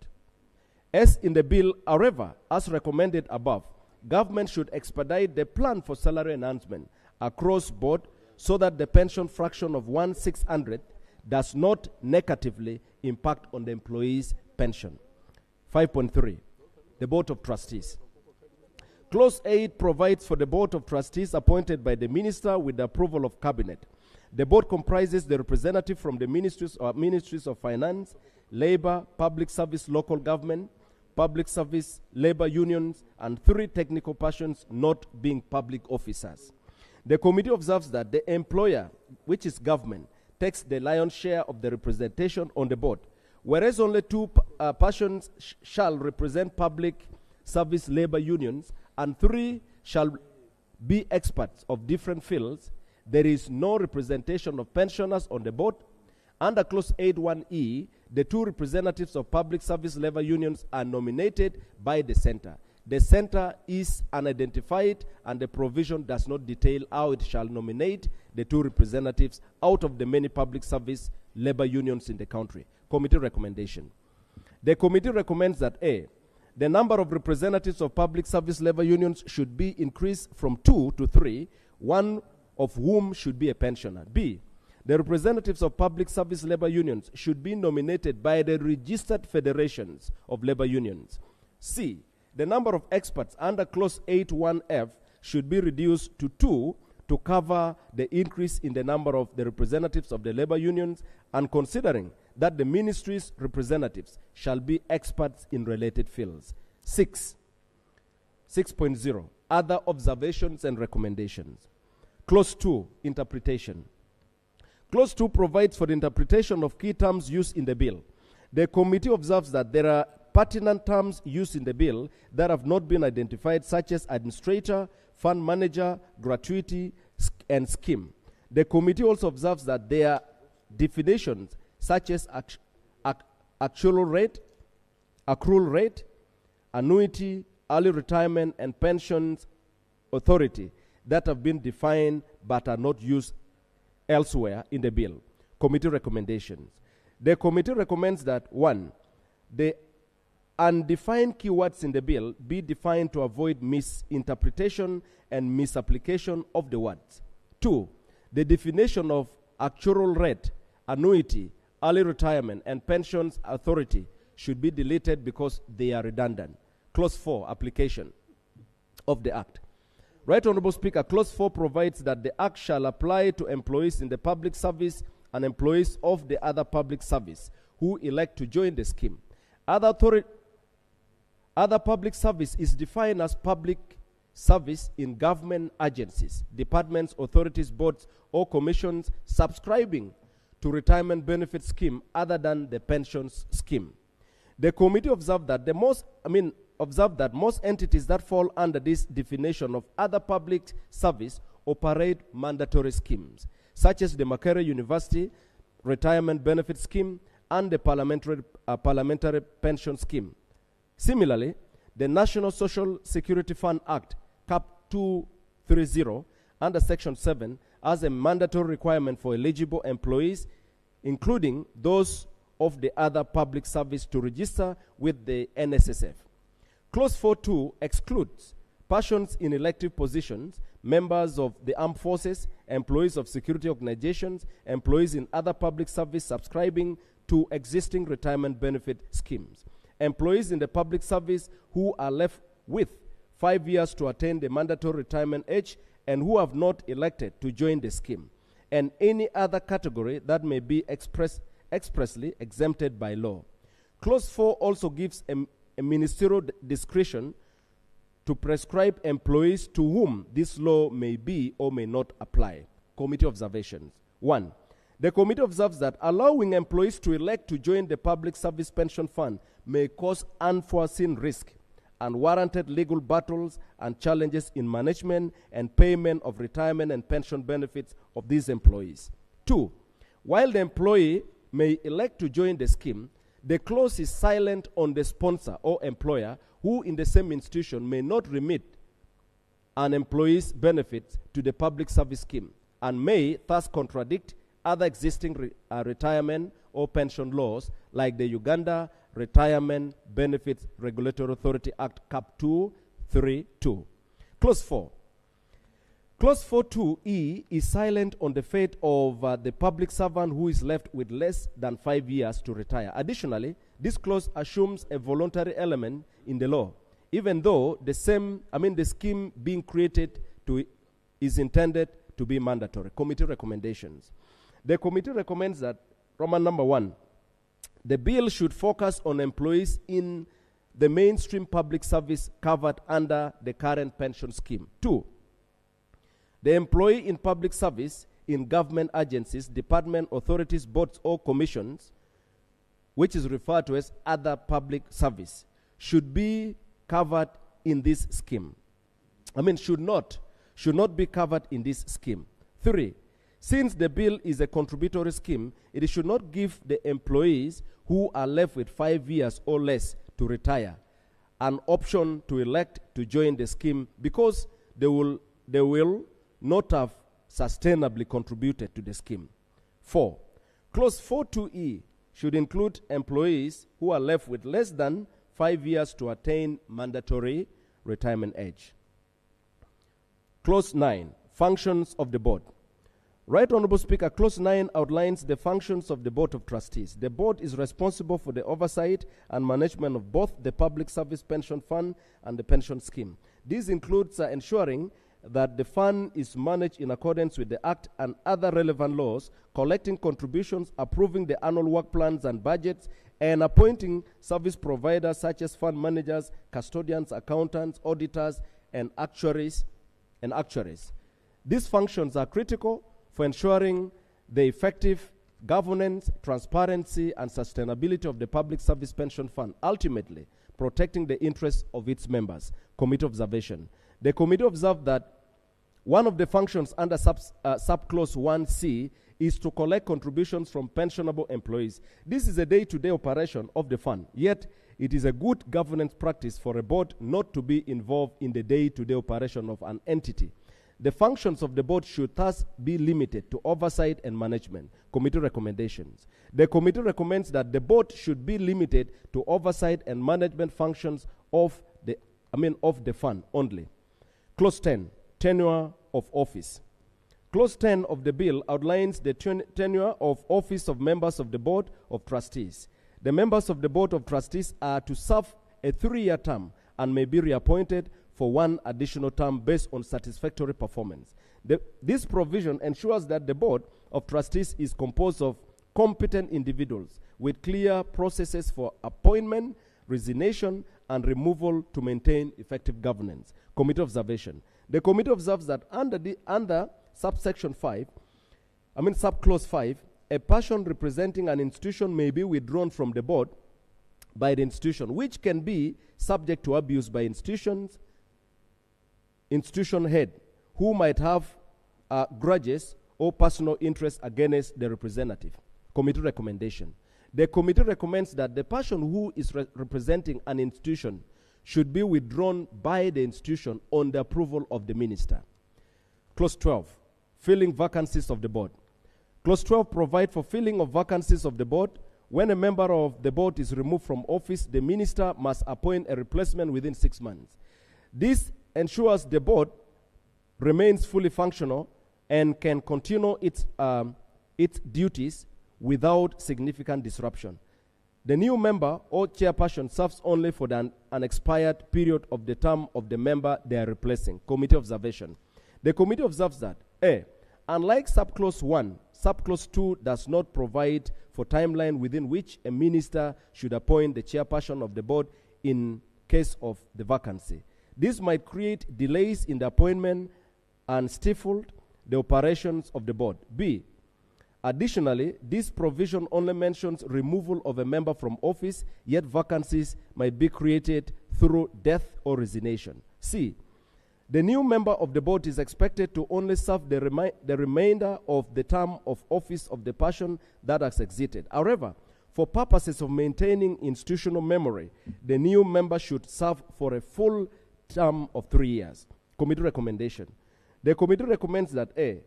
As in the bill, however, as recommended above, government should expedite the plan for salary enhancement across board so that the pension fraction of 1/600 does not negatively impact on the employee's pension. 5.3, the Board of Trustees. Clause 8 provides for the Board of Trustees appointed by the Minister with the approval of Cabinet. The board comprises the representative from the ministries of Finance, labor, public service, local government, public service, labor unions, and 3 technical persons not being public officers. The committee observes that the employer, which is government, takes the lion's share of the representation on the board, whereas only 2 persons shall represent public service labor unions and 3 shall be experts of different fields. There is no representation of pensioners on the board. Under Clause 8.1e, the 2 representatives of public service labor unions are nominated by the center. The center is unidentified, and the provision does not detail how it shall nominate the 2 representatives out of the many public service labor unions in the country. Committee recommendation. The committee recommends that A, the number of representatives of public service labor unions should be increased from 2 to 3, one of whom should be a pensioner. B, the representatives of public service labor unions should be nominated by the registered federations of labor unions. C, the number of experts under Clause 8.1f should be reduced to 2 to cover the increase in the number of the representatives of the labor unions, and considering that the ministry's representatives shall be experts in related fields. 6.0, other observations and recommendations. Clause 2, interpretation. Clause 2 provides for the interpretation of key terms used in the bill. The committee observes that there are pertinent terms used in the bill that have not been identified, such as administrator, fund manager, gratuity, and scheme. The committee also observes that there are definitions such as accrual rate, annuity, early retirement, and pensions authority that have been defined but are not used elsewhere in the bill. Committee recommendations. The committee recommends that 1, the undefined keywords in the bill be defined to avoid misinterpretation and misapplication of the words. 2, the definition of actual rate, annuity, early retirement, and pensions authority should be deleted because they are redundant. Clause 4, application of the Act. Right Honorable Speaker, Clause 4 provides that the Act shall apply to employees in the public service and employees of the other public service who elect to join the scheme. Other public service is defined as public service in government agencies, departments, authorities, boards, or commissions subscribing to retirement benefit scheme other than the pensions scheme. The committee observed that most entities that fall under this definition of other public service operate mandatory schemes, such as the Makerere University Retirement Benefit Scheme and the Parliamentary Pension Scheme. Similarly, the National Social Security Fund Act, Cap 230, under Section 7, has a mandatory requirement for eligible employees, including those of the other public service, to register with the NSSF. Clause 4.2 excludes persons in elective positions, members of the armed forces, employees of security organizations, employees in other public service subscribing to existing retirement benefit schemes, employees in the public service who are left with 5 years to attain the mandatory retirement age and who have not elected to join the scheme, and any other category that may be expressly exempted by law. Clause 4 also gives a ministerial discretion to prescribe employees to whom this law may be or may not apply. Committee observations. 1. The committee observes that allowing employees to elect to join the public service pension fund may cause unforeseen risk, unwarranted legal battles, and challenges in management and payment of retirement and pension benefits of these employees. 2. While the employee may elect to join the scheme, the clause is silent on the sponsor or employer who in the same institution may not remit an employee's benefits to the public service scheme and may thus contradict other existing retirement or pension laws like the Uganda Retirement Benefits Regulatory Authority Act, Cap 232. Clause 4. Clause 4.2e is silent on the fate of the public servant who is left with less than 5 years to retire. Additionally, this clause assumes a voluntary element in the law, even though the scheme being created is intended to be mandatory. Committee recommendations. The committee recommends that, Roman number 1, The bill should focus on employees in the mainstream public service covered under the current pension scheme. 2, the employee in public service in government agencies, department, authorities, boards, or commissions, which is referred to as other public service, should be covered in this scheme. Should not be covered in this scheme. 3, since the bill is a contributory scheme, it should not give the employees who are left with 5 years or less to retire an option to elect to join the scheme because they will not have sustainably contributed to the scheme. 4, Clause 4.2e should include employees who are left with less than 5 years to attain mandatory retirement age. Clause 9, functions of the board. Right Honorable Speaker, Clause 9 outlines the functions of the Board of Trustees. The board is responsible for the oversight and management of both the Public Service Pension Fund and the pension scheme. This includes ensuring that the fund is managed in accordance with the Act and other relevant laws, collecting contributions, approving the annual work plans and budgets, and appointing service providers such as fund managers, custodians, accountants, auditors, and actuaries. These functions are critical for ensuring the effective governance, transparency, and sustainability of the Public Service Pension Fund, ultimately protecting the interests of its members. Committee observation. The committee observed that one of the functions under subclause 1C is to collect contributions from pensionable employees. This is a day-to-day operation of the fund, yet it is a good governance practice for a board not to be involved in the day-to-day operation of an entity. The functions of the board should thus be limited to oversight and management. Committee recommendations. The committee recommends that the board should be limited to oversight and management functions of the fund only. Clause 10, tenure of office. Clause 10 of the bill outlines the tenure of office of members of the Board of Trustees. The members of the Board of Trustees are to serve a 3-year term and may be reappointed for 1 additional term based on satisfactory performance. This provision ensures that the Board of Trustees is composed of competent individuals with clear processes for appointment, resignation, and removal to maintain effective governance. Committee observation. The committee observes that under subsection 5, subclause 5, a person representing an institution may be withdrawn from the board by the institution, which can be subject to abuse by institution head, who might have grudges or personal interest against the representative. Committee recommendation. The committee recommends that the person who is representing an institution should be withdrawn by the institution on the approval of the minister. Clause 12, filling vacancies of the board. Clause 12 provides for filling of vacancies of the board. When a member of the board is removed from office, the minister must appoint a replacement within 6 months. This ensures the board remains fully functional and can continue its duties without significant disruption. The new member or chairperson serves only for the unexpired period of the term of the member they are replacing. Committee observation. The committee observes that, A, unlike subclause 1, subclause 2 does not provide for timeline within which a minister should appoint the chairperson of the board in case of the vacancy. This might create delays in the appointment and stifle the operations of the board. B, additionally, this provision only mentions removal of a member from office, yet vacancies might be created through death or resignation. C, the new member of the board is expected to only serve the remainder of the term of office of the person that has exited. However, for purposes of maintaining institutional memory, the new member should serve for a full term of 3 years. Committee recommendation. The committee recommends that A,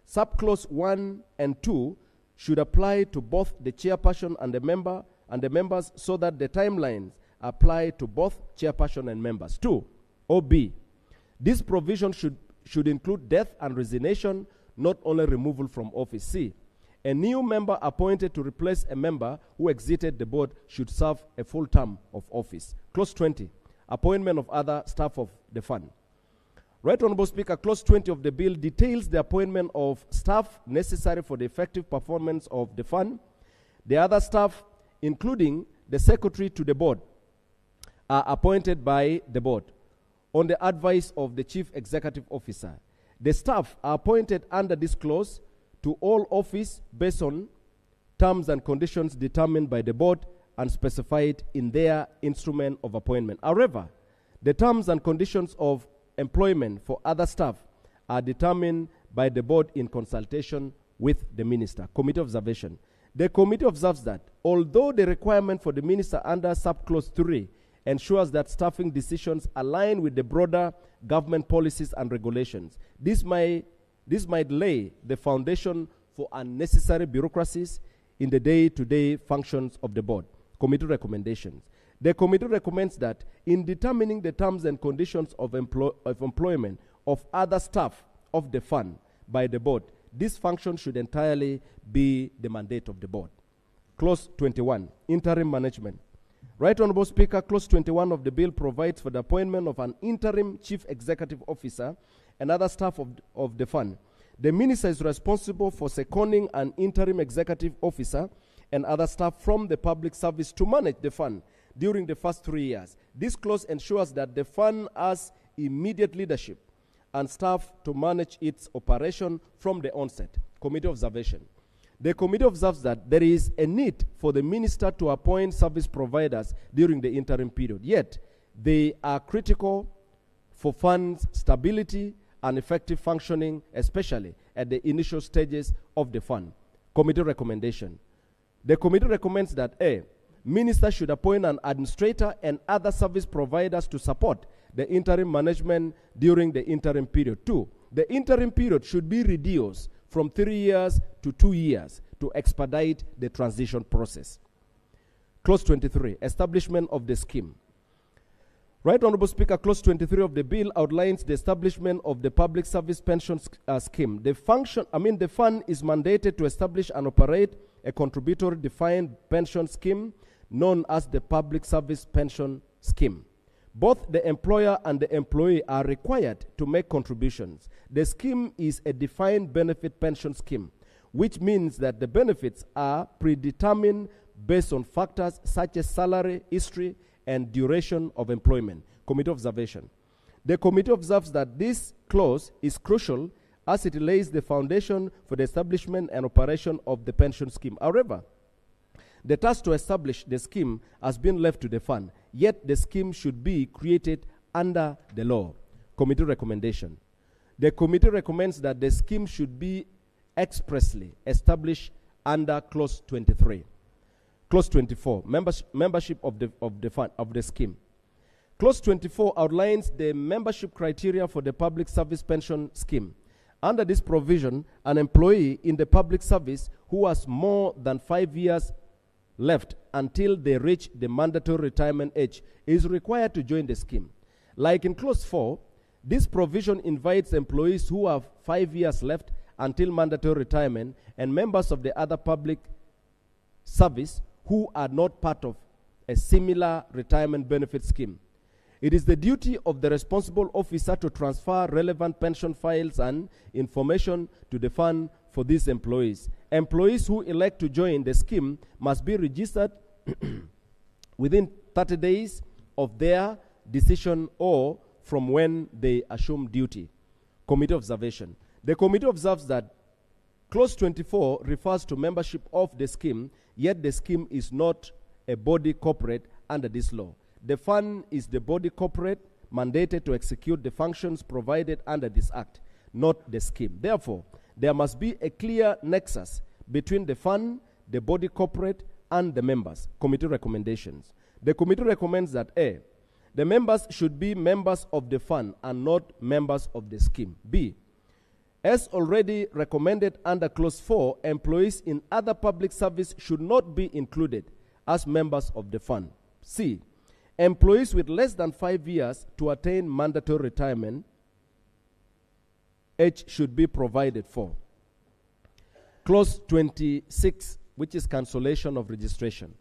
subclause 1 and 2 should apply to both the chairperson and the members so that the timelines apply to both chairperson and members. 2, or B, this provision should include death and resignation, not only removal from office. C, a new member appointed to replace a member who exited the board should serve a full term of office. Clause 20, appointment of other staff of the fund. Right Honorable Speaker, Clause 20 of the bill details the appointment of staff necessary for the effective performance of the fund. The other staff including the secretary to the board, are appointed by the board on the advice of the chief executive officer. The staff are appointed under this clause to all office based on terms and conditions determined by the board and specified in their instrument of appointment. However, the terms and conditions of employment for other staff are determined by the board in consultation with the minister. Committee observation. The committee observes that although the requirement for the minister under subclause 3 ensures that staffing decisions align with the broader government policies and regulations, this might lay the foundation for unnecessary bureaucracies in the day-to-day functions of the board. Committee recommendations. The committee recommends that in determining the terms and conditions of employment of other staff of the fund by the board, this function should entirely be the mandate of the board. Clause 21, interim management. Right Honorable Speaker, Clause 21 of the bill provides for the appointment of an interim chief executive officer and other staff of the fund. The minister is responsible for seconding an interim executive officer and other staff from the public service to manage the fund during the first 3 years. This clause ensures that the fund has immediate leadership and staff to manage its operation from the onset. Committee observation. The committee observes that there is a need for the minister to appoint service providers during the interim period, yet they are critical for funds stability and effective functioning, especially at the initial stages of the fund. Committee recommendation. The committee recommends that A, minister should appoint an administrator and other service providers to support the interim management during the interim period. 2, the interim period should be reduced from 3 years to 2 years to expedite the transition process. Clause 23, establishment of the scheme. Right Honorable Speaker, Clause 23 of the bill outlines the establishment of the public service pension scheme. The fund is mandated to establish and operate a contributory defined pension scheme known as the public service pension scheme. Both the employer and the employee are required to make contributions. The scheme is a defined benefit pension scheme, which means that the benefits are predetermined based on factors such as salary, history, and duration of employment. Committee observation. The committee observes that this clause is crucial as it lays the foundation for the establishment and operation of the pension scheme. However, the task to establish the scheme has been left to the fund, yet the scheme should be created under the law. Committee recommendation. The committee recommends that the scheme should be expressly established under Clause 23. Clause 24, membership of the scheme. Clause 24 outlines the membership criteria for the public service pension scheme. Under this provision, an employee in the public service who has more than 5 years left until they reach the mandatory retirement age is required to join the scheme. Like in Clause 4, this provision invites employees who have 5 years left until mandatory retirement and members of the other public service who are not part of a similar retirement benefit scheme. It is the duty of the responsible officer to transfer relevant pension files and information to the fund for these employees. Employees who elect to join the scheme must be registered within 30 days of their decision or from when they assume duty. Committee observation. The committee observes that Clause 24 refers to membership of the scheme, yet the scheme is not a body corporate under this law. The fund is the body corporate mandated to execute the functions provided under this act, not the scheme. Therefore, there must be a clear nexus between the fund, the body corporate, and the members. Committee recommendations. The committee recommends that A, the members should be members of the fund and not members of the scheme. B, as already recommended under Clause 4, employees in other public service should not be included as members of the fund. C, employees with less than 5 years to attain mandatory retirement age should be provided for. Clause 26, which is cancellation of registration.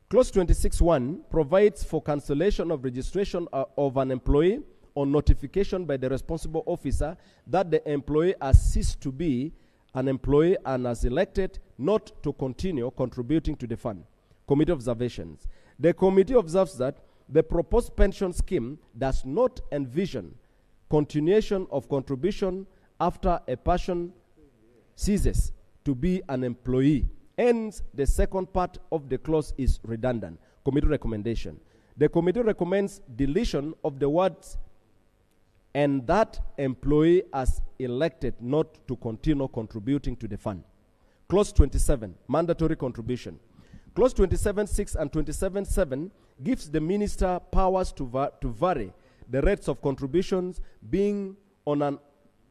Clause 26(1) provides for cancellation of registration of an employee on notification by the responsible officer that the employee has ceased to be an employee and has elected not to continue contributing to the fund. Committee observations. The committee observes that the proposed pension scheme does not envision continuation of contribution after a person ceases to be an employee. Hence, the second part of the clause is redundant. Committee recommendation. The committee recommends deletion of the words "and that employee as elected not to continue contributing to the fund." Clause 27, mandatory contribution. Clause 27.6 and 27.7 gives the minister powers to vary the rates of contributions being on an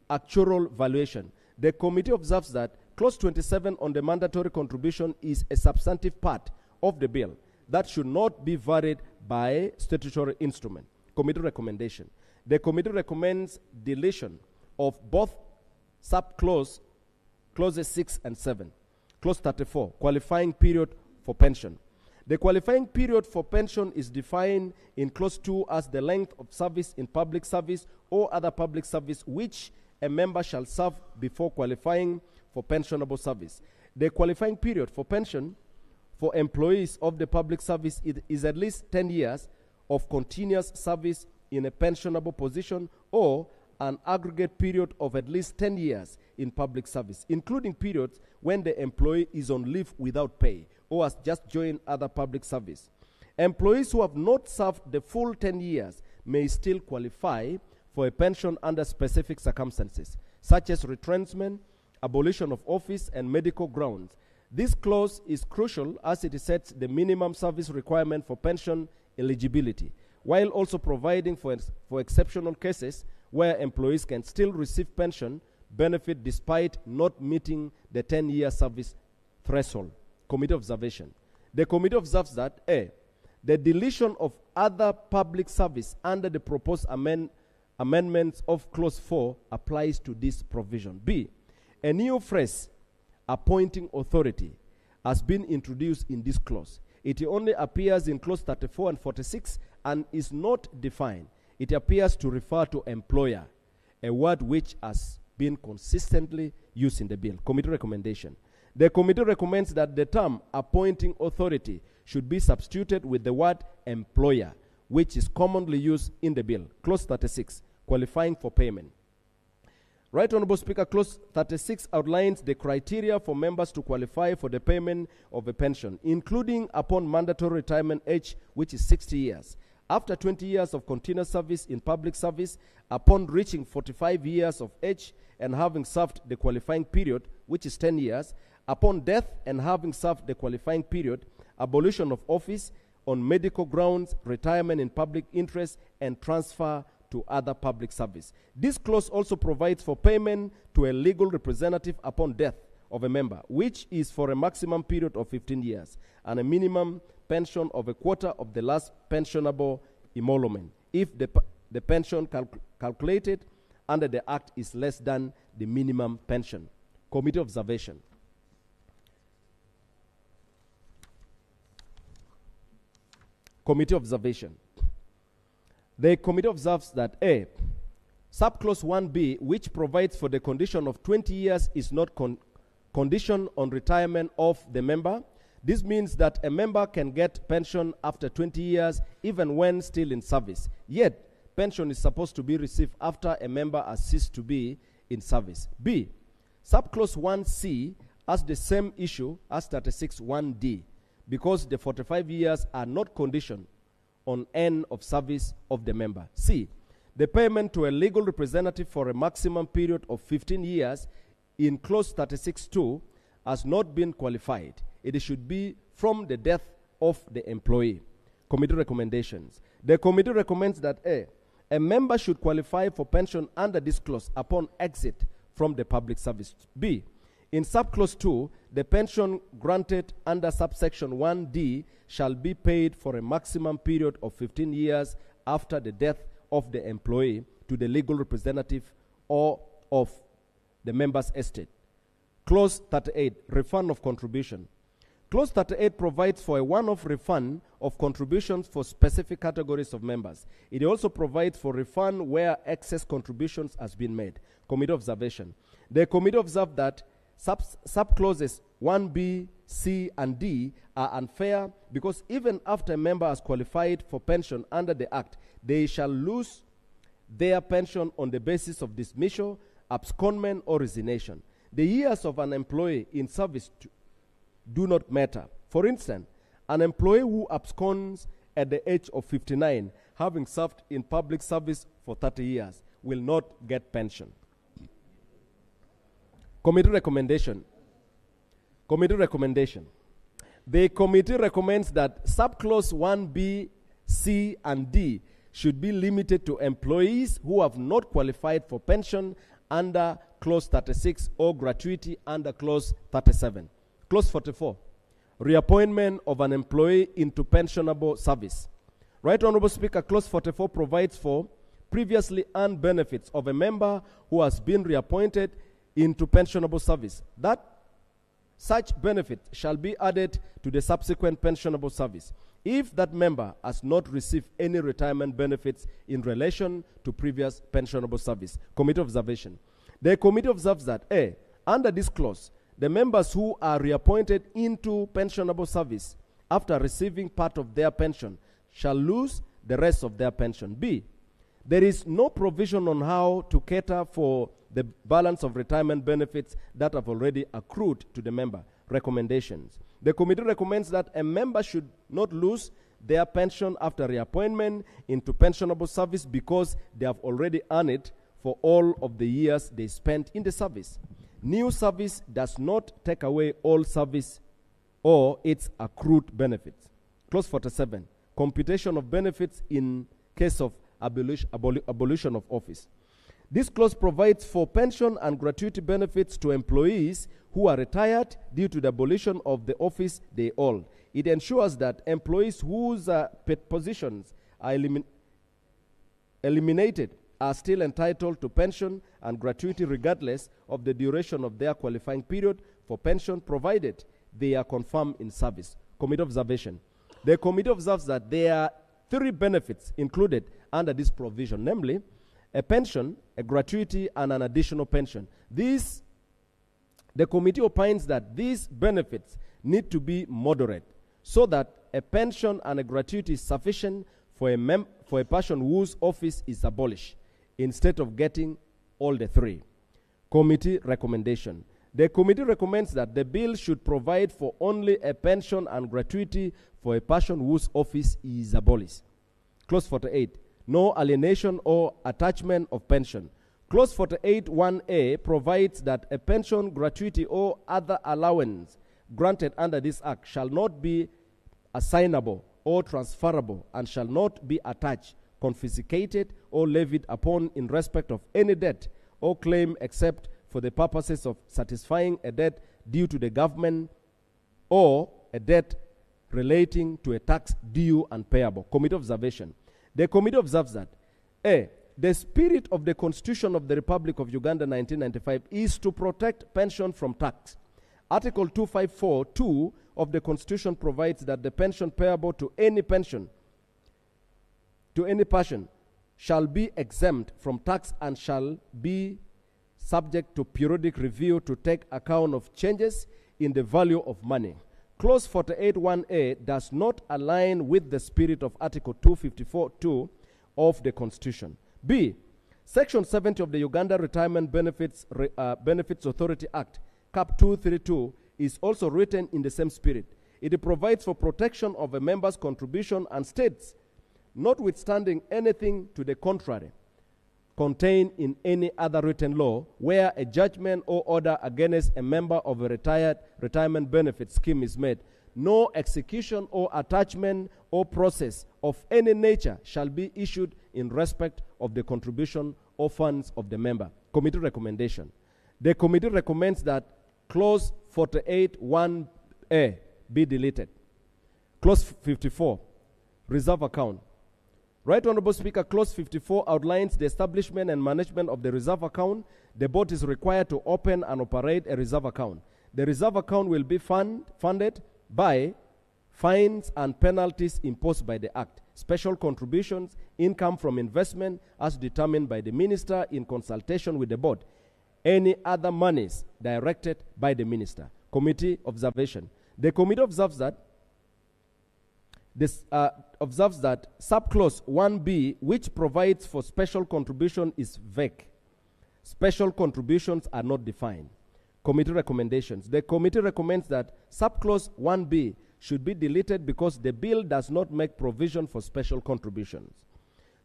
actual valuation. The committee observes that Clause 27 on the mandatory contribution is a substantive part of the bill that should not be varied by statutory instrument. Committee recommendation. The committee recommends deletion of both clauses 6 and 7. Clause 34, qualifying period for pension. The qualifying period for pension is defined in Clause 2 as the length of service in public service or other public service which a member shall serve before qualifying for pensionable service. The qualifying period for pension for employees of the public service is at least 10 years of continuous service in a pensionable position or an aggregate period of at least 10 years in public service, including periods when the employee is on leave without pay or has just joined other public service. Employees who have not served the full 10 years may still qualify for a pension under specific circumstances, such as retrenchment, abolition of office, and medical grounds. This clause is crucial as it sets the minimum service requirement for pension eligibility, while also providing for exceptional cases where employees can still receive pension benefit despite not meeting the 10-year service threshold. Committee observation. The committee observes that A, the deletion of other public service under the proposed amendments of Clause 4 applies to this provision. B, a new phrase, appointing authority, has been introduced in this clause. It only appears in Clause 34 and 46 and is not defined. It appears to refer to employer, a word which has been consistently used in the bill. Committee recommendation. The committee recommends that the term appointing authority should be substituted with the word employer, which is commonly used in the bill. Clause 36, qualifying for payment. Right Honorable Speaker, Clause 36 outlines the criteria for members to qualify for the payment of a pension, including upon mandatory retirement age, which is 60 years. After 20 years of continuous service in public service, upon reaching 45 years of age and having served the qualifying period, which is 10 years, upon death and having served the qualifying period, abolition of office on medical grounds, retirement in public interest, and transfer to other public service. This clause also provides for payment to a legal representative upon death of a member, which is for a maximum period of 15 years, and a minimum pension of a quarter of the last pensionable emolument, if the pension calculated under the Act is less than the minimum pension. Committee observation. Committee observation. The committee observes that A, subclause 1B, which provides for the condition of 20 years, is not conditioned on retirement of the member. This means that a member can get pension after 20 years even when still in service. Yet, pension is supposed to be received after a member has ceased to be in service. B, subclause 1C has the same issue as 36(1)D because the 45 years are not conditioned on end of service of the member. C, the payment to a legal representative for a maximum period of 15 years in clause 36(2) has not been qualified. It should be from the death of the employee. Committee recommendations. The committee recommends that a member should qualify for pension under this clause upon exit from the public service. B, in subclause 2, the pension granted under subsection 1D shall be paid for a maximum period of 15 years after the death of the employee to the legal representative or of the member's estate. Clause 38, refund of contribution. Clause 38 provides for a one-off refund of contributions for specific categories of members. It also provides for refund where excess contributions has been made. Committee observation. The committee observed that subclauses 1B, C, and D are unfair because even after a member has qualified for pension under the Act, they shall lose their pension on the basis of dismissal, abscondment, or resignation. The years of an employee in service do not matter. For instance, an employee who absconds at the age of 59, having served in public service for 30 years, will not get pension. Committee recommendation. Committee recommendation. The committee recommends that subclause 1B, C, and D should be limited to employees who have not qualified for pension under Clause 36 or gratuity under Clause 37. Clause 44, reappointment of an employee into pensionable service. Right Honorable Speaker, Clause 44 provides for previously earned benefits of a member who has been reappointed into pensionable service. That such benefit shall be added to the subsequent pensionable service if that member has not received any retirement benefits in relation to previous pensionable service. Committee observation. The committee observes that, A, under this clause, the members who are reappointed into pensionable service after receiving part of their pension shall lose the rest of their pension. B, there is no provision on how to cater for the balance of retirement benefits that have already accrued to the member. Recommendations. The committee recommends that a member should not lose their pension after reappointment into pensionable service because they have already earned it for all of the years they spent in the service. New service does not take away all service or its accrued benefits. Clause 47, computation of benefits in case of abolition of office. This clause provides for pension and gratuity benefits to employees who are retired due to the abolition of the office they hold. It ensures that employees whose positions are eliminated are still entitled to pension and gratuity regardless of the duration of their qualifying period for pension, provided they are confirmed in service. Committee observation. The committee observes that there are 3 benefits included under this provision, namely, a pension, a gratuity, and an additional pension. The committee opines that these benefits need to be moderate so that a pension and a gratuity is sufficient for a person whose office is abolished instead of getting all the 3. Committee recommendation. The committee recommends that the bill should provide for only a pension and gratuity for a person whose office is abolished. Clause 48. No alienation or attachment of pension. Clause 48(1)(a) provides that a pension, gratuity, or other allowance granted under this Act shall not be assignable or transferable and shall not be attached, confiscated, or levied upon in respect of any debt or claim except for the purposes of satisfying a debt due to the government or a debt relating to a tax due and payable. Committee observation. The committee observes that, A, the spirit of the Constitution of the Republic of Uganda 1995 is to protect pension from tax. Article 254(2) of the Constitution provides that the pension payable to any person shall be exempt from tax and shall be subject to periodic review to take account of changes in the value of money. Clause 48(1)(a) does not align with the spirit of Article 254(2) of the Constitution. B, Section 70 of the Uganda Retirement Benefits Authority Act, Cap 232, is also written in the same spirit. It provides for protection of a member's contribution and states, notwithstanding anything to the contrary contained in any other written law where a judgment or order against a member of a retirement benefit scheme is made, no execution or attachment or process of any nature shall be issued in respect of the contribution or funds of the member. Committee recommendation. The committee recommends that Clause 48(1)(a) be deleted. Clause 54, reserve account. Right Honorable Speaker, Clause 54 outlines the establishment and management of the reserve account. The board is required to open and operate a reserve account. The reserve account will be funded by fines and penalties imposed by the Act, special contributions, income from investment as determined by the Minister in consultation with the board, any other monies directed by the Minister. Committee observation. The committee observes that subclause 1B, which provides for special contribution, is vague. Special contributions are not defined. Committee recommendations. The committee recommends that subclause 1B should be deleted because the bill does not make provision for special contributions.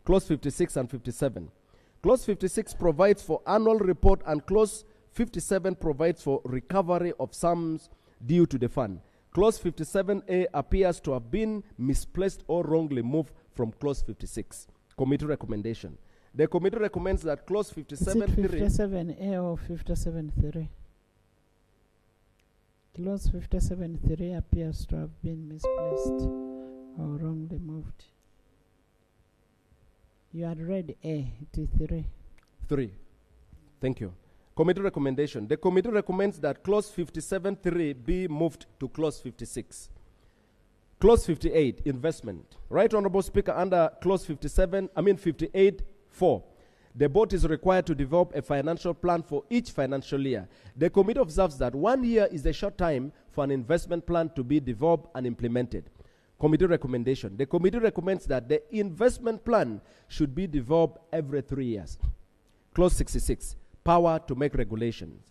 Clause 56 and 57. Clause 56 provides for annual report, and Clause 57 provides for recovery of sums due to the fund. Clause 57A appears to have been misplaced or wrongly moved from Clause 56. Committee recommendation. The committee recommends that Clause 57. Is it 57A or 57.3? Clause 57.3 appears to have been misplaced or wrongly moved. You had read A, it is 3. 3. Thank you. Committee recommendation. The committee recommends that Clause 57.3 be moved to Clause 56. Clause 58, investment. Right Honorable Speaker, under Clause 58.4, the board is required to develop a financial plan for each financial year. The committee observes that 1 year is a short time for an investment plan to be developed and implemented. Committee recommendation. The committee recommends that the investment plan should be developed every 3 years. Clause 66, power to make regulations.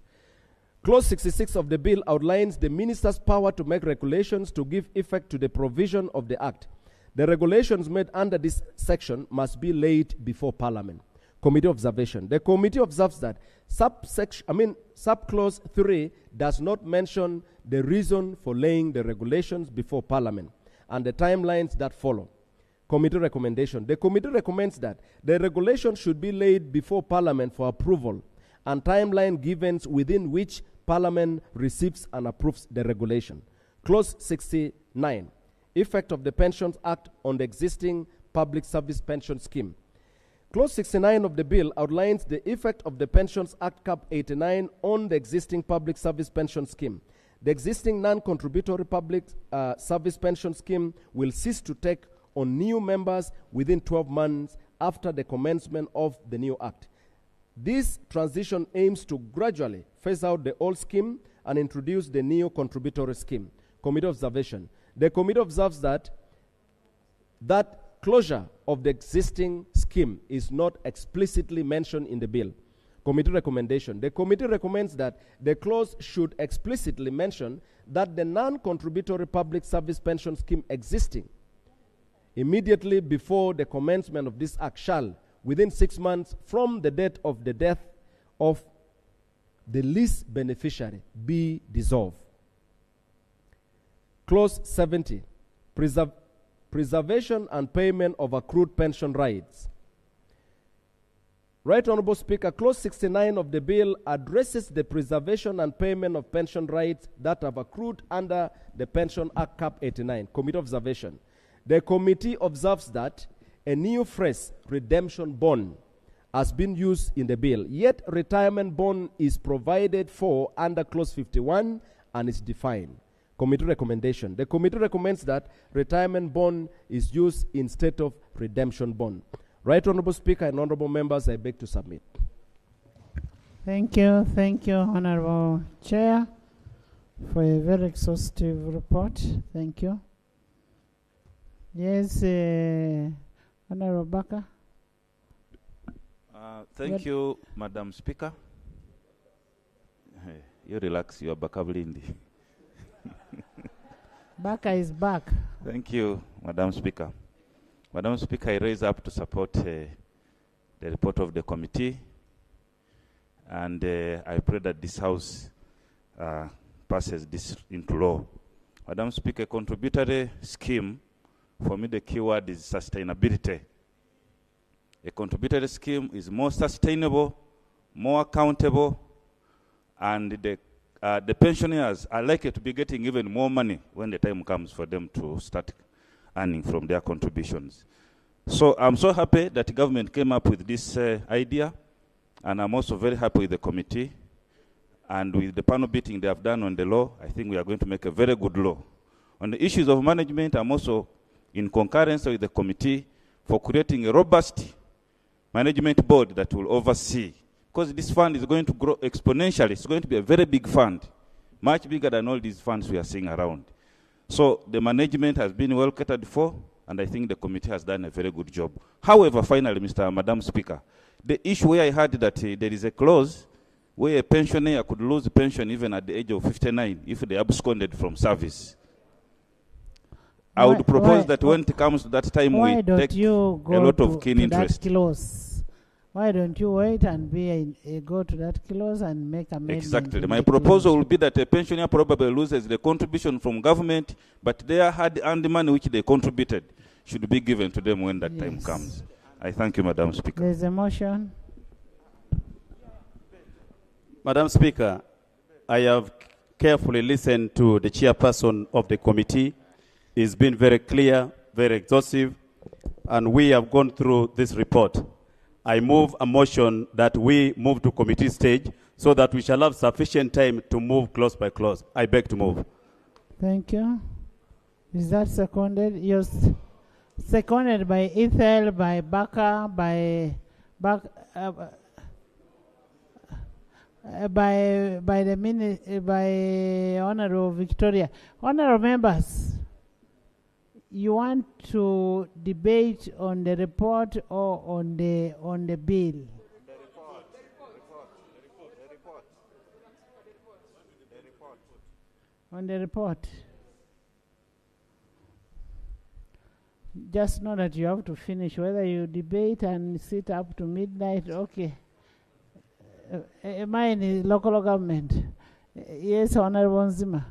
Clause 66 of the bill outlines the minister's power to make regulations to give effect to the provision of the Act. The regulations made under this section must be laid before Parliament. Committee observation. The committee observes that subclause 3 does not mention the reason for laying the regulations before Parliament and the timelines that follow. Committee recommendation. The committee recommends that the regulation should be laid before Parliament for approval and timeline given within which Parliament receives and approves the regulation. Clause 69. Effect of the Pensions Act on the existing public service pension scheme. Clause 69 of the bill outlines the effect of the Pensions Act Cap 89 on the existing public service pension scheme. The existing non-contributory public service pension scheme will cease to take on new members within 12 months after the commencement of the new act. This transition aims to gradually phase out the old scheme and introduce the new contributory scheme. Committee observation. The committee observes that closure of the existing scheme is not explicitly mentioned in the bill. Committee recommendation. The committee recommends that the clause should explicitly mention that the non-contributory public service pension scheme existing immediately before the commencement of this act shall, within 6 months from the date of the death of the least beneficiary, be dissolved. Clause 70. Preservation and payment of accrued pension rights. Right Honorable Speaker, Clause 69 of the bill addresses the preservation and payment of pension rights that have accrued under the Pension Act Cap 89. Committee observation. The committee observes that a new phrase, redemption bond, has been used in the bill, yet retirement bond is provided for under Clause 51 and is defined. Committee recommendation. The committee recommends that retirement bond is used instead of redemption bond. Right Honorable Speaker and honorable members, I beg to submit. Thank you, Honorable Chair, for a very exhaustive report. Thank you. Yes, Honorable Baka. Thank you, Madam Speaker. Hey, you relax, you are Baka Blindi. Baka is back. Thank you, Madam Speaker. Madam Speaker, I raise up to support the report of the committee, and I pray that this House passes this into law. Madam Speaker, contributory scheme, for me the keyword is sustainability. A contributory scheme is more sustainable, more accountable, and the pensioners are likely to be getting even more money when the time comes for them to start earning from their contributions. So I'm so happy that the government came up with this idea, and I'm also very happy with the committee. And with the panel beating they have done on the law, I think we are going to make a very good law. On the issues of management, I'm also in concurrence with the committee for creating a robust management board that will oversee, because this fund is going to grow exponentially. It's going to be a very big fund. much bigger than all these funds we are seeing around. So the management has been well catered for, and I think the committee has done a very good job. However, finally, Madam Speaker, the issue where I heard that there is a clause where a pensioner could lose pension even at the age of 59 if they absconded from service. I would propose that when it comes to that time, we take a lot of keen interest. Why don't you wait and go to that clause and make amendment? Exactly. My proposal will be that a pensioner probably loses the contribution from government, but their hard-earned money which they contributed should be given to them when that time comes. I thank you, Madam Speaker. There's a motion. Madam Speaker, I have carefully listened to the chairperson of the committee. He's been very clear, very exhaustive, and we have gone through this report. I move a motion that we move to committee stage so that we shall have sufficient time to move clause by clause. I beg to move. Thank you. Is that seconded? Yes. Seconded by Ethel, by Baka, by Honorable Victoria. Honorable members, you want to debate on the report or on the bill? On the report. Just know that you have to finish. Whether you debate and sit up to midnight, okay. Mine is local government. Yes, Honorable Nzima.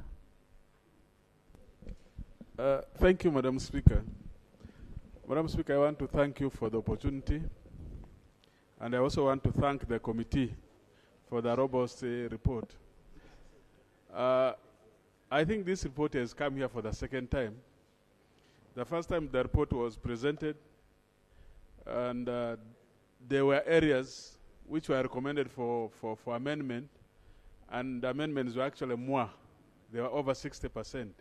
Thank you, Madam Speaker. Madam Speaker, I want to thank you for the opportunity, and I also want to thank the committee for the robust report. I think this report has come here for the second time. The first time the report was presented, and there were areas which were recommended for amendment, and the amendments were actually more. They were over 60%.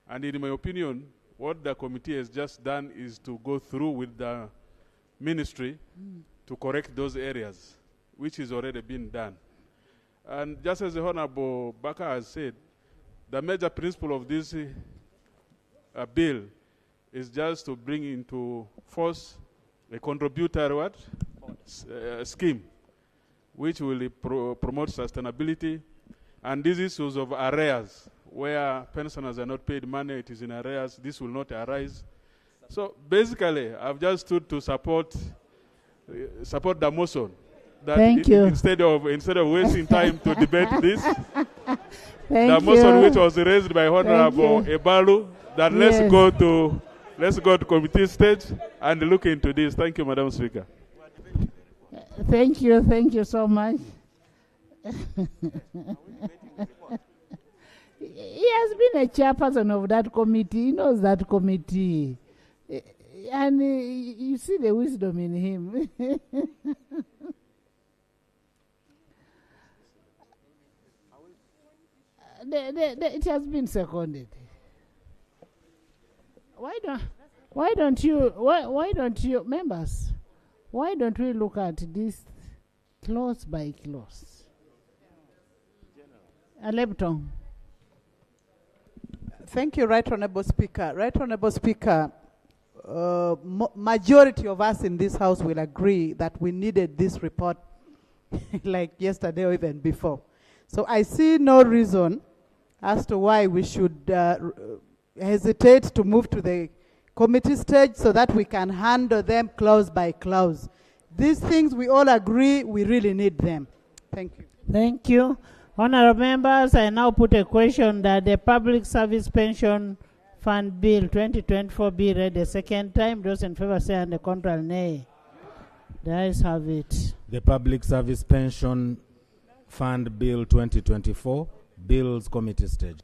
And in my opinion, what the committee has just done is to go through with the ministry to correct those areas, which is already been done. And just as the Honorable Baka has said, the major principle of this bill is just to bring into force a contributory scheme, which will promote sustainability. And these issues of arrears, where pensioners are not paid money, it is in arrears, this will not arise. So basically, I've just stood to support the motion. That Thank you. Instead of wasting time to debate this, the motion which was raised by Honorable Ebalu, that let's go to committee stage and look into this. Thank you, Madam Speaker. Thank you so much. He has been a chairperson of that committee. He knows that committee. And you see the wisdom in him. It has been seconded. Why don't you, members, why don't we look at this clause by clause? Lepton. Thank you, Right Honourable Speaker. Right Honourable Speaker, majority of us in this House will agree that we needed this report like yesterday or even before. So I see no reason as to why we should hesitate to move to the committee stage so that we can handle them clause by clause. These things we all agree we really need them. Thank you. Thank you. Honourable members, I now put a question that the Public Service Pension Fund Bill 2024 be read a second time. Those in favour say and the contrary nay. The ayes have it. The Public Service Pension Fund Bill 2024, Bills Committee stage.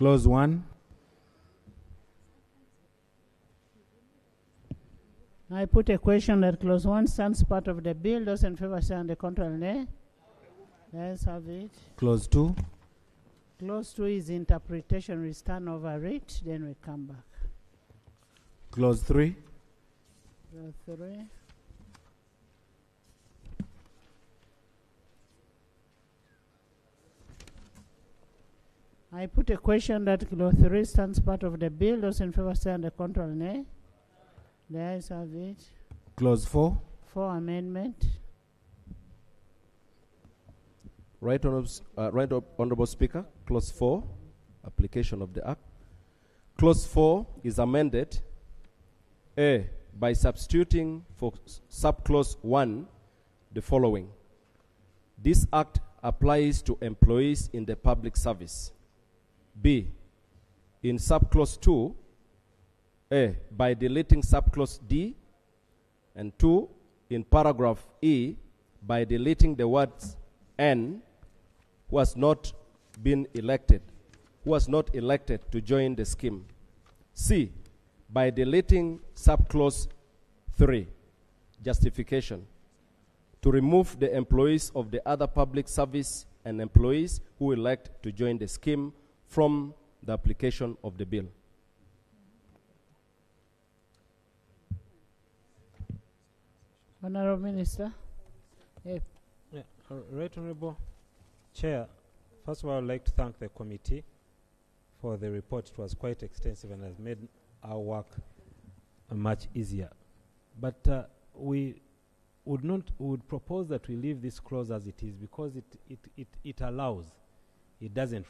Clause 1. I put a question that clause 1 stands part of the bill. Those in favor say on the contrary, nay. Let's have it. Clause 2. Clause 2 is interpretation. We stand over it, then we come back. Clause 3. Clause 3. I put a question that clause 3 stands part of the bill. Those in favor say on the contrary, nay. Let's have it. Clause 4. For amendment. Right Honorable Speaker, Clause 4, application of the Act. Clause 4 is amended A, by substituting for subclause 1 the following. This Act applies to employees in the public service. B, in subclause 2, A, by deleting subclause D, and 2, in paragraph E, by deleting the words N, who has not elected to join the scheme. C, by deleting subclause 3, justification, to remove the employees of the other public service and employees who elect to join the scheme from the application of the bill. Honorable Minister. Right, Honorable Chair. First of all, I would like to thank the committee for the report. It was quite extensive and has made our work much easier. But we would propose that we leave this clause as it is because it allows, it doesn't